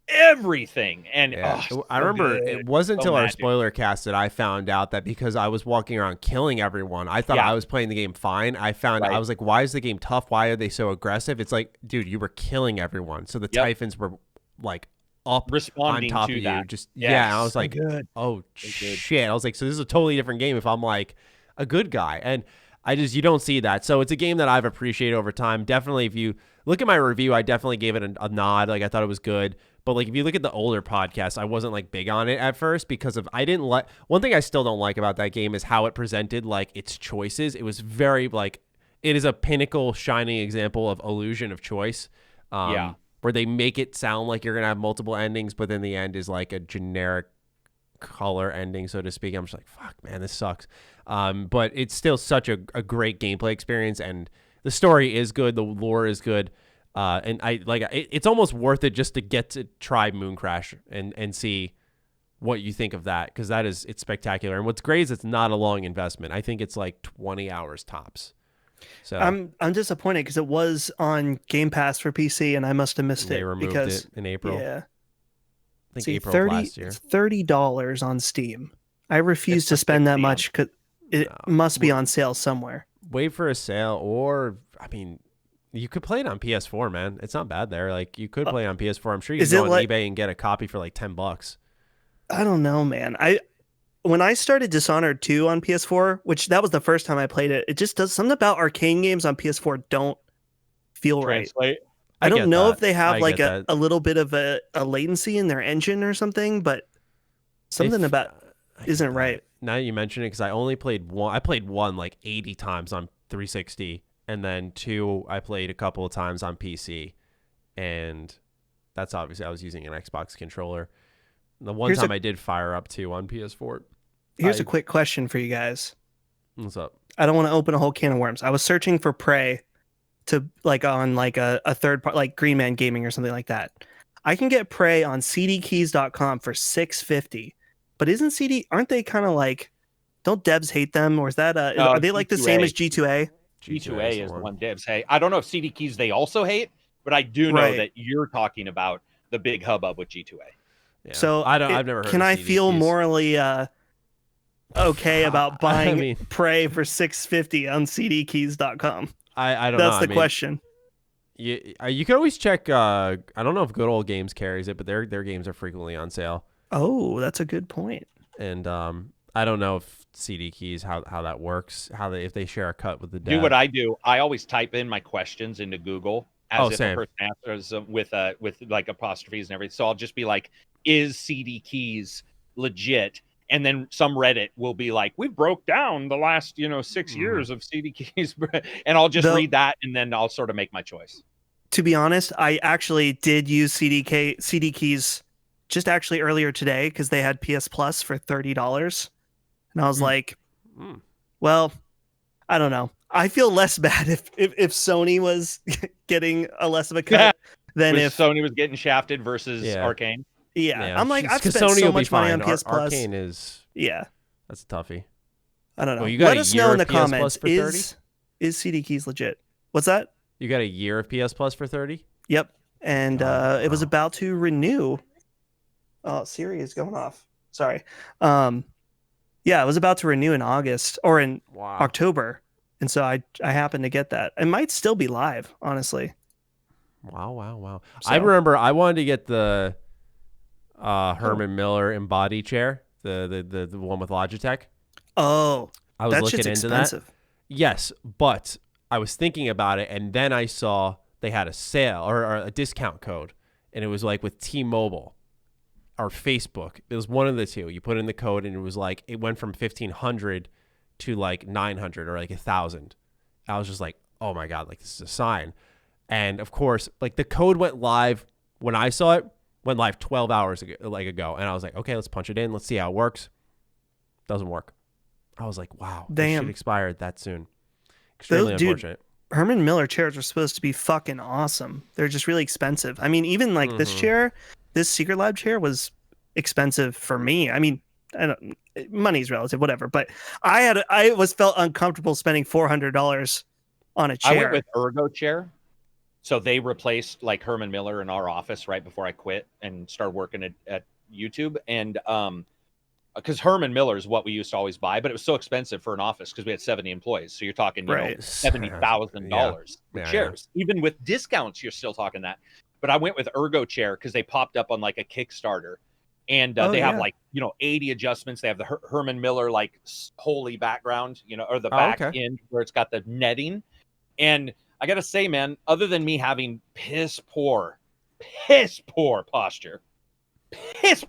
everything. And I remember it wasn't until our spoiler cast that I found out that because I was walking around killing everyone, I thought I was playing the game fine. I found I was like, why is the game tough? Why are they so aggressive? It's like, dude, you were killing everyone, so the Typhons were like up responding on top to of that. you. Just I was like, oh shit. I was like, so this is a totally different game if I'm like a good guy. And you don't see that. So it's a game that I've appreciated over time. Definitely, if you look at my review, I definitely gave it a nod. Like I thought it was good. But like if you look at the older podcasts, I wasn't like big on it at first because of one thing I still don't like about that game is how it presented like its choices. It was very like it is a pinnacle shining example of illusion of choice. Where they make it sound like you're gonna have multiple endings, but then the end is like a generic color ending, so to speak. I'm just like, fuck, man, this sucks. But it's still such a great gameplay experience, and the story is good, the lore is good, and I like it's almost worth it just to get to try Moon Crash and see what you think of that, because it's spectacular. And what's great is it's not a long investment. I think it's like 20 hours tops. So I'm disappointed because it was on Game Pass for PC and I must have missed they it removed because it in April. Yeah. I think See, April of last year. It's $30 on Steam. I refuse It's to for spend that 60 much because it must be on sale somewhere. Wait for a sale, or I mean, you could play it on PS4, man. It's not bad there. Like you could play it on PS4. I'm sure you can go on eBay and get a copy for like $10. I don't know, man. When I started Dishonored 2 on PS4, which that was the first time I played it, it just does something about arcane games on PS4 don't feel right. I don't know if they have like a little bit of a latency in their engine or something, but something about isn't right. Now that you mention it, because I only played one. I played one like 80 times on 360, and then two I played a couple of times on PC, and that's obviously I was using an Xbox controller. The one time I did fire up 2 on PS4. Here's a quick question for you guys. What's up? I don't want to open a whole can of worms. I was searching for Prey to like on like a third part, like Green Man Gaming or something like that. I can get Prey on cdkeys.com for $6.50. But aren't they kind of like, don't devs hate them, or is that are they like the same as G2A? G2A is the one devs hate. I don't know if CD Keys they also hate, but I do know that you're talking about the big hubbub with G2A. Yeah. So I've never heard. Can of I CD feel Keys. morally okay about buying Prey for $6.50 on cdkeys.com? I don't know. That's the question. You can always check. I don't know if Good Old Games carries it, but their games are frequently on sale. Oh, that's a good point. And I don't know if CD Keys how that works. If they share a cut with the dev. Do what I do. I always type in my questions into Google as if a person answers with like apostrophes and everything. So I'll just be like, "Is CD Keys legit?" And then some Reddit will be like, "We broke down the last 6 years of CD Keys," and I'll just read that, and then I'll sort of make my choice. To be honest, I actually did use CD Keys just actually earlier today because they had PS Plus for $30, and I was like, well, I don't know. I feel less bad if Sony was getting a less of a cut than if Sony was getting shafted versus Arcane. Yeah, I'm like, I've spent Sony so much money on PS Plus. Arcane is that's a toughie. I don't know. Well, you got Let us know in the comments. for 30? Is CD Keys legit? What's that? You got a year of PS Plus for 30? Yep, and it was about to renew. Oh, Siri is going off. Sorry. Yeah, it was about to renew in August or in October, and so I happened to get that. It might still be live, honestly. Wow. So, I remember I wanted to get the Herman Miller Embody chair, the one with Logitech. Oh, I was looking into expensive. that. Yes, but I was thinking about it, and then I saw they had a sale or a discount code, and it was like with T-Mobile or Facebook. It was one of the two. You put in the code, and it was like it went from 1,500 to like 900 or like 1,000. I was just like, oh my god, like this is a sign. And of course, like the code went live when I saw it. Went live 12 hours ago, and I was like, okay, let's punch it in. Let's see how it works. Doesn't work. I was like, wow, this shit expired that soon. Extremely unfortunate. Herman Miller chairs are supposed to be fucking awesome. They're just really expensive. I mean, even like this chair, this Secret Lab chair was expensive for me. I mean, money's relative, whatever. But I felt uncomfortable spending $400 on a chair. I went with Ergo chair. So they replaced like Herman Miller in our office right before I quit and started working at YouTube. And because Herman Miller is what we used to always buy, but it was so expensive for an office because we had 70 employees. So you're talking $70,000 for chairs. Even with discounts, you're still talking that. But I went with Ergo chair because they popped up on like a Kickstarter. And they have like 80 adjustments. They have the Herman Miller like holy background, or the back end where it's got the netting. And I gotta say, man, other than me having piss poor posture, it's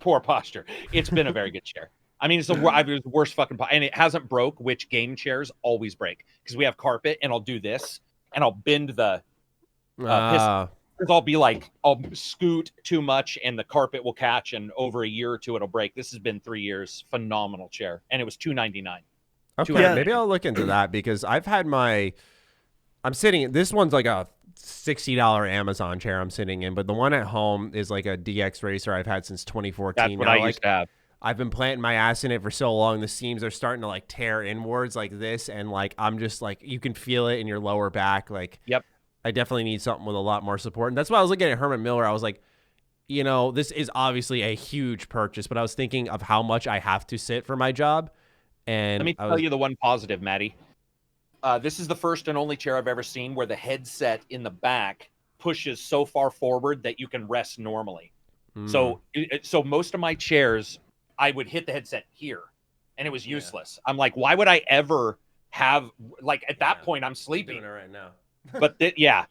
been a very good chair. I mean, it's the worst fucking, and it hasn't broke, which game chairs always break because we have carpet, and I'll do this, and I'll bend the piss. I'll scoot too much and the carpet will catch, and over a year or two it'll break. This has been 3 years. Phenomenal chair, and it was $299. Okay, maybe I'll look into that because I've had I'm sitting. This one's like a $60 Amazon chair I'm sitting in, but the one at home is like a DX Racer I've had since 2014. That's what I used to have. I've been planting my ass in it for so long. The seams are starting to like tear inwards like this, and like I'm just like you can feel it in your lower back. Like, yep. I definitely need something with a lot more support. And that's why I was looking at Herman Miller. I was like, you know, this is obviously a huge purchase, but I was thinking of how much I have to sit for my job. And let me tell you the one positive, Matty. This is the first and only chair I've ever seen where the headset in the back pushes so far forward that you can rest normally. So most of my chairs, I would hit the headset here, and it was useless. I'm like, why would I ever have, like, at that point, I'm sleeping. I'm doing it right now.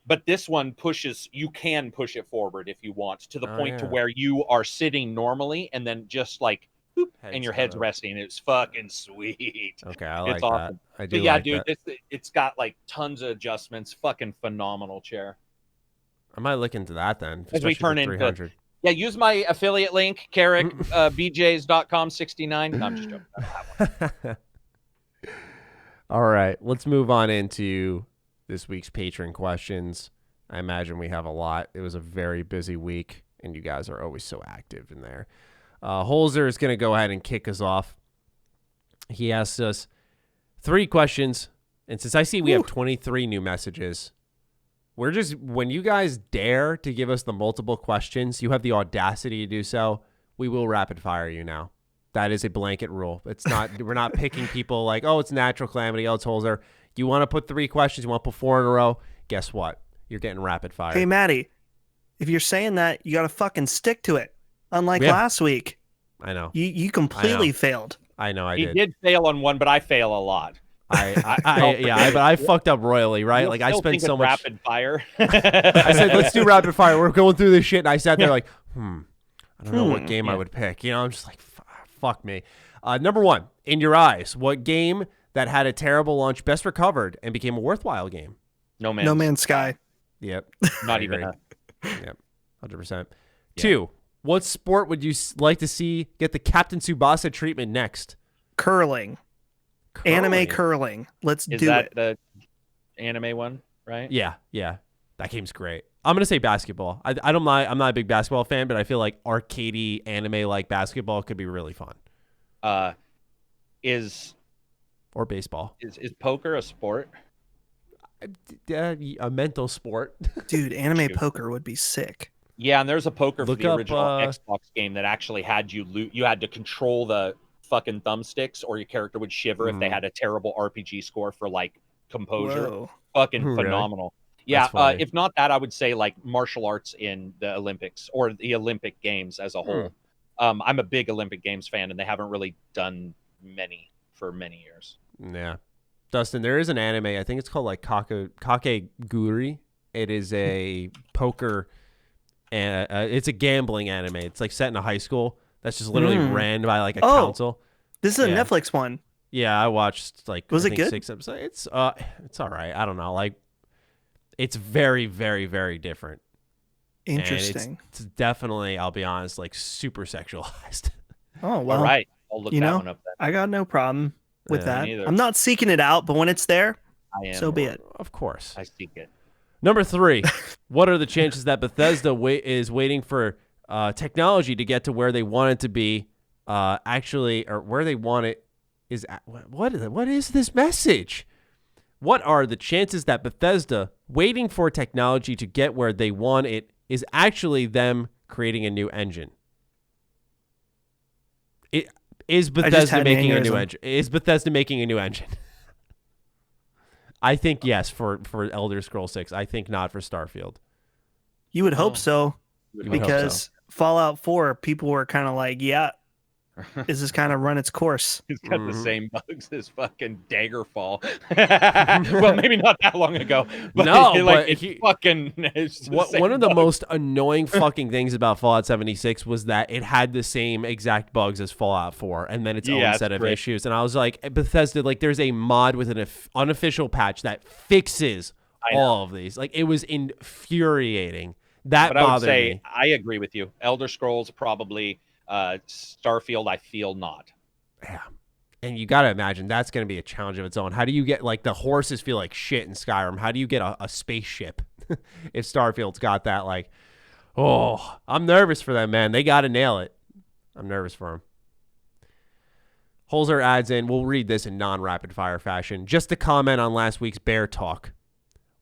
But this one pushes, you can push it forward if you want, to the point to where you are sitting normally, and then just like, boop, and your head's resting. It's fucking sweet. Okay, I like it's awesome. that. I do. But yeah, like dude, that. It's got like tons of adjustments. Fucking phenomenal chair. I might look into that then. As we turn into 300. Yeah, use my affiliate link, Karak, bjs.com 69. No, I'm just joking. That one. All right, let's move on into this week's patron questions. I imagine we have a lot. It was a very busy week, and you guys are always so active in there. Holzer is going to go ahead and kick us off. He asked us 3 questions, and since I see we have 23 new messages, we're just, when you guys dare to give us the multiple questions, you have the audacity to do so, we will rapid fire you now. That is a blanket rule. It's not, we're not picking people like, oh, it's natural calamity, oh, it's Holzer. You want to put 3 questions, you want to put 4 in a row, guess what? You're getting rapid fire. Hey, Matty, if you're saying that, you got to fucking stick to it. Unlike last week. I know. You completely failed. I know, He did fail on one, but I fail a lot. But I fucked up royally, right? You'll like I spent so much rapid fire. I said, let's do rapid fire. We're going through this shit, and I sat there like, I don't know what game I would pick. You know, I'm just like, fuck me. Number 1, in your eyes, what game that had a terrible launch best recovered and became a worthwhile game? No Man's Sky. Yep. Not even. Yep. 100%. 2, what sport would you like to see get the Captain Tsubasa treatment next? Curling. Anime curling. Let's do it. Is that the anime one, right? Yeah. That game's great. I'm gonna say basketball. I don't mind. I'm not a big basketball fan, but I feel like arcadey anime like basketball could be really fun. Or baseball. Is poker a sport? A mental sport. Dude, anime poker would be sick. Yeah, and there's a poker for the original Xbox game that actually had you had to control the fucking thumbsticks, or your character would shiver if they had a terrible RPG score for like composure. Whoa. Fucking phenomenal. Yeah, if not that, I would say like martial arts in the Olympics or the Olympic Games as a whole. I'm a big Olympic Games fan, and they haven't really done many for many years. Yeah. Dustin, there is an anime, I think it's called like Kakegurui. It is a poker, and it's a gambling anime. It's like set in a high school. That's just literally ran by like a council. This is a Netflix one. Yeah, I watched like was it good? 6 episodes. It's all right. I don't know. Like, it's very, very, very different. Interesting. It's definitely, I'll be honest, like super sexualized. Oh well. All right, I'll look that one up then. I got no problem with that. Neither. I'm not seeking it out, but when it's there, I am. So be it. Of course. I seek it. Number 3, what are the chances that Bethesda is waiting for technology to get to where they want it to be, or where they want it is what is this message? What are the chances that Bethesda waiting for technology to get where they want it is actually them creating a new engine? Is Bethesda making a new engine? Is Bethesda making a new engine? I think yes for Elder Scrolls 6. I think not for Starfield. You would hope so, because Fallout 4, people were kind of like, yeah, this has kind of run its course. It's got the same bugs as fucking Daggerfall. Well, maybe not that long ago. But one of the most annoying fucking things about Fallout 76 was that it had the same exact bugs as Fallout 4, and then its own set of issues. And I was like, Bethesda, like, there's a mod with an unofficial patch that fixes all of these. Like, it was infuriating That But I would bothered say me. I agree with you. Elder Scrolls probably. Starfield, I feel not. Yeah. And you got to imagine that's going to be a challenge of its own. How do you get, like, the horses feel like shit in Skyrim? How do you get a spaceship if Starfield's got that? Like, oh, I'm nervous for them, man. They got to nail it. I'm nervous for them. Holzer adds in, we'll read this in non-rapid fire fashion, just to comment on last week's bear talk.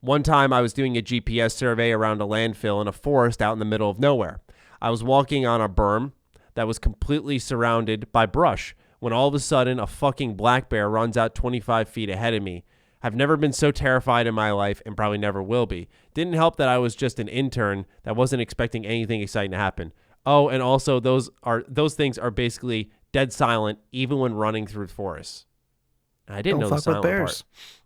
One time I was doing a GPS survey around a landfill in a forest out in the middle of nowhere. I was walking on a berm that was completely surrounded by brush when all of a sudden a fucking black bear runs out 25 feet ahead of me. I've never been so terrified in my life and probably never will be. Didn't help that I was just an intern that wasn't expecting anything exciting to happen. Oh, and also those things are basically dead silent even when running through forests. I didn't know the silent part.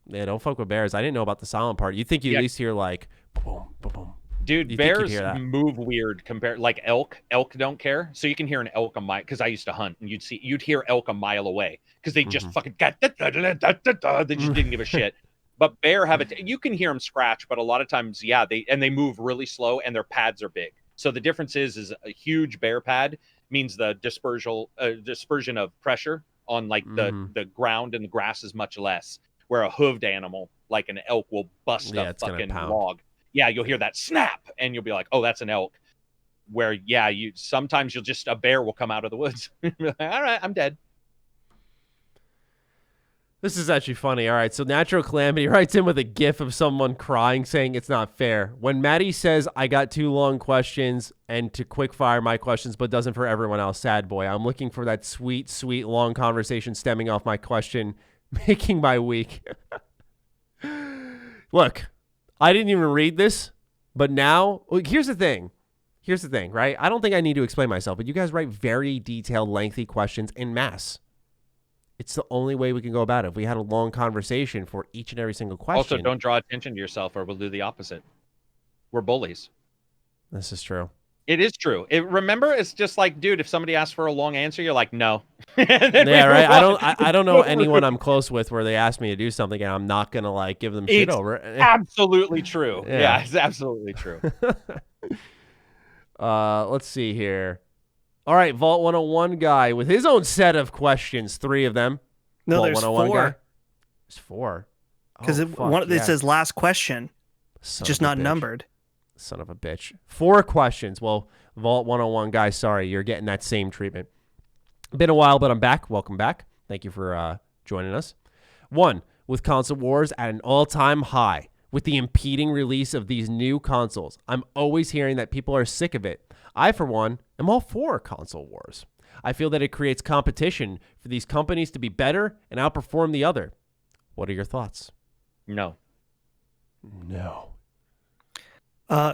Yeah, don't fuck with bears. I didn't know about the silent part. You think you at least hear like boom, boom, boom. Dude, bears move weird compared, like elk. Elk don't care, so you can hear an elk a mile. Because I used to hunt, and you'd hear elk a mile away because they just fucking got they just didn't give a shit. But bear have it. You can hear them scratch, but a lot of times, yeah, they move really slow, and their pads are big. So the difference is a huge bear pad means the dispersion of pressure on like the ground and the grass is much less. Where a hooved animal like an elk will bust a fucking log. Yeah, you'll hear that snap, and you'll be like, "Oh, that's an elk." Where, yeah, sometimes a bear will come out of the woods. All right, I'm dead. This is actually funny. All right, so Natural Calamity writes in with a gif of someone crying, saying it's not fair. When Matty says, I got 2 long questions and to quick fire my questions, but doesn't for everyone else, sad boy. I'm looking for that sweet, sweet long conversation stemming off my question, making my week. Look. I didn't even read this, but now, here's the thing. Here's the thing, right? I don't think I need to explain myself, but you guys write very detailed, lengthy questions en masse. It's the only way we can go about it. If we had a long conversation for each and every single question. Also, don't draw attention to yourself or we'll do the opposite. We're bullies. This is true. It is true. Remember, it's just like, dude, if somebody asks for a long answer, you're like, no. Yeah, right. I don't know anyone I'm close with where they ask me to do something and I'm not gonna like give them shit over it. Absolutely true. Yeah, it's absolutely true. Let's see here. All right, Vault 101 guy with his own set of questions, 3 of them. No, Vault there's 4. Guy. There's 4. Because it says last question, just not numbered. Son of a bitch. 4 questions. Well, Vault 101 guys, sorry, you're getting that same treatment. Been a while, but I'm back. Welcome back. Thank you for joining us. 1, with console wars at an all-time high, with the impeding release of these new consoles, I'm always hearing that people are sick of it. I, for one, am all for console wars. I feel that it creates competition for these companies to be better and outperform the other. What are your thoughts? No.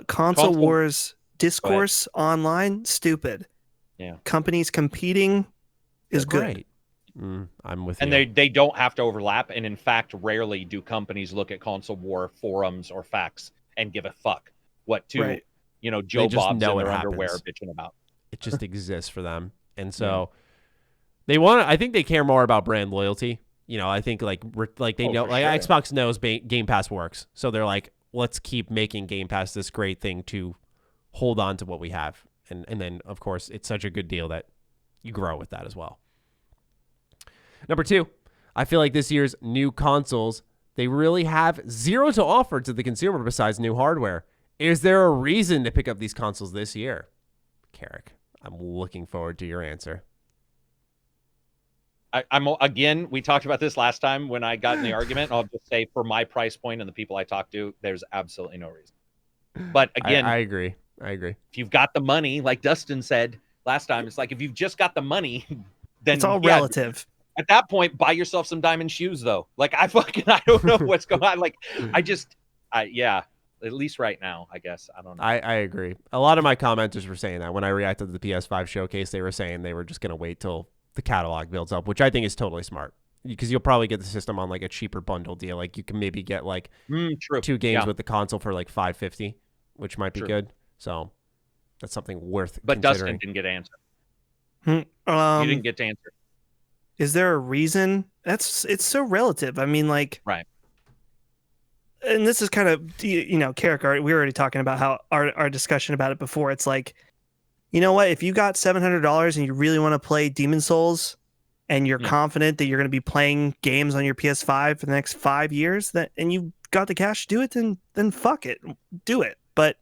Console wars discourse online, stupid. Yeah. Companies competing is good. I'm with you. And they don't have to overlap. And in fact, rarely do companies look at console war forums or facts and give a fuck what Joe Bob's in their underwear bitching about. It just exists for them. And so I think they care more about brand loyalty. I think like they know, like sure. Xbox knows Game Pass works. So they're like, let's keep making Game Pass this great thing to hold on to what we have. And then, of course, it's such a good deal that you grow with that as well. Number 2, I feel like this year's new consoles, they really have zero to offer to the consumer besides new hardware. Is there a reason to pick up these consoles this year? Karak, I'm looking forward to your answer. Again, we talked about this last time when I got in the argument. I'll just say for my price point and the people I talk to, there's absolutely no reason. But again, I agree. If you've got the money, like Dustin said last time, it's like if you've just got the money, then it's all relative. At that point, buy yourself some diamond shoes, though. Like I don't know what's going on. Like at least right now, I guess. I don't know. I agree. A lot of my commenters were saying that when I reacted to the PS5 showcase, they were saying they were just going to wait till the catalog builds up, which I think is totally smart because you'll probably get the system on like a cheaper bundle deal. Like you can maybe get like 2 games with the console for like $550, which might be good. So that's something worth But considering. Dustin didn't get to answer. You didn't get to answer. Is there a reason? It's so relative. I mean, like, right. and this is kind of, Karak, we were already talking about how our discussion about it before. It's like, you know what? If you got $700 and you really want to play Demon Souls and you're confident that you're going to be playing games on your PS5 for the next 5 years, and you got the cash to do it, then fuck it. Do it. But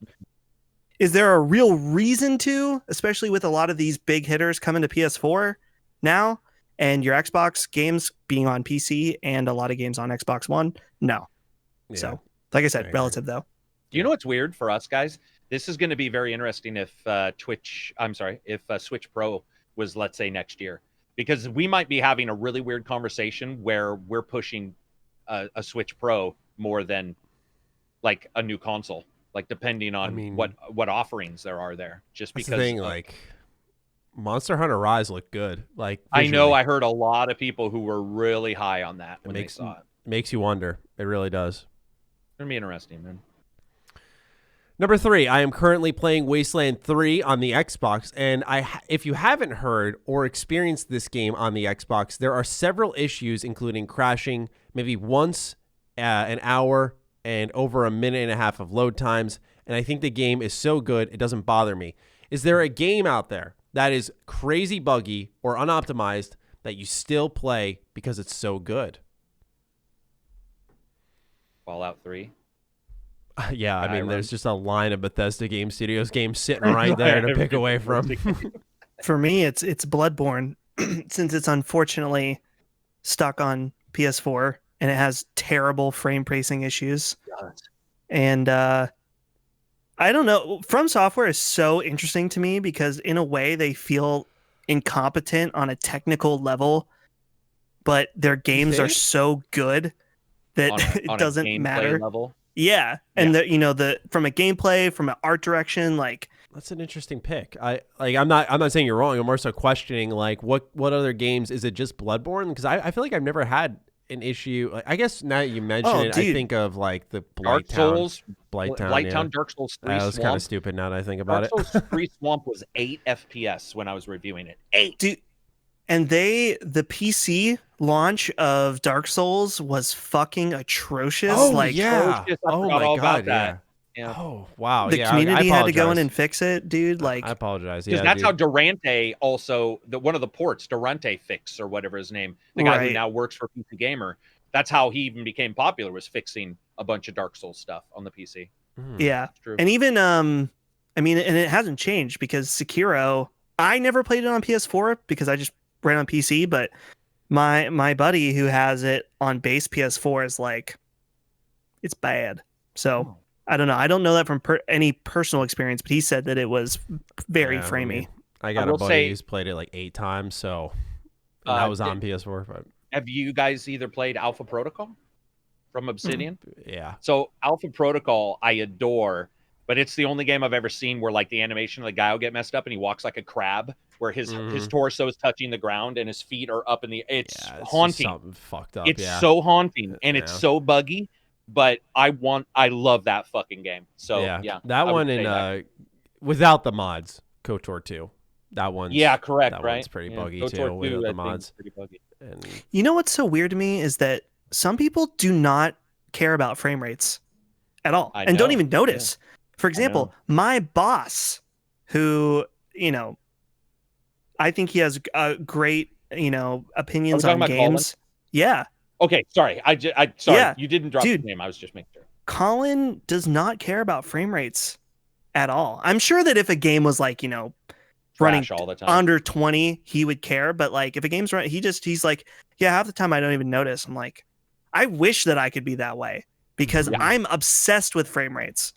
is there a real reason to, especially with a lot of these big hitters coming to PS4 now and your Xbox games being on PC and a lot of games on Xbox One? No. Yeah. So, like I said, relative though. Do you know what's weird for us guys? This is going to be very interesting if Switch Pro was, let's say, next year, because we might be having a really weird conversation where we're pushing a Switch Pro more than like a new console, like depending on what offerings there are there. Just because the thing, like Monster Hunter Rise looked good. Like visually. I know I heard a lot of people who were really high on that when they saw it. Makes you wonder. It really does. It's gonna be interesting, man. Number 3, I am currently playing Wasteland 3 on the Xbox, and if you haven't heard or experienced this game on the Xbox, there are several issues, including crashing maybe once an hour and over a minute and a half of load times, and I think the game is so good it doesn't bother me. Is there a game out there that is crazy buggy or unoptimized that you still play because it's so good? Fallout 3. Yeah, I mean, there's just a line of Bethesda Game Studios games sitting right there to pick away from. For me, it's Bloodborne, since it's unfortunately stuck on PS4 and it has terrible frame pacing issues. And I don't know. From Software is so interesting to me because in a way they feel incompetent on a technical level, but their games are so good that it doesn't matter. Level. Yeah, and from a gameplay, from an art direction, like that's an interesting pick. I'm not saying you're wrong. I'm more so questioning like what other games, is it just Bloodborne? Because I feel like I've never had an issue. Like, I guess now that you mention it, I think of like the Dark Souls, Blighttown, Dark Souls 3 that was kind of stupid now that I think about it. Dark Souls 3 Swamp was 8 FPS when I was reviewing it. 8. Dude, and the PC launch of Dark Souls was fucking atrocious. Oh, like, yeah. Oh my god, yeah. Oh wow. The community had to go in and fix it, dude. Like, I apologize. Because that's how Durante also, one of the ports, Durante Fix or whatever his name, the guy who now works for PC Gamer. That's how he even became popular, was fixing a bunch of Dark Souls stuff on the PC. Yeah, and even and it hasn't changed because Sekiro, I never played it on PS4 because I just ran on PC, but my buddy who has it on base PS4 is like, it's bad. So I don't know. I don't know that from any personal experience, but he said that it was very framey. I got a buddy who's played it like 8 times, so that was on PS4. But have you guys either played Alpha Protocol from Obsidian? Yeah. So Alpha Protocol, I adore, but it's the only game I've ever seen where like the animation of the guy will get messed up and he walks like a crab, where his torso is touching the ground and his feet are up in the. It's haunting. Something fucked up. It's so haunting and it's so buggy. But I love that fucking game. So yeah, that one without the mods, KOTOR 2. That one's correct. That right? one's pretty buggy KOTOR too 2, without the mods. Pretty buggy. And you know what's so weird to me is that some people do not care about frame rates at all and don't even notice. Yeah. For example, my boss, who I think he has great opinions on games. Colin? Yeah. Okay, sorry. You didn't drop his name. I was just making sure. Colin does not care about frame rates at all. I'm sure that if a game was like, running all the time under 20, he would care. But like if a game's running, he's like, yeah, half the time I don't even notice. I'm like, I wish that I could be that way because I'm obsessed with frame rates.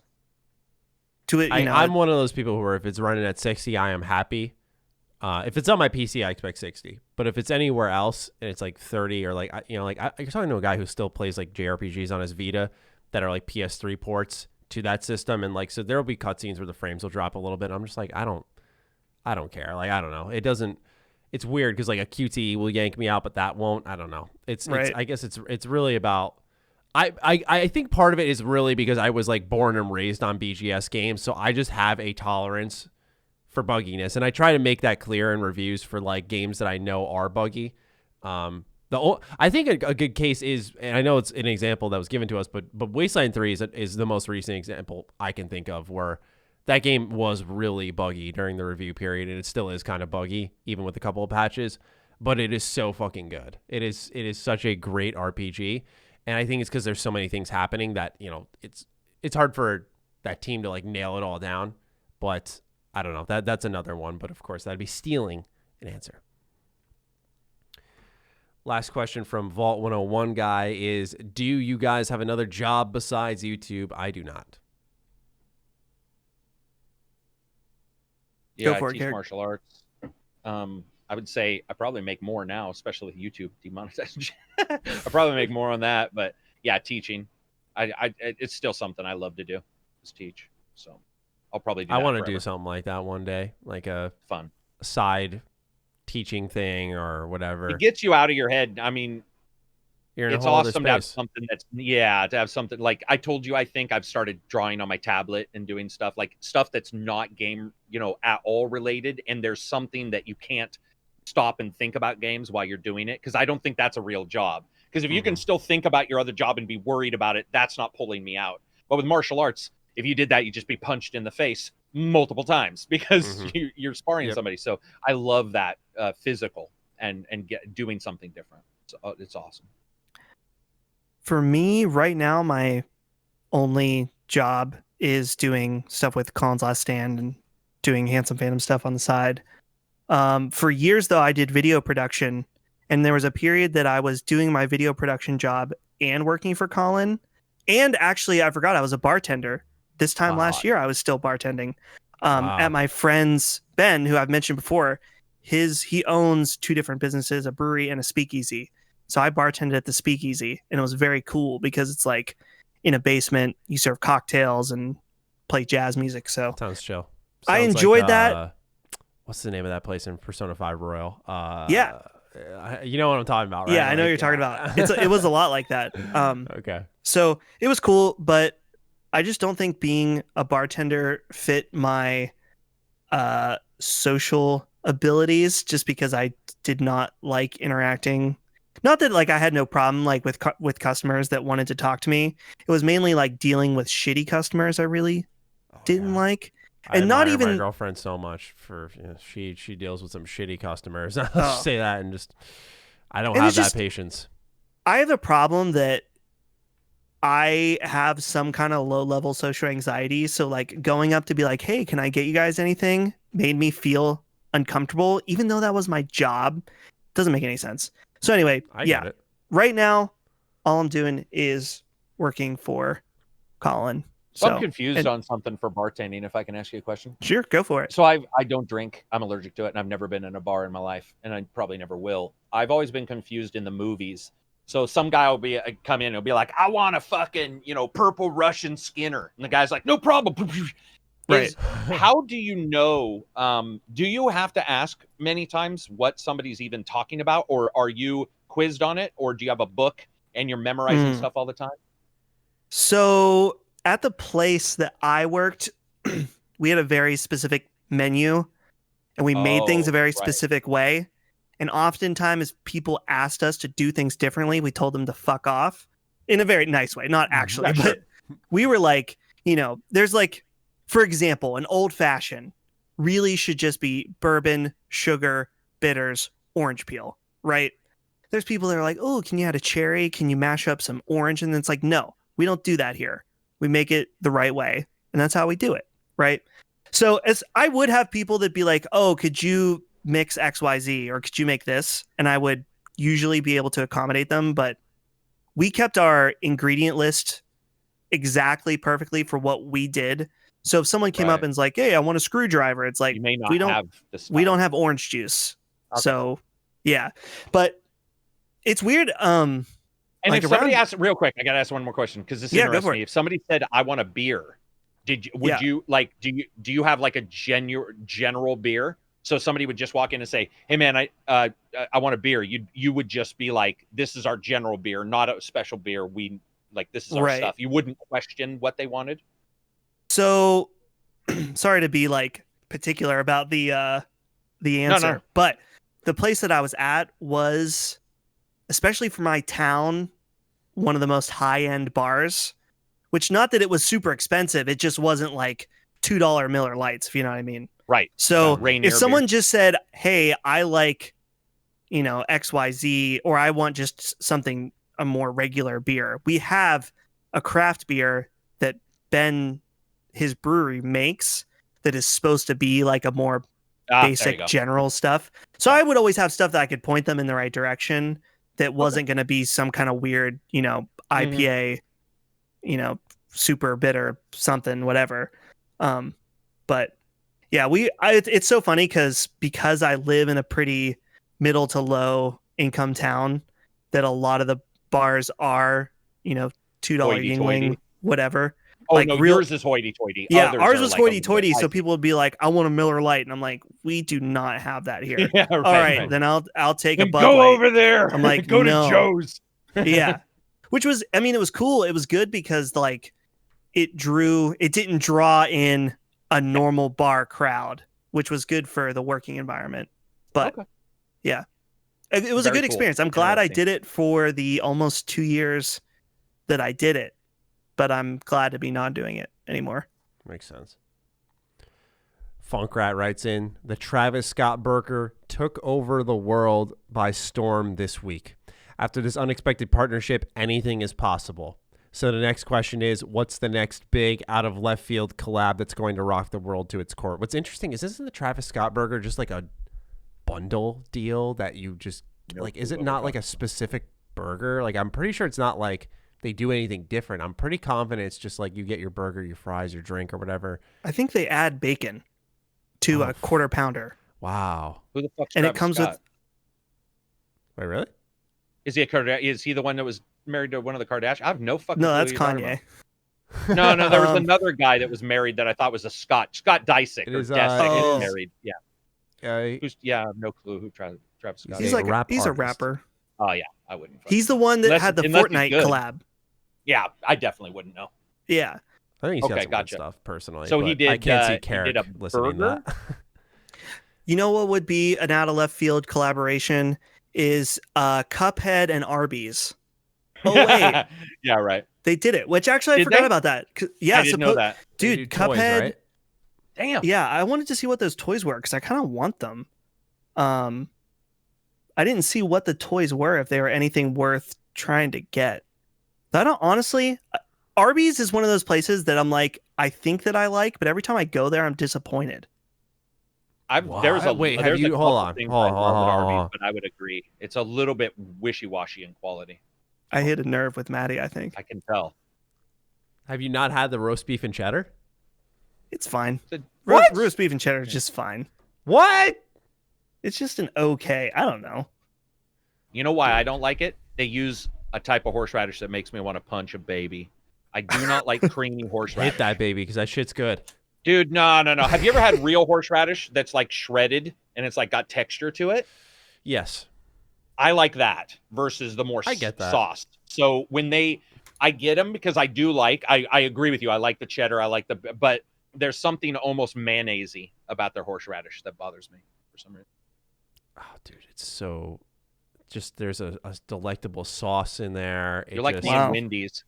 I'm one of those people who, if it's running at 60, I am happy. If it's on my PC, I expect 60. But if it's anywhere else and it's like 30 or like, you're talking to a guy who still plays like JRPGs on his Vita that are like PS3 ports to that system. And like, so there'll be cutscenes where the frames will drop a little bit. I'm just like, I don't care. Like, I don't know. It's weird because like a QTE will yank me out, but that won't. I don't know. I guess it's really about, I think part of it is really because I was like born and raised on BGS games. So I just have a tolerance for bugginess, and I try to make that clear in reviews for like games that I know are buggy. I think a good case is, and I know it's an example that was given to us, but Wasteland 3 is the most recent example I can think of where that game was really buggy during the review period, and it still is kind of buggy, even with a couple of patches, but it is so fucking good. It is such a great RPG, and I think it's because there's so many things happening that, you know, it's hard for that team to like nail it all down, but I don't know. That's another one, but of course that'd be stealing an answer. Last question from Vault 101 guy is, do you guys have another job besides YouTube? I do not. Yeah, Go for I it, teach Karak. martial arts. I would say I probably make more now, especially with YouTube demonetization. I probably make more on that, but yeah, teaching. It's still something I love to do, is teach. So I'll probably do that. I want to forever. do something like that one day, like a Fun side teaching thing or whatever. It gets you out of your head. I mean, You're in it's a whole other awesome to have space. something to have something like I told you. I think I've started drawing on my tablet and doing stuff that's not game, at all related. And there's something that you can't stop and think about games while you're doing it, because I don't think that's a real job. Because if you can still think about your other job and be worried about it, that's not pulling me out. But with martial arts, if you did that, you'd just be punched in the face multiple times because you're sparring somebody. So I love that physical and doing something different. So it's awesome. For me, right now, my only job is doing stuff with Colin's Last Stand and doing Handsome Phantom stuff on the side. For years, though, I did video production, and there was a period that I was doing my video production job and working for Colin. And actually, I forgot I was a bartender. This time last year, I was still bartending at my friend's, Ben, who I've mentioned before. He owns two different businesses, a brewery and a speakeasy. So I bartended at the speakeasy, and it was very cool because it's like in a basement, you serve cocktails and play jazz music. So sounds chill. I enjoyed that. What's the name of that place in Persona 5 Royal? Yeah. You know what I'm talking about, right? Yeah, I know what you're talking about. It was a lot like that. Okay. So it was cool, but I just don't think being a bartender fit my social abilities, just because I did not like interacting. Not that like I had no problem like with customers that wanted to talk to me. It was mainly like dealing with shitty customers I really didn't like. I And not admire even my girlfriend so much for she deals with some shitty customers. I'll just say that, and just I don't have that patience. I have a problem that I have some kind of low level social anxiety. So like going up to be like, hey, can I get you guys anything, made me feel uncomfortable, even though that was my job. Doesn't make any sense. So anyway, I get it. Right now, all I'm doing is working for Colin. So I'm confused on something for bartending, if I can ask you a question. Sure, go for it. So I don't drink. I'm allergic to it, and I've never been in a bar in my life, and I probably never will. I've always been confused in the movies. So some guy will come in and he'll be like, I want a fucking, purple Russian Skinner. And the guy's like, no problem. Right. How do you know? Do you have to ask many times what somebody's even talking about? Or are you quizzed on it? Or do you have a book and you're memorizing stuff all the time? So at the place that I worked, we had a very specific menu, and we made things a very specific way. And oftentimes people asked us to do things differently. We told them to fuck off in a very nice way. Not actually, but we were like, there's like, for example, an old fashioned really should just be bourbon, sugar, bitters, orange peel, right? There's people that are like, oh, can you add a cherry? Can you mash up some orange? And it's like, no, we don't do that here. We make it the right way. And that's how we do it, right? So as I would have people that be like, oh, could you mix XYZ, or could you make this? And I would usually be able to accommodate them, but we kept our ingredient list exactly perfectly for what we did. So if someone came up and was like, hey, I want a screwdriver, it's like, we don't have orange juice. Okay. So yeah, but it's weird. And like if somebody asks real quick, I got to ask one more question, because this interests me. If somebody said, I want a beer, would you like, do you have like a general beer? So somebody would just walk in and say, hey man, I want a beer. You would just be like, this is our general beer, not a special beer. This is our stuff. You wouldn't question what they wanted. So sorry to be like particular about the answer, but the place that I was at was especially for my town, one of the most high-end bars, which not that it was super expensive. It just wasn't like $2 Miller Lights, if you know what I mean. Right. So Rainier if someone beer. just said, hey, I like, XYZ, or I want just something, a more regular beer, we have a craft beer that Ben, his brewery, makes that is supposed to be like a more basic general stuff. So I would always have stuff that I could point them in the right direction that wasn't going to be some kind of weird, IPA, super bitter something, whatever. But yeah, it's so funny because I live in a pretty middle to low income town that a lot of the bars are, $2 Yingling, whatever. Oh, like no, yours is hoity-toity. Yeah, others ours was like hoity-toity, so people would be like, I want a Miller Lite. And I'm like, we do not have that here. Yeah, all right, then I'll take a Bud Go Light. over there. I'm like, go no. to Joe's. Yeah. Which was, it was cool. It was good because like it didn't draw in a normal bar crowd, which was good for the working environment. But yeah, it was a good experience. I'm glad I did it for the almost 2 years that I did it. But I'm glad to be not doing it anymore. Makes sense. Funkrat writes in, the Travis Scott burger took over the world by storm this week. After this unexpected partnership, anything is possible. So the next question is, what's the next big out of left field collab that's going to rock the world to its core? What's interesting is, isn't the Travis Scott burger just like a bundle deal that you just like, is it not like a specific burger? Like, I'm pretty sure it's not like they do anything different. I'm pretty confident it's just like you get your burger, your fries, your drink, or whatever. I think they add bacon to a quarter pounder. Wow. Who the fuck's and Travis it comes Scott? with. Wait, really? Is he is he the one that was married to one of the Kardashians? I have no fucking. No, that's Kanye. No, there was another guy that was married that I thought was a Scott Disick. It is married. Yeah. I have no clue who Travis Scott is. He's a rapper. Oh yeah, I wouldn't. He's the one that had the Fortnite collab. Yeah, I definitely wouldn't know. Yeah. I think he's got some good stuff personally. So he did. I can't see Karak listening to that. You know what would be an out of left field collaboration is Cuphead and Arby's. Oh wait. Yeah, right. They did it, which actually I forgot about that. Yeah, I didn't know that. Dude, Cuphead. Toys, right? Damn. Yeah, I wanted to see what those toys were because I kind of want them. I didn't see what the toys were, if they were anything worth trying to get. I don't honestly. Arby's is one of those places that I'm like, I think that I like, but every time I go there, I'm disappointed. There's a wait. There's have you a hold on? Hold on. But I would agree, it's a little bit wishy-washy in quality. I hit a nerve with Maddie. I think I can tell. Have you not had the roast beef and cheddar? It's fine. What? Roast beef and cheddar is just fine. What? It's just an okay. I don't know. You know why I don't like it? They use a type of horseradish that makes me want to punch a baby. I do not like creamy horseradish. Hit that baby, because that shit's good. Dude, no. Have you ever had real horseradish that's like shredded and it's like got texture to it? Yes. I like that versus the more sauced. So when I get them because I do like, I agree with you. I like the cheddar. But there's something almost mayonnaise-y about their horseradish that bothers me for some reason. Oh, dude, it's so just, there's a delectable sauce in there. You're like me and Wendy's.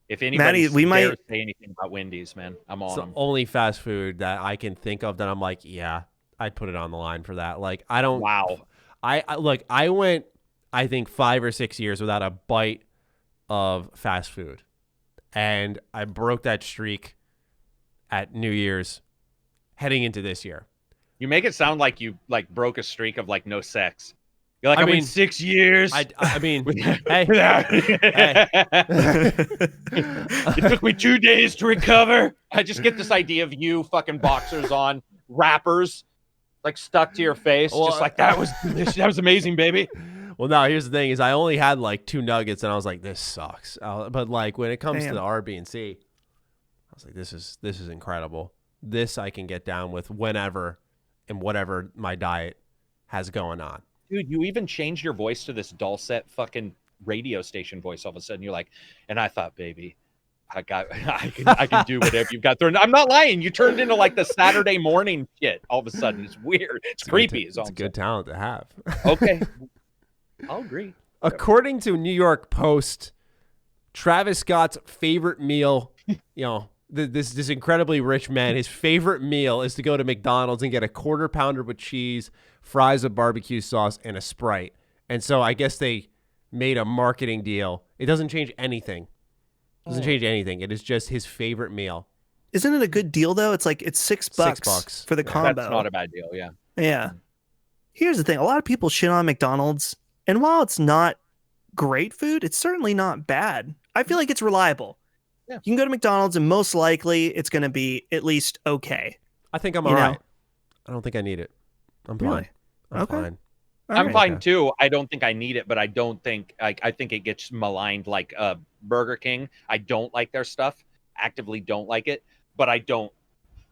If anybody say anything about Wendy's, man, I'm on them. It's the only fast food that I can think of that I'm like, yeah, I'd put it on the line for that. Like, I don't. Wow. I went, I think 5 or 6 years without a bite of fast food, and I broke that streak at New Year's, heading into this year. You make it sound like you broke a streak of no sex. You're like, I mean, 6 years. I mean, hey. It took me 2 days to recover. I just get this idea of you fucking boxers on, wrappers, stuck to your face. Well, just like, that was amazing, baby. Well, no, here's the thing is I only had 2 nuggets, and I was like, this sucks. But when it comes to the RB&C, I was like, this is incredible. This I can get down with whenever and whatever my diet has going on. Dude, you even changed your voice to this dulcet fucking radio station voice all of a sudden. You're like, and I thought, baby, I can do whatever you've got thrown. I'm not lying. You turned into the Saturday morning shit all of a sudden. It's weird. It's creepy. It's a good talent to have. Okay. I'll agree. According to New York Post, Travis Scott's favorite meal, this incredibly rich man, his favorite meal is to go to McDonald's and get a quarter pounder with cheese, fries with barbecue sauce, and a Sprite. And so I guess they made a marketing deal. It doesn't change anything. It is just his favorite meal. Isn't it a good deal though? It's like it's $6 for the combo. That's not a bad deal. Yeah. Yeah. Here's the thing: a lot of people shit on McDonald's, and while it's not great food, it's certainly not bad. I feel like it's reliable. Yeah. You can go to McDonald's, and most likely it's going to be at least okay. I think I'm all right. I don't think I need it. I'm fine. I'm fine. I'm fine too. I don't think I need it, but I don't think I think it gets maligned like Burger King. I don't like their stuff. Actively don't like it, but I don't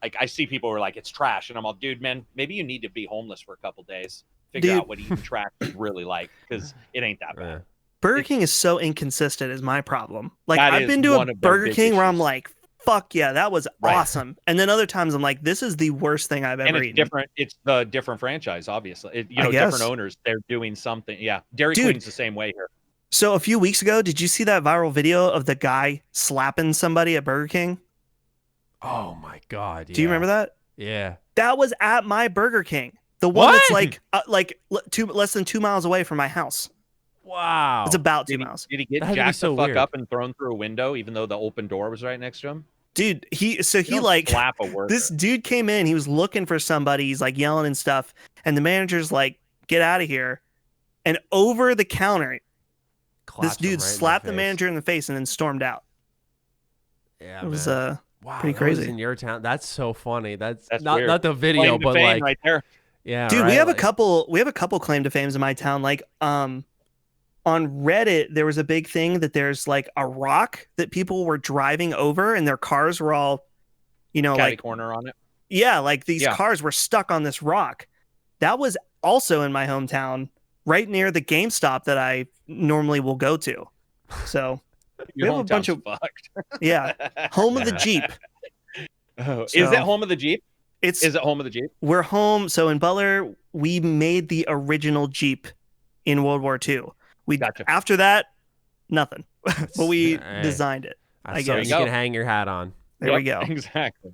like. I see people who are like, it's trash, and I'm all, dude, man, maybe you need to be homeless for a couple days. Figure out what eating trash is really like, because it ain't that bad. Burger King is so inconsistent is my problem. Like, I've been to a Burger King where I'm like, fuck yeah, that was awesome. And then other times I'm like, this is the worst thing I've ever eaten. Different. It's the different franchise, obviously. Different owners, they're doing something. Yeah. Dairy Queen's the same way here. So a few weeks ago, did you see that viral video of the guy slapping somebody at Burger King? Oh my God. Yeah. Do you remember that? Yeah. That was at my Burger King. The one that's less than 2 miles away from my house. Wow. It's about 2 miles. Did he get jacked the fuck up and thrown through a window, even though the open door was right next to him? Dude, slap a worker. This dude came in, he was looking for somebody, he's like yelling and stuff, and the manager's like, get out of here. And over the counter, this dude slapped the manager in the face and then stormed out. Yeah, it was wow, pretty crazy. Was in your town. That's so funny. That's weird. Not the video, but like right there. Yeah, dude, we have a couple claim to fames in my town. Like on Reddit, there was a big thing that there's like a rock that people were driving over and their cars were all, like corner on it. Yeah, like these cars were stuck on this rock. That was also in my hometown, right near the GameStop that I normally will go to. So we have a bunch of fucked. Yeah, home of the Jeep. Oh, so, is it home of the Jeep? Is it home of the Jeep? We're home. So in Butler, we made the original Jeep in World War II. After that, nothing. But we designed it. I guess you can hang your hat on. There we go. Exactly.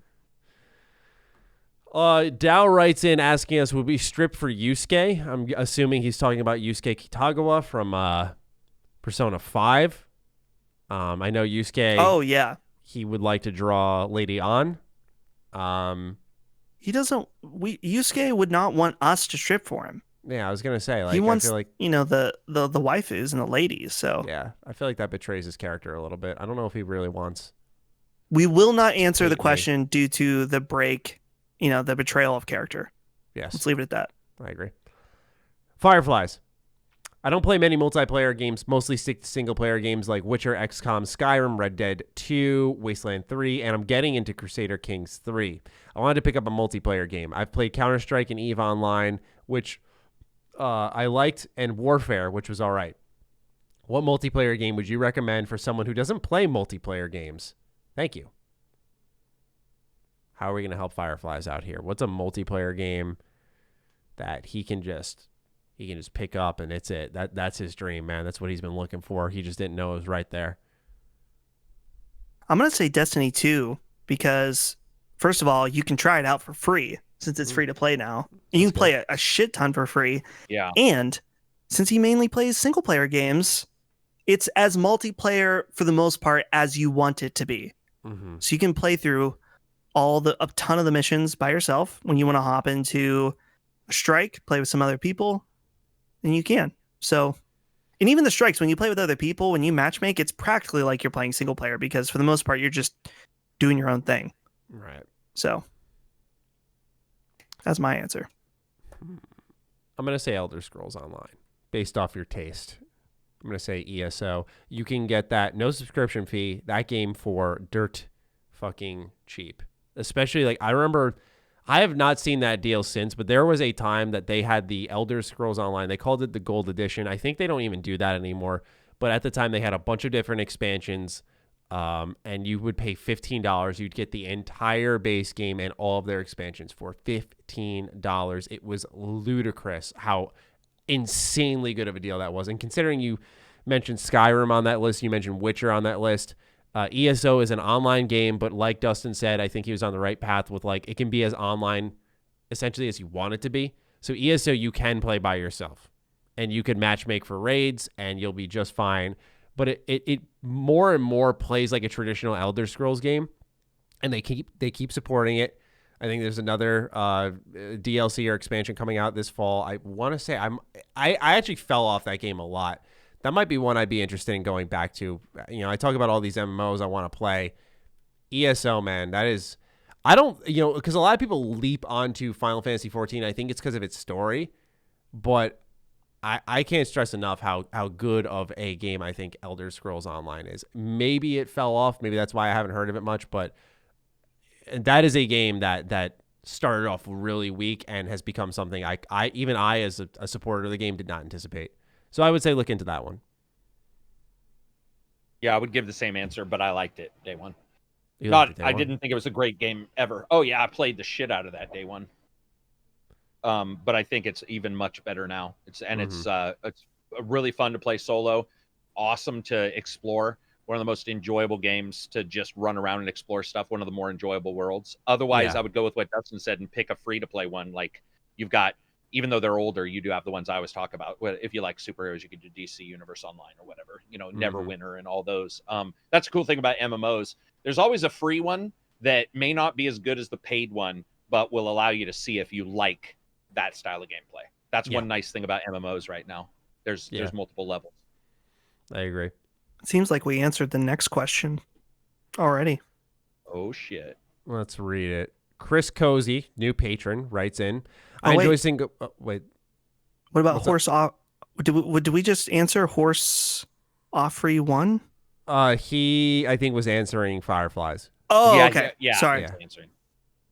Dow writes in asking us, would we strip for Yusuke? I'm assuming he's talking about Yusuke Kitagawa from Persona 5. I know Yusuke. Oh, yeah. He would like to draw Lady An. He doesn't. Yusuke would not want us to strip for him. Yeah, I was gonna say, like, he wants, I feel like, the waifus and the ladies. So yeah, I feel like that betrays his character a little bit. I don't know if he really wants. We will not answer the question due to the break, the betrayal of character. Yes, let's leave it at that. I agree. Fireflies. I don't play many multiplayer games. Mostly stick to single player games like Witcher, XCOM, Skyrim, Red Dead 2, Wasteland 3, and I'm getting into Crusader Kings 3. I wanted to pick up a multiplayer game. I've played Counter-Strike and EVE Online, which I liked, and Warfare, which was all right. What multiplayer game would you recommend for someone who doesn't play multiplayer games? Thank you. How are we going to help Fireflies out here? What's a multiplayer game that he can just pick up and it's it? That's his dream, man. That's what he's been looking for. He just didn't know it was right there. I'm going to say Destiny 2 because, first of all, you can try it out for free since it's free to play now. You can play a shit ton for free. Yeah. And since he mainly plays single player games, it's as multiplayer for the most part as you want it to be. Mm-hmm. So you can play through a ton of the missions by yourself. When you want to hop into a strike, play with some other people, and you can. So, and even the strikes, when you play with other people, when you matchmake, it's practically like you're playing single player because for the most part, you're just doing your own thing. Right. So that's my answer. I'm going to say Elder Scrolls Online based off your taste. I'm going to say ESO. You can get that no subscription fee, that game for dirt fucking cheap. Especially, like, I remember, I have not seen that deal since, but there was a time that they had the Elder Scrolls Online. They called it the Gold Edition. I think they don't even do that anymore. But at the time, they had a bunch of different expansions, and you would pay $15. You'd get the entire base game and all of their expansions for $15. It was ludicrous how insanely good of a deal that was. And considering you mentioned Skyrim on that list, you mentioned Witcher on that list, ESO is an online game, but like Dustin said, I think he was on the right path with like it can be as online essentially as you want it to be. So ESO you can play by yourself and you can match make for raids and you'll be just fine. But it more and more plays like a traditional Elder Scrolls game, and they keep supporting it. I think there's another DLC or expansion coming out this fall. I want to say I actually fell off that game a lot. That might be one I'd be interested in going back to. You know, I talk about all these MMOs I want to play. ESO, man, that is. I don't, you know, because a lot of people leap onto Final Fantasy XIV. I think it's because of its story, but I can't stress enough how good of a game I think Elder Scrolls Online is. Maybe it fell off. Maybe that's why I haven't heard of it much, but that is a game that started off really weak and has become something I as a supporter of the game did not anticipate. So I would say look into that one. Yeah, I would give the same answer, but I liked it day one. I didn't think it was a great game ever. Oh yeah, I played the shit out of that day one. But I think it's even much better now. It's really fun to play solo. Awesome to explore. One of the most enjoyable games to just run around and explore stuff. One of the more enjoyable worlds. Otherwise, I would go with what Dustin said and pick a free-to-play one. Like you've got, even though they're older, you do have the ones I always talk about. If you like superheroes, you could do DC Universe Online or whatever. You know, Neverwinter and all those. That's a cool thing about MMOs. There's always a free one that may not be as good as the paid one, but will allow you to see if you like that style of gameplay. That's one nice thing about MMOs right now. There's multiple levels. I agree. It seems like we answered the next question already. Oh shit. Let's read it. Chris Cozy, new patron, writes in. I enjoy single. Wait. What about horse off? Did we just answer horse Offrey 1? He I think was answering Fireflies. Oh, yeah, okay. Yeah. Sorry. Answering.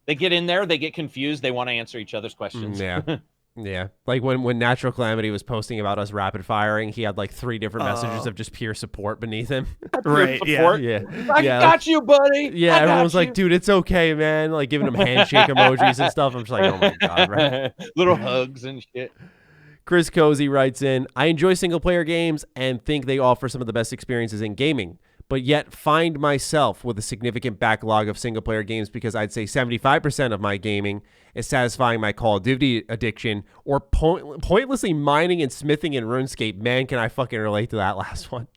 They get in there, they get confused, they want to answer each other's questions. Yeah. Yeah. Like when Natural Calamity was posting about us rapid firing, he had like 3 different messages of just pure support beneath him. Right. Support. Yeah. I got you, buddy. Yeah. Everyone's like, dude, it's okay, man. Like giving him handshake emojis and stuff. I'm just like, oh my God, right? Little hugs and shit. Chris Cozy writes in, I enjoy single player games and think they offer some of the best experiences in gaming, but yet find myself with a significant backlog of single player games because I'd say 75% of my gaming is satisfying my Call of Duty addiction or pointlessly mining and smithing in RuneScape. Man, can I fucking relate to that last one.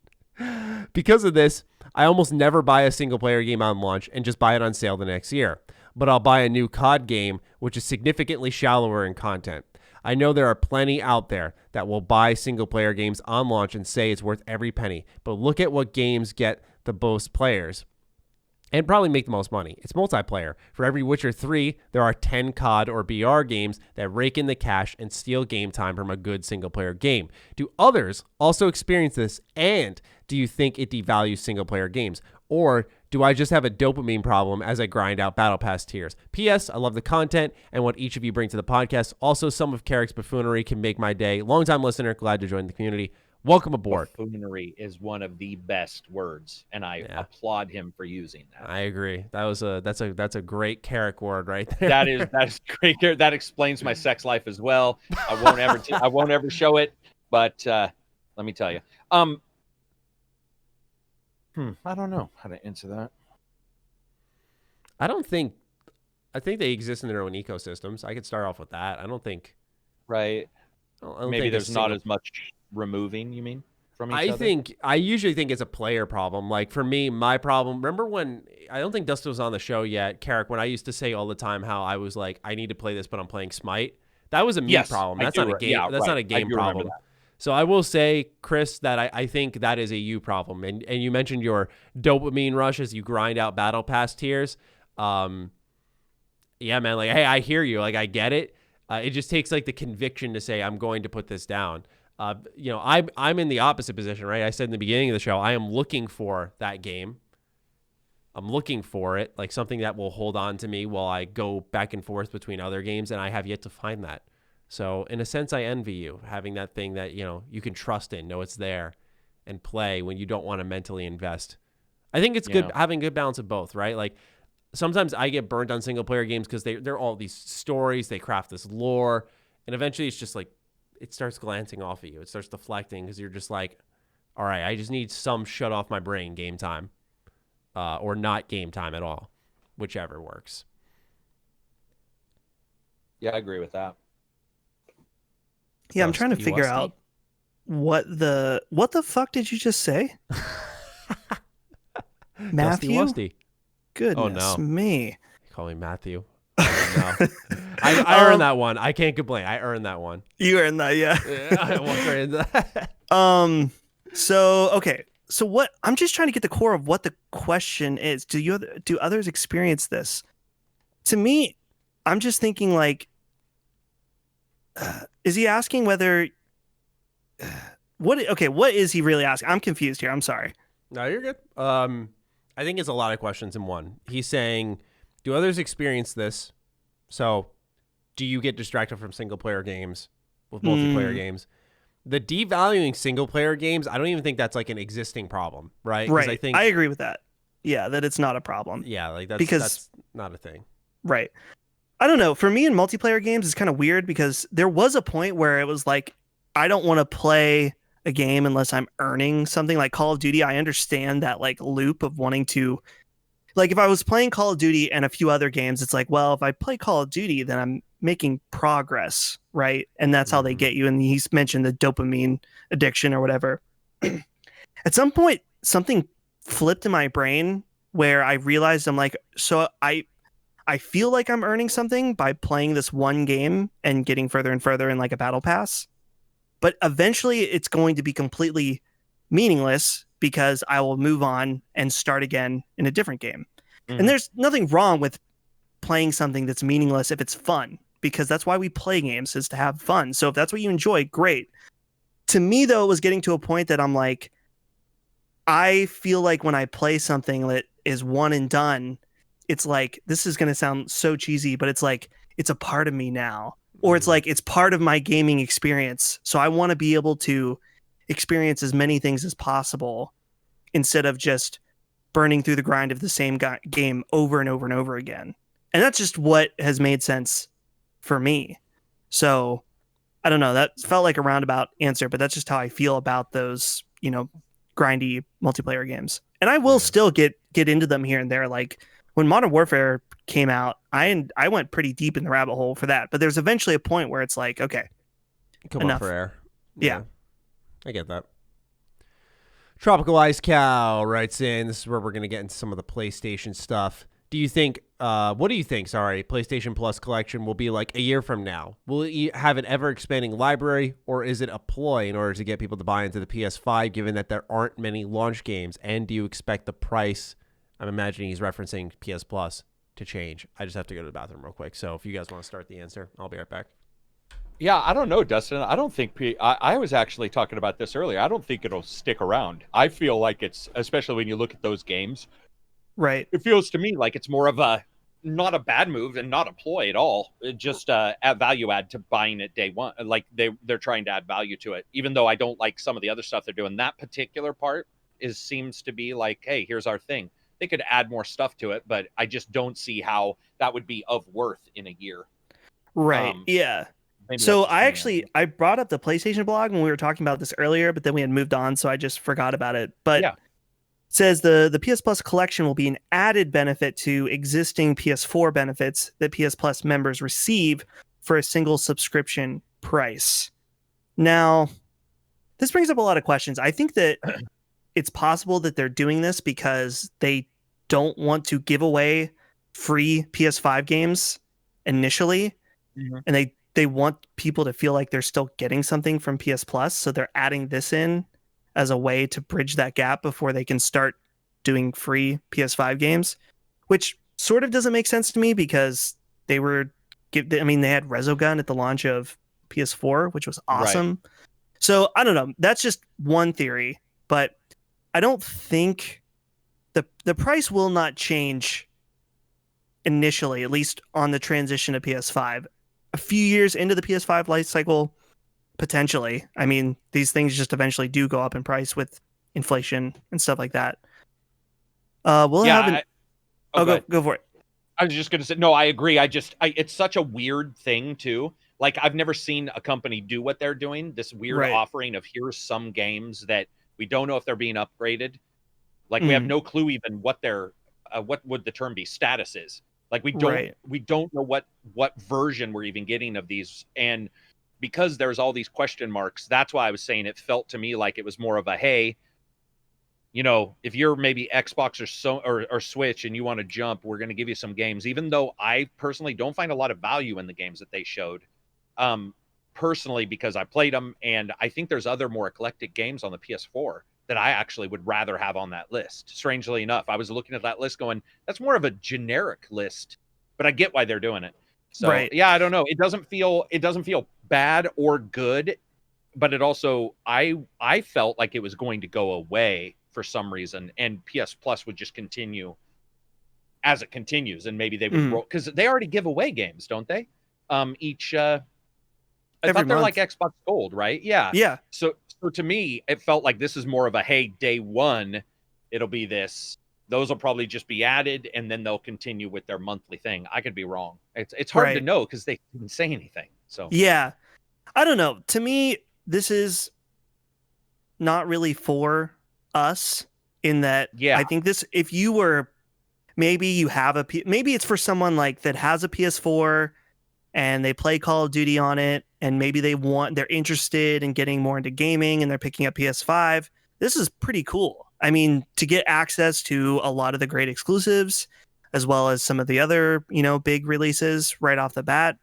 Because of this, I almost never buy a single player game on launch and just buy it on sale the next year. But I'll buy a new COD game, which is significantly shallower in content. I know there are plenty out there that will buy single-player games on launch and say it's worth every penny, but look at what games get the most players and probably make the most money. It's multiplayer. For every Witcher 3, there are 10 COD or BR games that rake in the cash and steal game time from a good single-player game. Do others also experience this, and do you think it devalues single-player games? Or do I just have a dopamine problem as I grind out Battle Pass tiers? P.S. I love the content and what each of you bring to the podcast. Also, some of Karak's buffoonery can make my day. Longtime listener, glad to join the community. Welcome aboard. Buffoonery is one of the best words, and I applaud him for using that. I agree. That's a great Karak word right there. That is great. That explains my sex life as well. I won't ever show it, but let me tell you. I don't know how to answer that. I think they exist in their own ecosystems. I could start off with that. I don't think. Right. I don't Maybe think there's not as much removing, you mean, from each other? I usually think it's a player problem. Like for me, my problem, remember when, I don't think Dustin was on the show yet, Karak, when I used to say all the time how I was like, I need to play this, but I'm playing Smite. That was a me problem. That's not a game. That's not a game problem. So I will say, Chris, that I think that is a you problem. And you mentioned your dopamine rush as you grind out Battle Pass tiers. Yeah, man, like, hey, I hear you. Like, I get it. It just takes like the conviction to say, I'm going to put this down. You know, I'm in the opposite position, right? I said in the beginning of the show, I am looking for that game. I'm looking for it, like something that will hold on to me while I go back and forth between other games, and I have yet to find that. So in a sense, I envy you having that thing that, you know, you can trust in, know it's there, and play when you don't want to mentally invest. I think it's good having a good balance of both, right? Like sometimes I get burnt on single player games because they're all these stories, they craft this lore, and eventually it's just like it starts glancing off at you. It starts deflecting because you're just like, all right, I just need some shut off my brain game time, or not game time at all, whichever works. Yeah, I agree with that. Yeah, I'm trying to figure out what the fuck did you just say? Matthew? Lusty. Goodness me. Call me Matthew. No. I earned that one. I can't complain. I earned that one. You earned that, yeah. I walked right into that. So what I'm just trying to get the core of what the question is. Do others experience this? To me, I'm just thinking like, is he asking whether what is he really asking? I'm confused here. I'm sorry. No, you're good. I think it's a lot of questions in one. He's saying, do others experience this? So, do you get distracted from single player games with multiplayer games? The devaluing single player games, I don't even think that's like an existing problem, right? Right. I agree with that. Yeah, that it's not a problem. Yeah, like that's not a thing. Right. I don't know. For me in multiplayer games, it's kind of weird because there was a point where it was like, I don't want to play a game unless I'm earning something. Like Call of Duty, I understand that like loop of wanting to, like if I was playing Call of Duty and a few other games, it's like, well, if I play Call of Duty, then I'm making progress, right? And that's how they get you. And he's mentioned the dopamine addiction or whatever. At some point, something flipped in my brain where I realized I'm like, so I feel like I'm earning something by playing this one game and getting further and further in like a battle pass. But eventually it's going to be completely meaningless because I will move on and start again in a different game. And there's nothing wrong with playing something that's meaningless if it's fun, because that's why we play games, is to have fun. So if that's what you enjoy, great. To me, though, it was getting to a point that I'm like, I feel like when I play something that is one and done, it's like, this is going to sound so cheesy, but it's like, it's a part of me now. Or it's like, it's part of my gaming experience. So I want to be able to experience as many things as possible instead of just burning through the grind of the same game over and over and over again. And that's just what has made sense for me. So I don't know, that felt like a roundabout answer, but that's just how I feel about those, grindy multiplayer games. And I will still get into them here and there. Like when Modern Warfare came out, I went pretty deep in the rabbit hole for that. But there's eventually a point where it's like, okay, come enough. on for air. Yeah. I get that. Tropical Ice Cow writes in, this is where we're going to get into some of the PlayStation stuff. What do you think, PlayStation Plus collection will be like a year from now? Will it have an ever-expanding library, or is it a ploy in order to get people to buy into the PS5, given that there aren't many launch games? And do you expect the price, I'm imagining he's referencing PS Plus, to change? I just have to go to the bathroom real quick. So if you guys want to start the answer, I'll be right back. Yeah, I don't know, Dustin. I don't think I was actually talking about this earlier. I don't think it'll stick around. I feel like it's, especially when you look at those games, right? It feels to me like it's more of a, not a bad move and not a ploy at all. It just a value add to buying it day one. Like they're trying to add value to it. Even though I don't like some of the other stuff they're doing, that particular part seems to be like, hey, here's our thing. They could add more stuff to it, but I just don't see how that would be of worth in a year. Right. Yeah. So I brought up the PlayStation blog when we were talking about this earlier, but then we had moved on, so I just forgot about it. But it says the PS Plus collection will be an added benefit to existing PS4 benefits that PS Plus members receive for a single subscription price. Now, this brings up a lot of questions. I think that it's possible that they're doing this because they don't want to give away free PS5 games initially, and they want people to feel like they're still getting something from PS Plus, so they're adding this in as a way to bridge that gap before they can start doing free PS5 games, which sort of doesn't make sense to me because they had Resogun at the launch of PS4, which was awesome. Right. So I don't know. That's just one theory, but I don't think the price will not change initially, at least on the transition to PS5. A few years into the PS5 life cycle, potentially. I mean, these things just eventually do go up in price with inflation and stuff like that. Go for it. I was just going to say, no, I agree. It's such a weird thing too. Like, I've never seen a company do what they're doing, this weird offering of here's some games that we don't know if they're being upgraded. Like, we have no clue even what their what would the term be, status is. Like, we don't know what version we're even getting of these. And because there's all these question marks, that's why I was saying it felt to me like it was more of a, hey, you know, if you're maybe Xbox or Switch and you want to jump, we're going to give you some games, even though I personally don't find a lot of value in the games that they showed. Personally, because I played them, and I think there's other more eclectic games on the PS4 that I actually would rather have on that list. Strangely enough, I was looking at that list going, that's more of a generic list, but I get why they're doing it. So yeah, I don't know. It doesn't feel bad or good, but it also, I felt like it was going to go away for some reason, and PS Plus would just continue as it continues, and maybe they would roll, because they already give away games, don't they? I thought they're like Xbox Gold, right? Yeah. So to me, it felt like this is more of a, hey, day one, it'll be this. Those will probably just be added, and then they'll continue with their monthly thing. I could be wrong. It's hard to know because they didn't say anything. So yeah, I don't know. To me, this is not really for us in that. Yeah, I think this, if you were, maybe you have maybe it's for someone like that has a PS4 and they play Call of Duty on it, and maybe they're interested in getting more into gaming and they're picking up PS5. This is pretty cool. I mean, to get access to a lot of the great exclusives, as well as some of the other, you know, big releases right off the bat,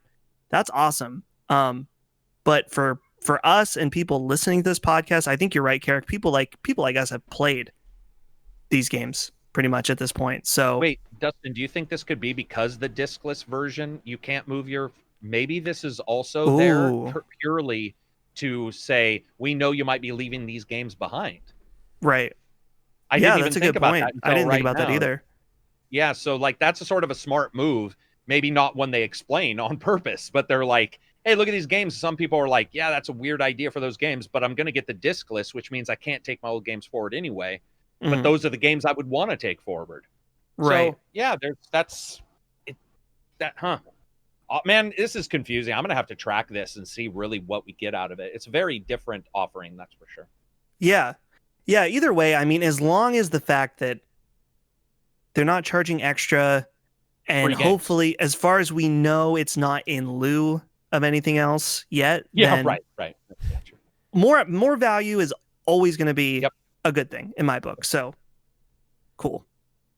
that's awesome. But for us and people listening to this podcast, I think you're right, Karak. People like us have played these games pretty much at this point. So wait, Dustin, do you think this could be because the discless version, you can't move maybe this is also there purely to say, we know you might be leaving these games behind. Right. I didn't even think about that. I didn't think about that either. Yeah, so like that's a sort of a smart move. Maybe not when they explain on purpose, but they're like, hey, look at these games. Some people are like, yeah, that's a weird idea for those games, but I'm going to get the discless, which means I can't take my old games forward anyway. But those are the games I would want to take forward. Right. So, yeah, Oh, man, this is confusing. I'm going to have to track this and see really what we get out of it. It's a very different offering, that's for sure. Yeah. Yeah, either way, I mean, as long as the fact that they're not charging extra, and hopefully, as far as we know, it's not in lieu of anything else yet. Yeah, right. Yeah, more value is always going to be a good thing in my book. So, cool.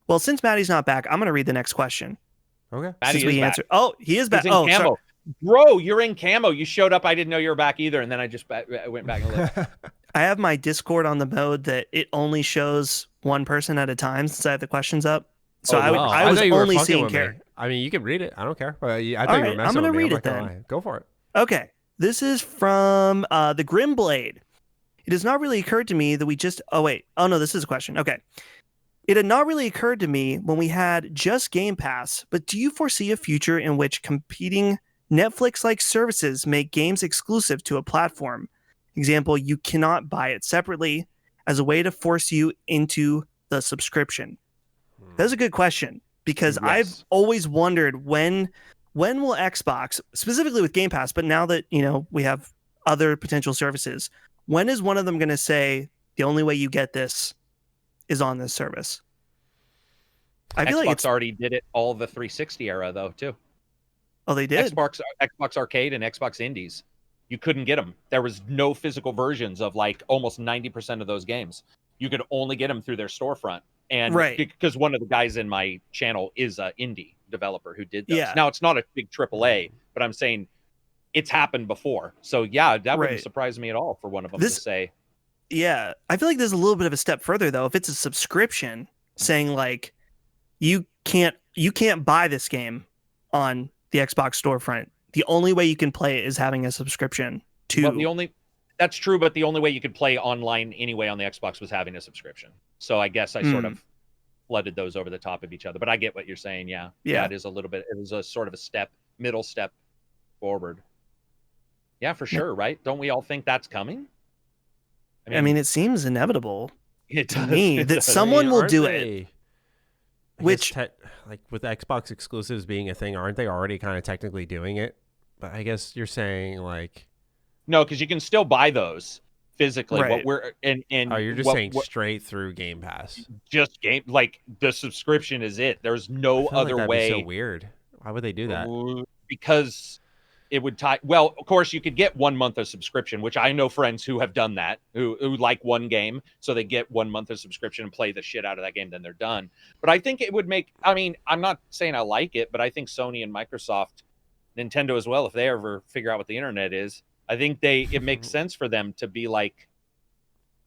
Well, since Maddie's not back, I'm going to read the next question. Okay. Since we answered. Oh, he is back. He's in camo. Sorry. Bro, you're in camo. You showed up. I didn't know you were back either. And then I just went back and looked. I have my Discord on the mode that it only shows one person at a time since I have the questions up. So I was only seeing Karak. I mean, you can read it. I don't care. I thought you were messing with me. I'm going to read it then. Go for it. Okay. This is from the Grimblade. It has not really occurred to me that we just... Oh, wait. Oh, no, this is a question. Okay. It had not really occurred to me when we had just Game Pass, but do you foresee a future in which competing Netflix-like services make games exclusive to a platform? Example, you cannot buy it separately as a way to force you into the subscription. That's a good question, because I've always wondered when will Xbox, specifically with Game Pass, but now that, you know, we have other potential services, when is one of them going to say the only way you get this is on this service? I feel like Xbox already did it all the 360 era though too. Oh, they did. Xbox Arcade and Xbox Indies, you couldn't get them. There was no physical versions of like almost 90% of those games. You could only get them through their storefront. And because one of the guys in my channel is an indie developer who did those. Yeah. Now it's not a big AAA, but I'm saying it's happened before. So yeah, that wouldn't surprise me at all for one of them to say. Yeah, I feel like there's a little bit of a step further though. If it's a subscription, saying like you can't buy this game on the Xbox storefront. The only way you can play it is having a subscription to. That's true, but the only way you could play online anyway on the Xbox was having a subscription. So I guess I sort of flooded those over the top of each other. But I get what you're saying. Yeah, it is a little bit. It was a sort of a middle step forward. Yeah, for sure. Right? Don't we all think that's coming? I mean, it seems inevitable to me that someone will do it. Which, like with Xbox exclusives being a thing, aren't they already kind of technically doing it But I guess you're saying like, No, because you can still buy those physically. Right. What we're and oh, you're just saying straight through Game Pass. just game like the subscription is it. There's I no feel like other that'd be so way weird. Why would they do that? because it would tie. Well, of course, you could get 1 month of subscription, which I know friends who have done that, who like one game, so they get 1 month of subscription and play the shit out of that game, then they're done. But I think it would make. I mean, I'm not saying I like it, but I think Sony and Microsoft, Nintendo as well, if they ever figure out what the internet is, I think it makes sense for them to be like,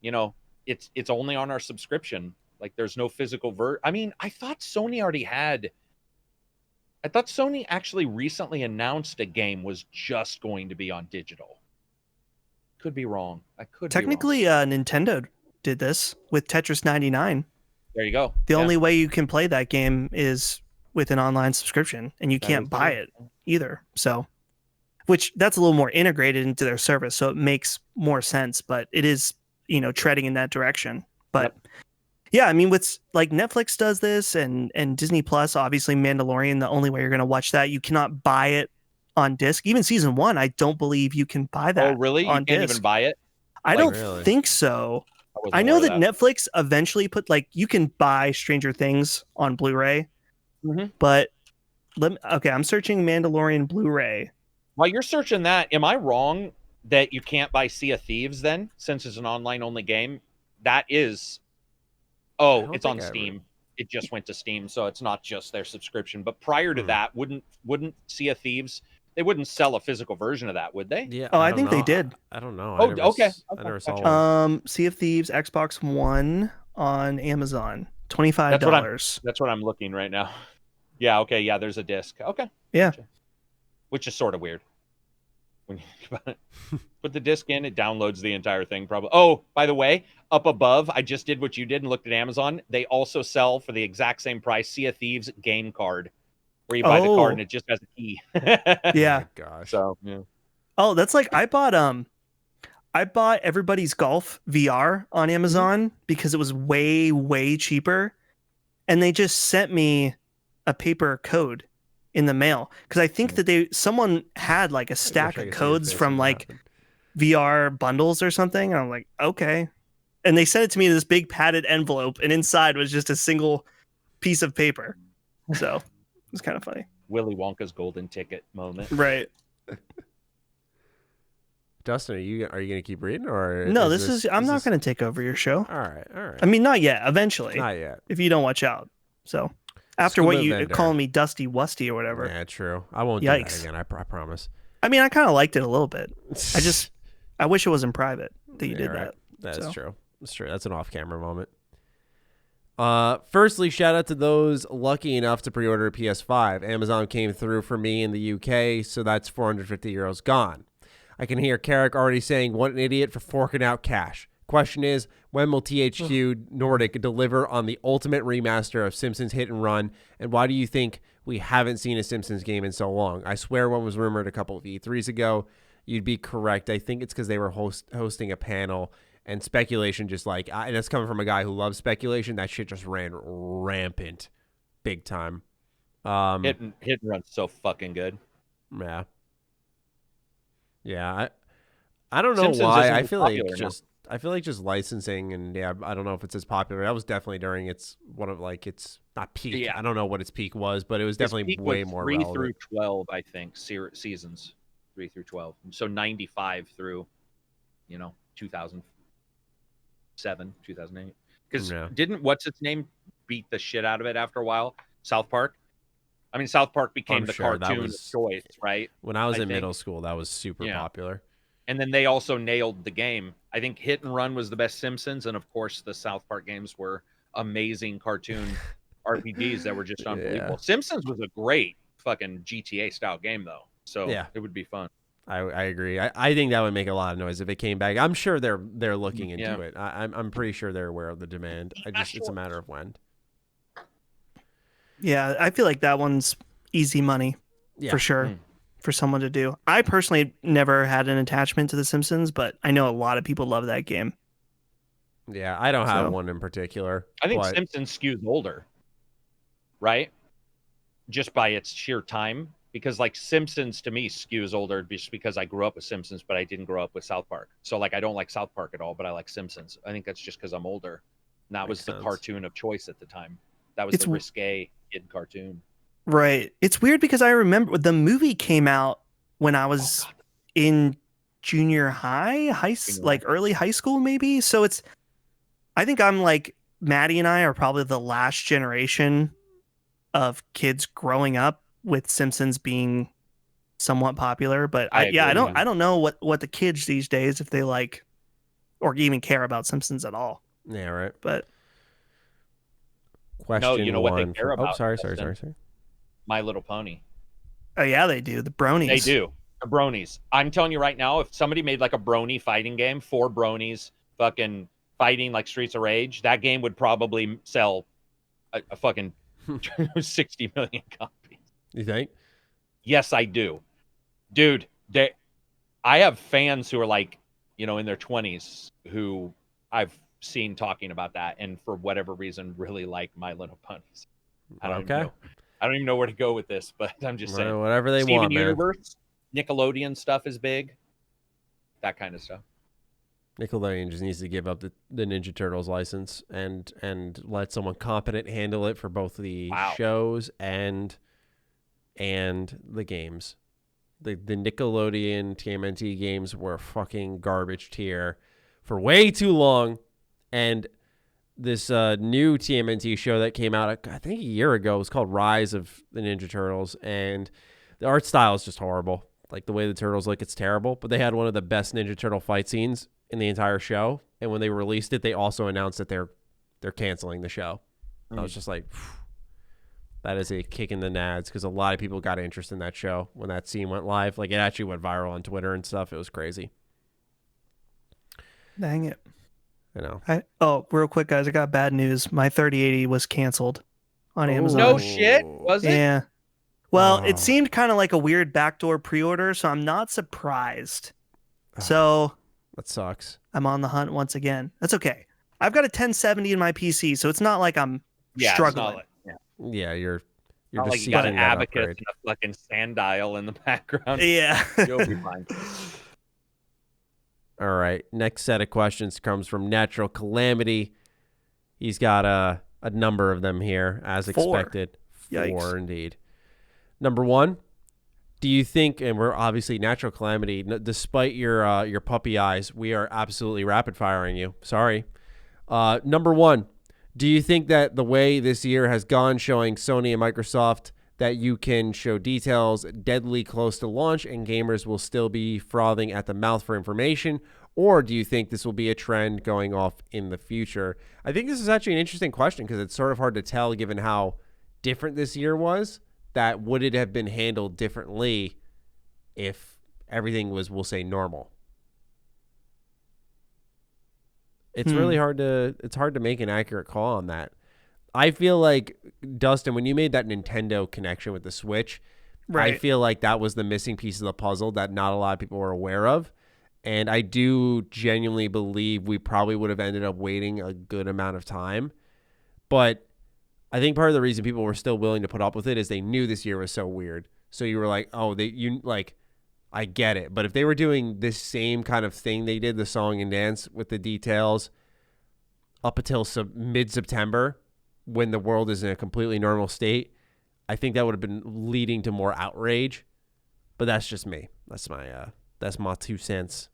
it's only on our subscription. Like, there's no physical I mean, I thought Sony actually recently announced a game was just going to be on digital. Could be wrong. Technically, Nintendo did this with Tetris 99. There you go. The only way you can play that game is with an online subscription, and you can't buy it either. So, that's a little more integrated into their service, so it makes more sense. But it is, treading in that direction. But yeah, I mean, with like Netflix does this, and Disney Plus, obviously Mandalorian. The only way you're going to watch that, you cannot buy it on disc. Even season 1, I don't believe you can buy that. Oh, really? On you can't disc. Even buy it? I don't think so. I know that Netflix eventually put you can buy Stranger Things on Blu-ray, but I'm searching Mandalorian Blu-ray. While you're searching that, am I wrong that you can't buy Sea of Thieves then, since it's an online-only game? That is... Oh, it's on Steam. It just went to Steam, so it's not just their subscription. But prior to that, wouldn't Sea of Thieves... They wouldn't sell a physical version of that, would they? Yeah. Oh, I think they did. I don't know. Oh, okay. I never saw one. Sea of Thieves, Xbox One on Amazon, $25. That's what I'm looking right now. Yeah. Okay. Yeah. There's a disc. Okay. Yeah. Gotcha. Which is sort of weird. When you think about it. Put the disc in, it downloads the entire thing. Probably. Oh, by the way, up above, I just did what you did and looked at Amazon. They also sell for the exact same price Sea of Thieves game card, where you buy the card and it just has a key. Yeah. Oh, gosh. So yeah. Oh, that's like I bought Everybody's Golf VR on Amazon because it was way, way cheaper. And they just sent me a paper code in the mail. Because I think that someone had like a stack of codes from like VR bundles or something. And I'm like, okay. And they sent it to me in this big padded envelope, and inside was just a single piece of paper. So it's kind of funny. Willy Wonka's golden ticket moment. Right. Dustin, are you going to keep reading, or no? I'm not going to take over your show. All right. I mean, not yet. Eventually, not yet. If you don't watch out. So after what you calling me Dusty Wusty or whatever. Yeah, true. I won't do that again. I promise. I mean, I kind of liked it a little bit. I wish it was in private that you did that. That's true. That's true. That's an off-camera moment. Firstly, shout out to those lucky enough to pre-order a PS5. Amazon came through for me in the UK, so that's 450 euros gone. I can hear Karak already saying, what an idiot for forking out cash. Question is, when will THQ Nordic deliver on the ultimate remaster of Simpsons Hit and Run, and why do you think we haven't seen a Simpsons game in so long? I swear one was rumored a couple of E3s ago. You'd be correct. I think it's because they were hosting a panel, and speculation just and that's coming from a guy who loves speculation. That shit just ran rampant, big time. Hit and Run's so fucking good. Yeah. Yeah. I don't know Simpsons why. I feel like just licensing, and I don't know if it's as popular. That was definitely during its not peak. Yeah. I don't know what its peak was, but it was definitely way more relevant. 3 through 12, I think, seasons. 3 through 12. So 95 through 2007, 2008. Because didn't what's its name beat the shit out of it after a while? South Park. I mean, South Park became the cartoon of choice, right? When I was in middle school, that was super popular. And then they also nailed the game. I think Hit and Run was the best Simpsons, and of course the South Park games were amazing cartoon RPGs that were just unbelievable. Yeah. Simpsons was a great fucking GTA style game though, so it would be fun. I agree. I think that would make a lot of noise if it came back. I'm sure they're looking into it. I'm pretty sure they're aware of the demand. It's a matter of when. Yeah, I feel like that one's easy money for sure for someone to do. I personally never had an attachment to The Simpsons, but I know a lot of people love that game. Yeah, I don't have one in particular. I think Simpsons skews older, right? Just by its sheer time. because like Simpsons to me skews older just because I grew up with Simpsons, but I didn't grow up with South Park. So like I don't like South Park at all, but I like Simpsons. I think that's just because I'm older. And that was the cartoon of choice at the time. That was the risque kid cartoon. Right. It's weird because I remember the movie came out when I was in junior high, like early high school maybe. So I think I'm like Maddie and I are probably the last generation of kids growing up with Simpsons being somewhat popular, but I don't know what the kids these days, if they like or even care about Simpsons at all. Yeah, right. But question no, you know what they care about? Oh, sorry. My Little Pony. Oh yeah, they do. The bronies. They do. The bronies. I'm telling you right now, if somebody made like a brony fighting game, 4 bronies fucking fighting like Streets of Rage, that game would probably sell a fucking 60 million copies. You think? Yes, I do. Dude, I have fans who are like, you know, in their 20s who I've seen talking about that, and for whatever reason really like My Little Ponies. I don't even know where to go with this, but I'm just saying. Whatever they Steven want, Universe, man. Nickelodeon stuff is big. That kind of stuff. Nickelodeon just needs to give up the Ninja Turtles license and let someone competent handle it for both the shows and the games. The Nickelodeon TMNT games were fucking garbage tier for way too long, and this new TMNT show that came out I think a year ago was called Rise of the Ninja Turtles, and the art style is just horrible. Like the way the turtles look, it's terrible. But they had one of the best Ninja Turtle fight scenes in the entire show, and when they released it, they also announced that they're canceling the show. I was just like, phew. That is a kick in the nads, because a lot of people got interest in that show when that scene went live. Like, it actually went viral on Twitter and stuff. It was crazy. Dang it. I know. Real quick, guys, I got bad news. My 3080 was canceled on Amazon. No shit? Was it? Yeah. Well, it seemed kind of like a weird backdoor pre-order, so I'm not surprised. So that sucks. I'm on the hunt once again. That's okay. I've got a 1070 in my PC, so it's not like I'm struggling. Yeah, you're not just like you got an Abacus upgrade. and a fucking Sanddial in the background. Yeah. You'll be fine. All right. Next set of questions comes from Natural Calamity. He's got a number of them here, as expected. 4 indeed. Number 1, do you think, and we're obviously Natural Calamity, despite your puppy eyes, we are absolutely rapid firing you. Sorry. Number 1, do you think that the way this year has gone, showing Sony and Microsoft that you can show details deadly close to launch and gamers will still be frothing at the mouth for information? Or do you think this will be a trend going off in the future? I think this is actually an interesting question, because it's sort of hard to tell given how different this year was. That would it have been handled differently if everything was, we'll say, normal? It's really hard to make an accurate call on that. I feel like, Dustin, when you made that Nintendo connection with the Switch, I feel like that was the missing piece of the puzzle that not a lot of people were aware of. And I do genuinely believe we probably would have ended up waiting a good amount of time. But I think part of the reason people were still willing to put up with it is they knew this year was so weird. So you were like, I get it. But if they were doing this same kind of thing they did, the song and dance with the details, up until mid-September, when the world is in a completely normal state, I think that would have been leading to more outrage. But that's just me. That's my 2 cents.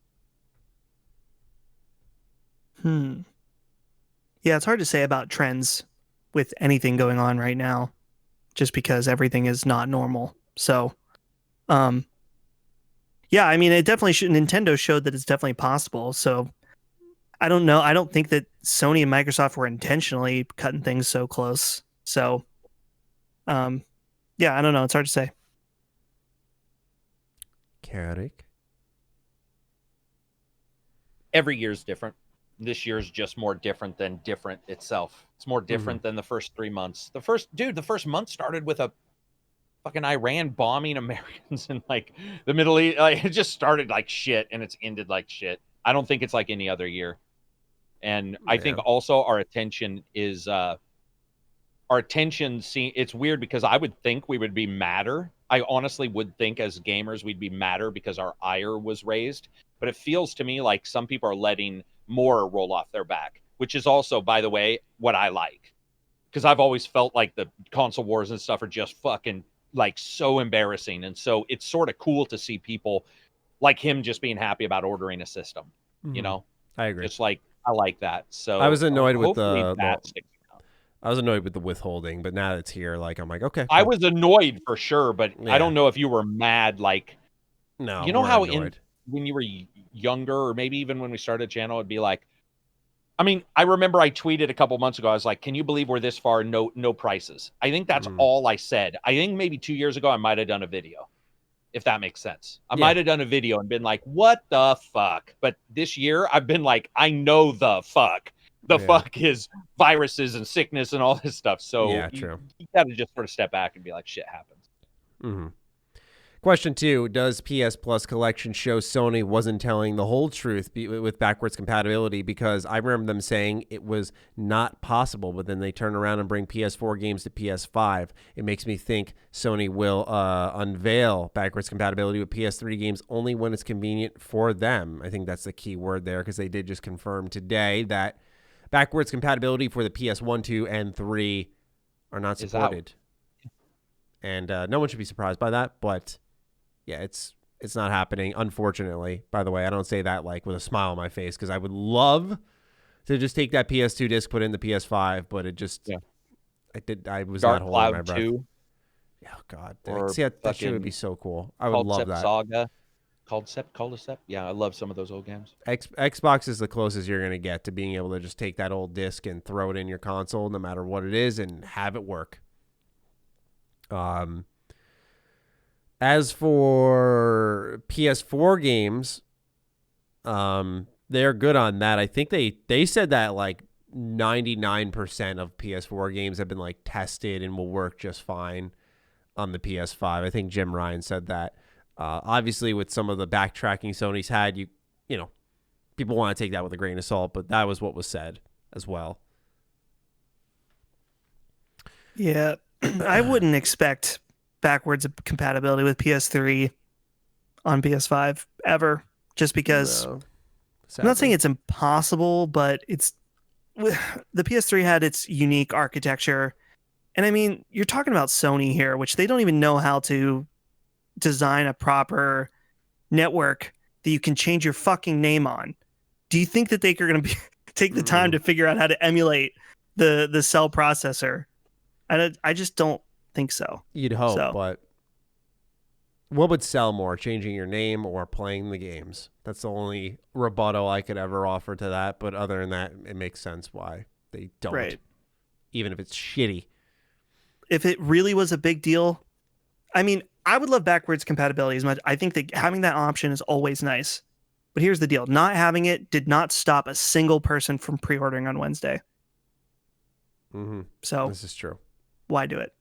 Yeah, it's hard to say about trends with anything going on right now, just because everything is not normal. So, yeah, I mean, it definitely should. Nintendo showed that it's definitely possible. So, I don't know. I don't think that Sony and Microsoft were intentionally cutting things so close. So, yeah, I don't know. It's hard to say. Karak? Every year's different. This year's just more different than different itself. It's more different than the first 3 months. The first month started with a fucking Iran bombing Americans in like the Middle East. Like, it just started like shit and it's ended like shit. I don't think it's like any other year. And I think also our attention is our attention, it's weird because I would think we would be madder. I honestly would think as gamers we'd be madder because our ire was raised. But it feels to me like some people are letting more roll off their back, which is also, by the way, what I like. Because I've always felt like the console wars and stuff are just fucking like so embarrassing. And so it's sort of cool to see people like him just being happy about ordering a system. You know, I agree. It's like, I like that. So I was annoyed with hopefully I was annoyed with the withholding, but now that it's here, like I'm like, okay. I was annoyed for sure, but Yeah. I don't know if you were mad. Like, no, you know we're how annoyed. when you were younger, or maybe even when we started a channel, it'd be like, I mean, I remember I tweeted a couple months ago. I was like, "Can you believe we're this far? No prices." I think that's all I said. I think maybe 2 years ago I might have done a video, if that makes sense. I might have done a video and been like, "What the fuck?" But this year I've been like, "I know the fuck. The fuck is viruses and sickness and all this stuff." So true. You got to just sort of step back and be like, "Shit happens." Mm-hmm. Question 2, does PS Plus Collection show Sony wasn't telling the whole truth with backwards compatibility? Because I remember them saying it was not possible, but then they turn around and bring PS4 games to PS5. It makes me think Sony will unveil backwards compatibility with PS3 games only when it's convenient for them. I think that's the key word there, because they did just confirm today that backwards compatibility for the PS1, 2, and 3 are not supported. And no one should be surprised by that, but... yeah, it's not happening, unfortunately. By the way, I don't say that like with a smile on my face, because I would love to just take that PS2 disc, put it in the PS5, but it just I was Dark not holding Cloud my breath. 2. Oh God, Or see, that shit would be so cool. I would love that. Saga. Cul-de-Sac. Yeah, I love some of those old games. Xbox is the closest you're gonna get to being able to just take that old disc and throw it in your console, no matter what it is, and have it work. As for PS4 games, they're good on that. I think they said that like 99% of PS4 games have been like tested and will work just fine on the PS5. I think Jim Ryan said that. Obviously, with some of the backtracking Sony's had, you know, people want to take that with a grain of salt, but that was what was said as well. Yeah, I wouldn't expect backwards compatibility with PS3 on PS5 ever, just because I'm not saying it's impossible, but it's the PS3 had its unique architecture. And I mean, you're talking about Sony here, which they don't even know how to design a proper network that you can change your fucking name on. Do you think that they're going to take the time to figure out how to emulate the cell processor? I just don't think so. You'd hope, but what would sell more, changing your name or playing the games? That's the only rebuttal I could ever offer to that. But other than that, it makes sense why they don't, right. Even if it's shitty. If it really was a big deal, I mean, I would love backwards compatibility as much. I think that having that option is always nice. But here's the deal. Not having it did not stop a single person from pre-ordering on Wednesday. Mm-hmm. So this is true. Why do it?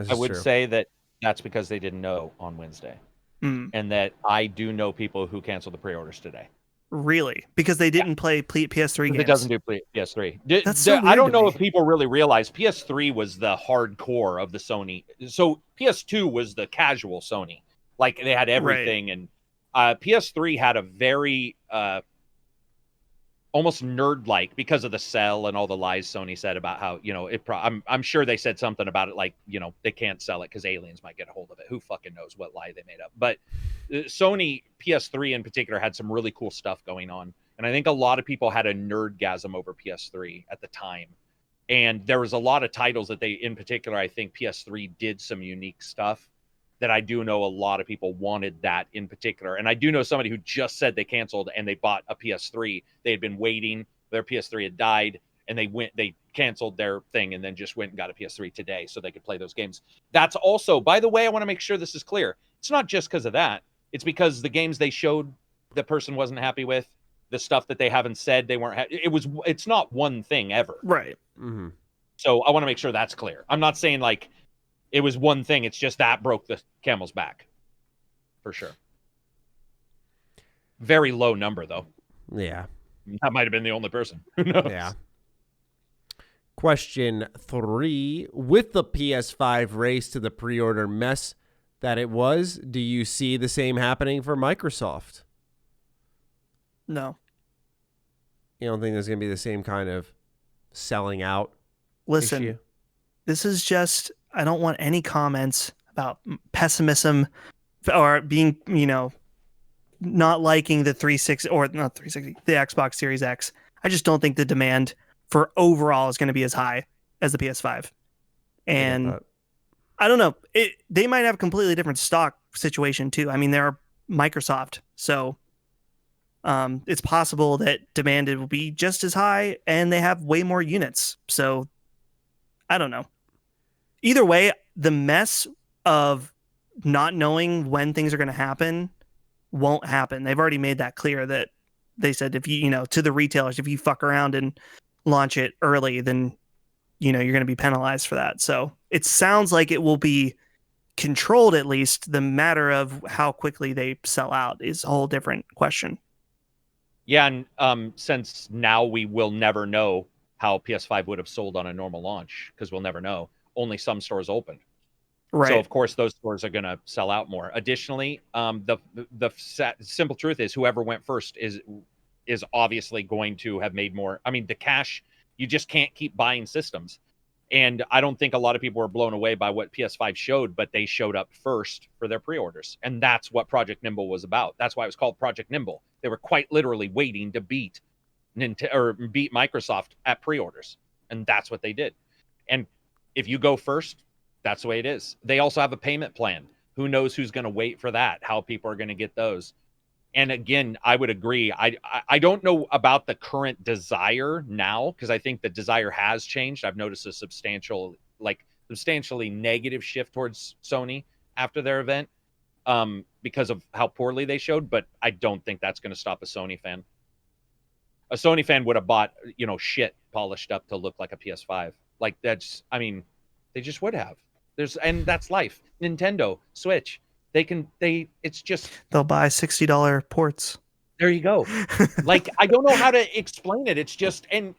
I would say that that's because they didn't know on Wednesday. And that I do know people who canceled the pre-orders today. Really? Because they didn't play PS3 games? It doesn't do PS3. That's so weird I don't know me. if people really realize PS3 was the hardcore of the Sony. So PS2 was the casual Sony. Like, they had everything. Right. And PS3 had a very... almost nerd-like, because of the cell and all the lies Sony said about how, you know, I'm sure they said something about it like, you know, they can't sell it because aliens might get a hold of it. Who fucking knows what lie they made up? But Sony PS3 in particular had some really cool stuff going on. And I think a lot of people had a nerdgasm over PS3 at the time. And there was a lot of titles that they, in particular, I think PS3 did some unique stuff that I do know a lot of people wanted that in particular. And I do know somebody who just said they canceled and they bought a PS3. They had been waiting. Their PS3 had died and they canceled their thing and then just went and got a PS3 today so they could play those games. That's also, by the way, I want to make sure this is clear. It's not just because of that. It's because the games they showed the person wasn't happy with, the stuff that they haven't said they weren't. It's not one thing ever. Right. Mm-hmm. So I want to make sure that's clear. I'm not saying like, it was one thing. It's just that broke the camel's back. For sure. Very low number, though. Yeah. That might have been the only person. Who knows? Yeah. Question 3. With the PS5 race to the pre-order mess that it was, do you see the same happening for Microsoft? No. You don't think there's going to be the same kind of selling out Listen, issue? this is just, I don't want any comments about pessimism or being, not liking the 360 or not 360, the Xbox Series X. I just don't think the demand for overall is going to be as high as the PS5. And I don't know. They might have a completely different stock situation too. I mean, they're Microsoft, so it's possible that demand will be just as high, and they have way more units. So I don't know. Either way, the mess of not knowing when things are going to happen won't happen. They've already made that clear, that they said if you, to the retailers, if you fuck around and launch it early, then you're going to be penalized for that. So it sounds like it will be controlled, at least. The matter of how quickly they sell out is a whole different question. Yeah, and since now we will never know how PS5 would have sold on a normal launch, because we'll never know. Only some stores open. Right. So of course those stores are going to sell out more. Additionally, the simple truth is whoever went first is obviously going to have made more. I mean, the cash, you just can't keep buying systems. And I don't think a lot of people were blown away by what PS5 showed, but they showed up first for their pre-orders. And that's what Project Nimble was about. That's why it was called Project Nimble. They were quite literally waiting to beat Microsoft at pre-orders. And that's what they did. And if you go first, that's the way it is. They also have a payment plan. Who knows who's going to wait for that, how people are going to get those. And again, I would agree. I don't know about the current desire now, because I think the desire has changed. I've noticed a substantially negative shift towards Sony after their event because of how poorly they showed. But I don't think that's going to stop a Sony fan. A Sony fan would have bought, shit polished up to look like a PS5. Like they just would have. And that's life. Nintendo, Switch. They'll buy $60 ports. There you go. Like, I don't know how to explain it. It's just, and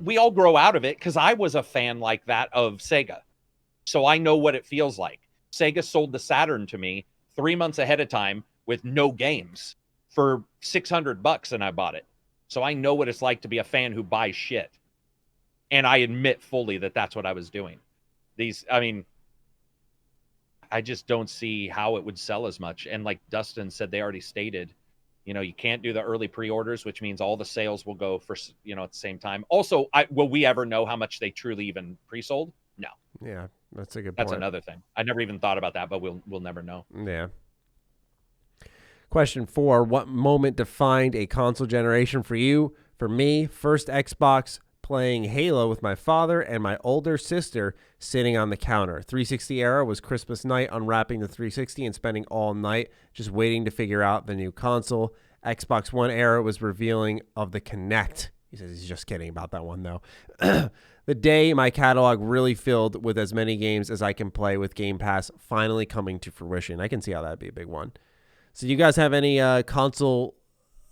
we all grow out of it, because I was a fan like that of Sega. So I know what it feels like. Sega sold the Saturn to me 3 months ahead of time with no games for $600, and I bought it. So I know what it's like to be a fan who buys shit. And I admit fully that that's what I was doing. I just don't see how it would sell as much. And like Dustin said, they already stated, you can't do the early pre-orders, which means all the sales will go for, at the same time. Also, will we ever know how much they truly even pre-sold? No. Yeah, that's a good point. That's another thing. I never even thought about that, but we'll never know. Yeah. Question 4, what moment defined a console generation for you? For me, first Xbox, playing Halo with my father and my older sister sitting on the counter. 360 era was Christmas night, unwrapping the 360 and spending all night just waiting to figure out the new console. Xbox One era was revealing of the Kinect. He says he's just kidding about that one, though. The day my catalog really filled with as many games as I can play, with Game Pass finally coming to fruition. I can see how that'd be a big one. So do you guys have any console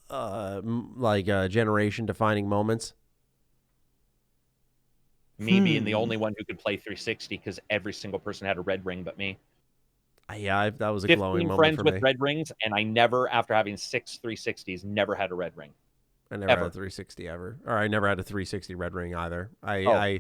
generation defining moments? Me being the only one who could play 360, because every single person had a red ring but me. Yeah, that was a glowing moment friends for with me. red rings, and I never, after having 6 360s, never had a red ring. I never had a 360 ever. Or I never had a 360 red ring either. I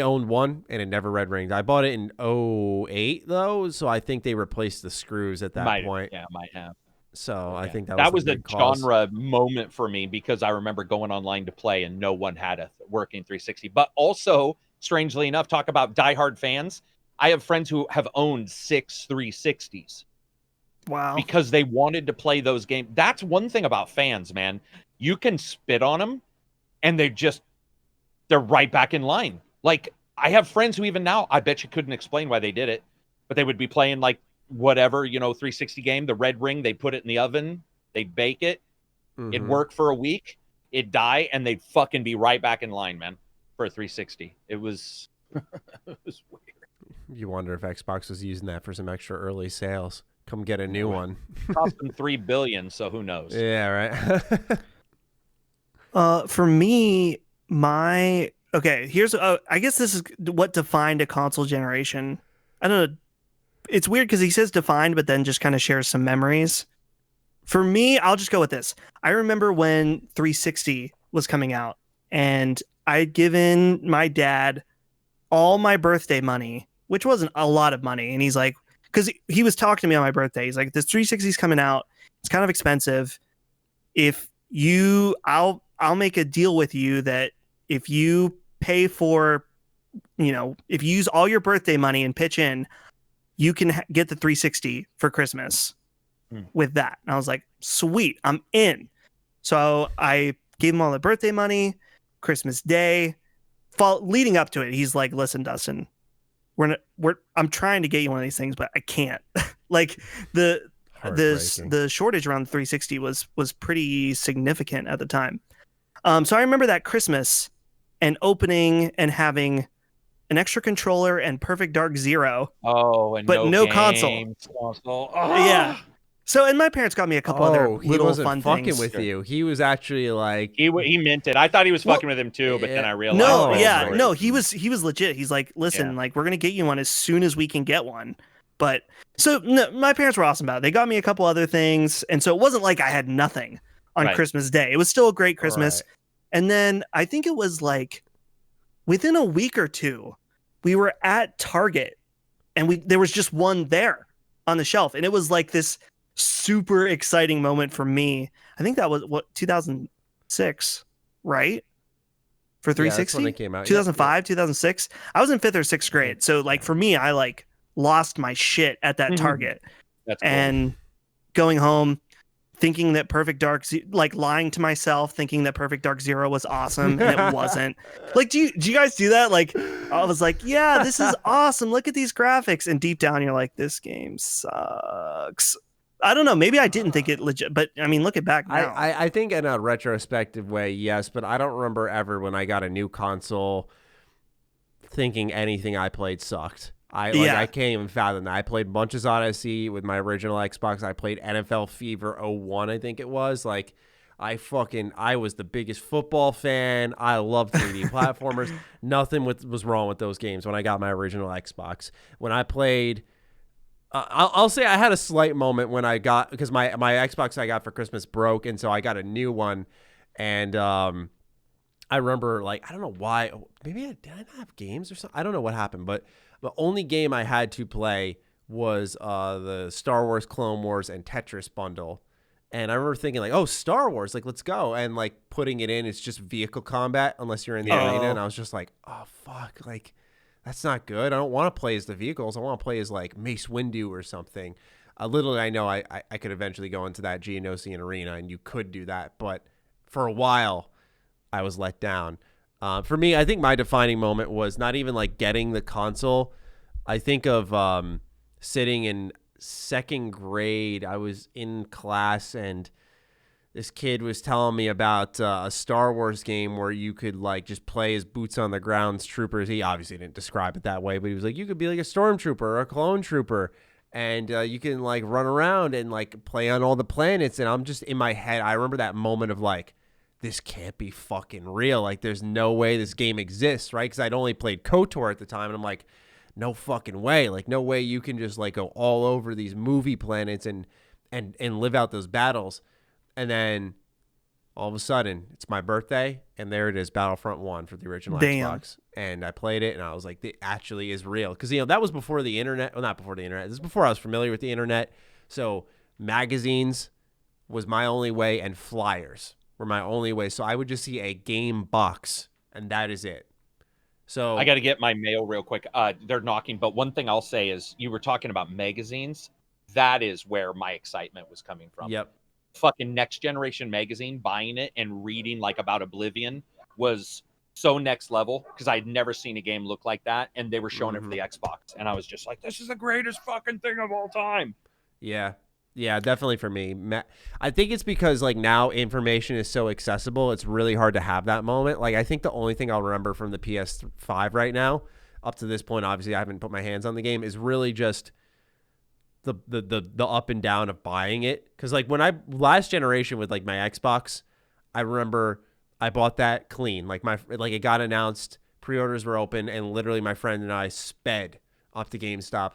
owned one, and it never red ringed. I bought it in 2008, though, so I think they replaced the screws at that point. Yeah, might have. So I think that was the a genre moment for me, because I remember going online to play and no one had a working 360. But also, strangely enough, talk about diehard fans. I have friends who have owned 6 360s. Wow. Because they wanted to play those games. That's one thing about fans, man. You can spit on them and they're right back in line. Like, I have friends who even now, I bet you couldn't explain why they did it, but they would be playing like whatever, 360 game, the red ring, they put it in the oven, they'd bake it, it'd work for a week, it'd die, and they'd fucking be right back in line, man, for a 360. It was, it was weird. You wonder if Xbox was using that for some extra early sales. Come get a new one. Cost them $3 billion, so who knows? Yeah, right. For me, my Okay, here's I guess this is what defined a console generation. I don't know. It's weird because he says defined, but then just kind of shares some memories. For me, I'll just go with this. I remember when 360 was coming out, and I'd given my dad all my birthday money, which wasn't a lot of money. And he's like, because he was talking to me on my birthday. He's like, this 360 is coming out. It's kind of expensive. I'll make a deal with you that if you pay for, if you use all your birthday money and pitch in, you can get the 360 for Christmas with that. And I was like, sweet, I'm in. So I gave him all the birthday money, Christmas Day, leading up to it. He's like, listen, Dustin, I'm trying to get you one of these things, but I can't. Like the shortage around the 360 was pretty significant at the time. So I remember that Christmas and opening and having an extra controller and Perfect Dark Zero. Oh, and but no console. Oh. Yeah. So, and my parents got me a couple other little he wasn't fun fucking things. with you. He was actually like he meant it. I thought he was fucking with him too, but then I realized. No, he was legit. He's like, listen, like we're gonna get you one as soon as we can get one. But so no, my parents were awesome about it. They got me a couple other things, and so it wasn't like I had nothing on Christmas Day. It was still a great Christmas. Right. And then I think it was like within a week or two, we were at Target, and there was just one there on the shelf, and it was like this super exciting moment for me. I think that was 2006, right? For 360? Yeah, that's when it came out. 2005, 2006. I was in 5th or 6th grade. So like for me, I like lost my shit at that Target. That's cool. And going home thinking that Perfect Dark like lying to myself thinking that Perfect Dark Zero was awesome and it wasn't. Like do you guys do that? Like I was like, yeah, this is awesome. Look at these graphics, and deep down you're like, this game sucks. I don't know. Maybe I didn't think it legit, but I mean, look it back now. I think in a retrospective way, yes, but I don't remember ever when I got a new console thinking anything I played sucked. I can't even fathom that. I played Bunch's Odyssey with my original Xbox. I played NFL Fever 01, I think it was. Like, I was the biggest football fan. I loved 3D platformers. Nothing was wrong with those games when I got my original Xbox. When I played... I'll say I had a slight moment when I got, because my Xbox I got for Christmas broke, and so I got a new one, and I remember, like, I don't know why, maybe did I not have games or something? I don't know what happened, but the only game I had to play was the Star Wars, Clone Wars, and Tetris bundle, and I remember thinking, like, oh, Star Wars, like, let's go, and, like, putting it in, it's just vehicle combat unless you're in the arena, and I was just like, oh, fuck, like, that's not good. I don't want to play as the vehicles. I want to play as like Mace Windu or something. Little I know I could eventually go into that Geonosian arena, and you could do that. But for a while, I was let down. For me, I think my defining moment was not even like getting the console. I think of sitting in 2nd grade. I was in class, and this kid was telling me about a Star Wars game where you could like just play as boots on the ground troopers. He obviously didn't describe it that way, but he was like, you could be like a stormtrooper or a clone trooper, and you can like run around and like play on all the planets. And I'm just in my head, I remember that moment of like, this can't be fucking real. Like, there's no way this game exists, right? Because I'd only played KOTOR at the time, and I'm like, no fucking way. Like, no way you can just like go all over these movie planets and live out those battles. And then all of a sudden, it's my birthday, and there it is, Battlefront 1 for the original Xbox. And I played it, and I was like, it actually is real. Because, that was before the internet. Well, not before the internet. This is before I was familiar with the internet. So magazines was my only way, and flyers were my only way. So I would just see a game box, and that is it. So I got to get my mail real quick. They're knocking. But one thing I'll say is, you were talking about magazines. That is where my excitement was coming from. Yep. Fucking Next Generation magazine, buying it and reading like about Oblivion was so next level, because I'd never seen a game look like that, and they were showing it for the Xbox, and I was just like, this is the greatest fucking thing of all time. Yeah, definitely for me. I think it's because like now information is so accessible, it's really hard to have that moment. Like, I think the only thing I'll remember from the PS5 right now, up to this point, obviously I haven't put my hands on the game, is really just the up and down of buying it. Because like when I last generation with like my Xbox, I remember I bought that clean. Like it got announced Pre-orders were open, and literally my friend and I sped up to GameStop,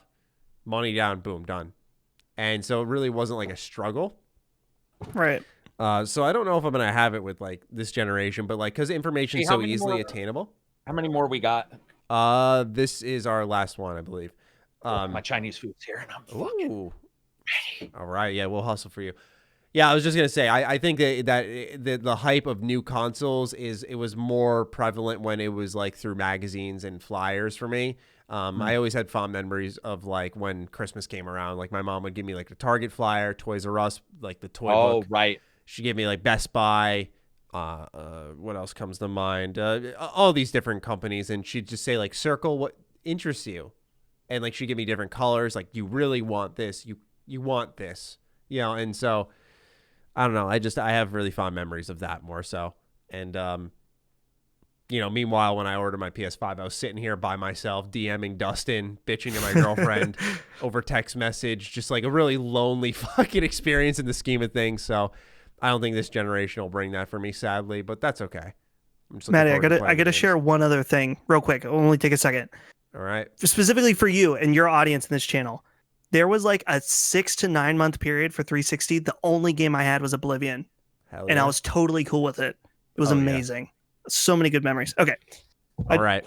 money down, boom, done. And so it really wasn't like a struggle. Right. So I don't know if I'm gonna have it with like this generation, but like because information is so easily attainable. How many more we got? This is our last one, I believe. My Chinese food's here, and I'm fucking ready. All right, yeah, we'll hustle for you. Yeah, I was just gonna say, I think that the hype of new consoles it was more prevalent when it was like through magazines and flyers for me. I always had fond memories of like when Christmas came around. Like my mom would give me like the Target flyer, Toys R Us, like the toy book. Oh, right. She gave me like Best Buy. What else comes to mind? All these different companies, and she'd just say like, circle what interests you, and like she'd give me different colors. Like you really want this, you want this, and so. I don't know. I have really fond memories of that more so. And, meanwhile, when I ordered my PS5, I was sitting here by myself, DMing Dustin, bitching to my girlfriend over text message, just like a really lonely fucking experience in the scheme of things. So I don't think this generation will bring that for me, sadly, but that's okay. Matty, I gotta share one other thing real quick. It'll only take a second. All right. Specifically for you and your audience in this channel. There was like a 6 to 9 month period for 360. The only game I had was Oblivion. And I was totally cool with it. It was amazing. Yeah. So many good memories. Okay. All right.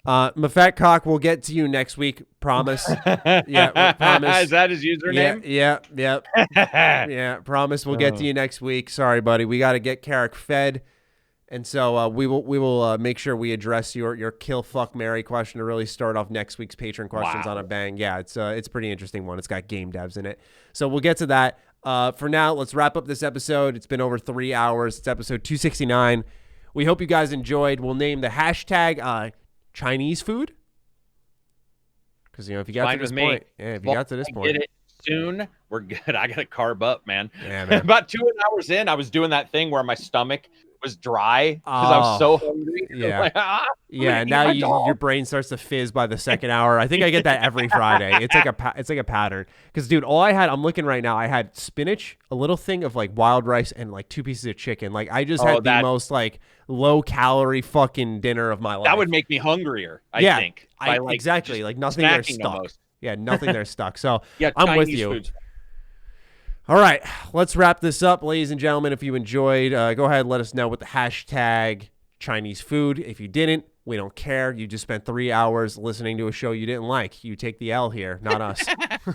My fat cock will get to you next week. Promise. Yeah, promise. Is that his username? Yeah. Yeah, promise we'll get to you next week. Sorry, buddy. We got to get Karak fed. And so we will make sure we address your kill, fuck, marry question to really start off next week's Patron questions on a bang. Yeah, it's a pretty interesting one. It's got game devs in it. So we'll get to that. For now, let's wrap up this episode. It's been over 3 hours. It's episode 269. We hope you guys enjoyed. We'll name the hashtag Chinese food. Because, if you got to this point. Yeah, if you got to this point. Get it soon. We're good. I got to carb up, man. Yeah, man. About 2 hours in, I was doing that thing where my stomach was dry because I was so hungry. Yeah. Like, yeah. Now your brain starts to fizz by the second hour. I think I get that every Friday. It's like a pattern. Because dude, I'm looking right now. I had spinach, a little thing of like wild rice, and like 2 pieces of chicken. Like I just had the most like low calorie fucking dinner of my life. That would make me hungrier. I think. Exactly. Like nothing there stuck. Yeah, nothing there stuck. So yeah, I'm Chinese with you. Food's all right, let's wrap this up, ladies and gentlemen. If you enjoyed, go ahead and let us know with the hashtag Chinese food. If you didn't, we don't care. You just spent 3 hours listening to a show you didn't like. You take the L here, not us.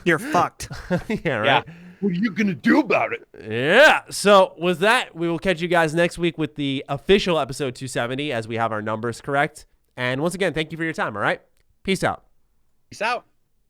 You're fucked. Yeah, right? Yeah. What are you going to do about it? Yeah. So with that, we will catch you guys next week with the official episode 270 as we have our numbers correct. And once again, thank you for your time, all right? Peace out. Peace out.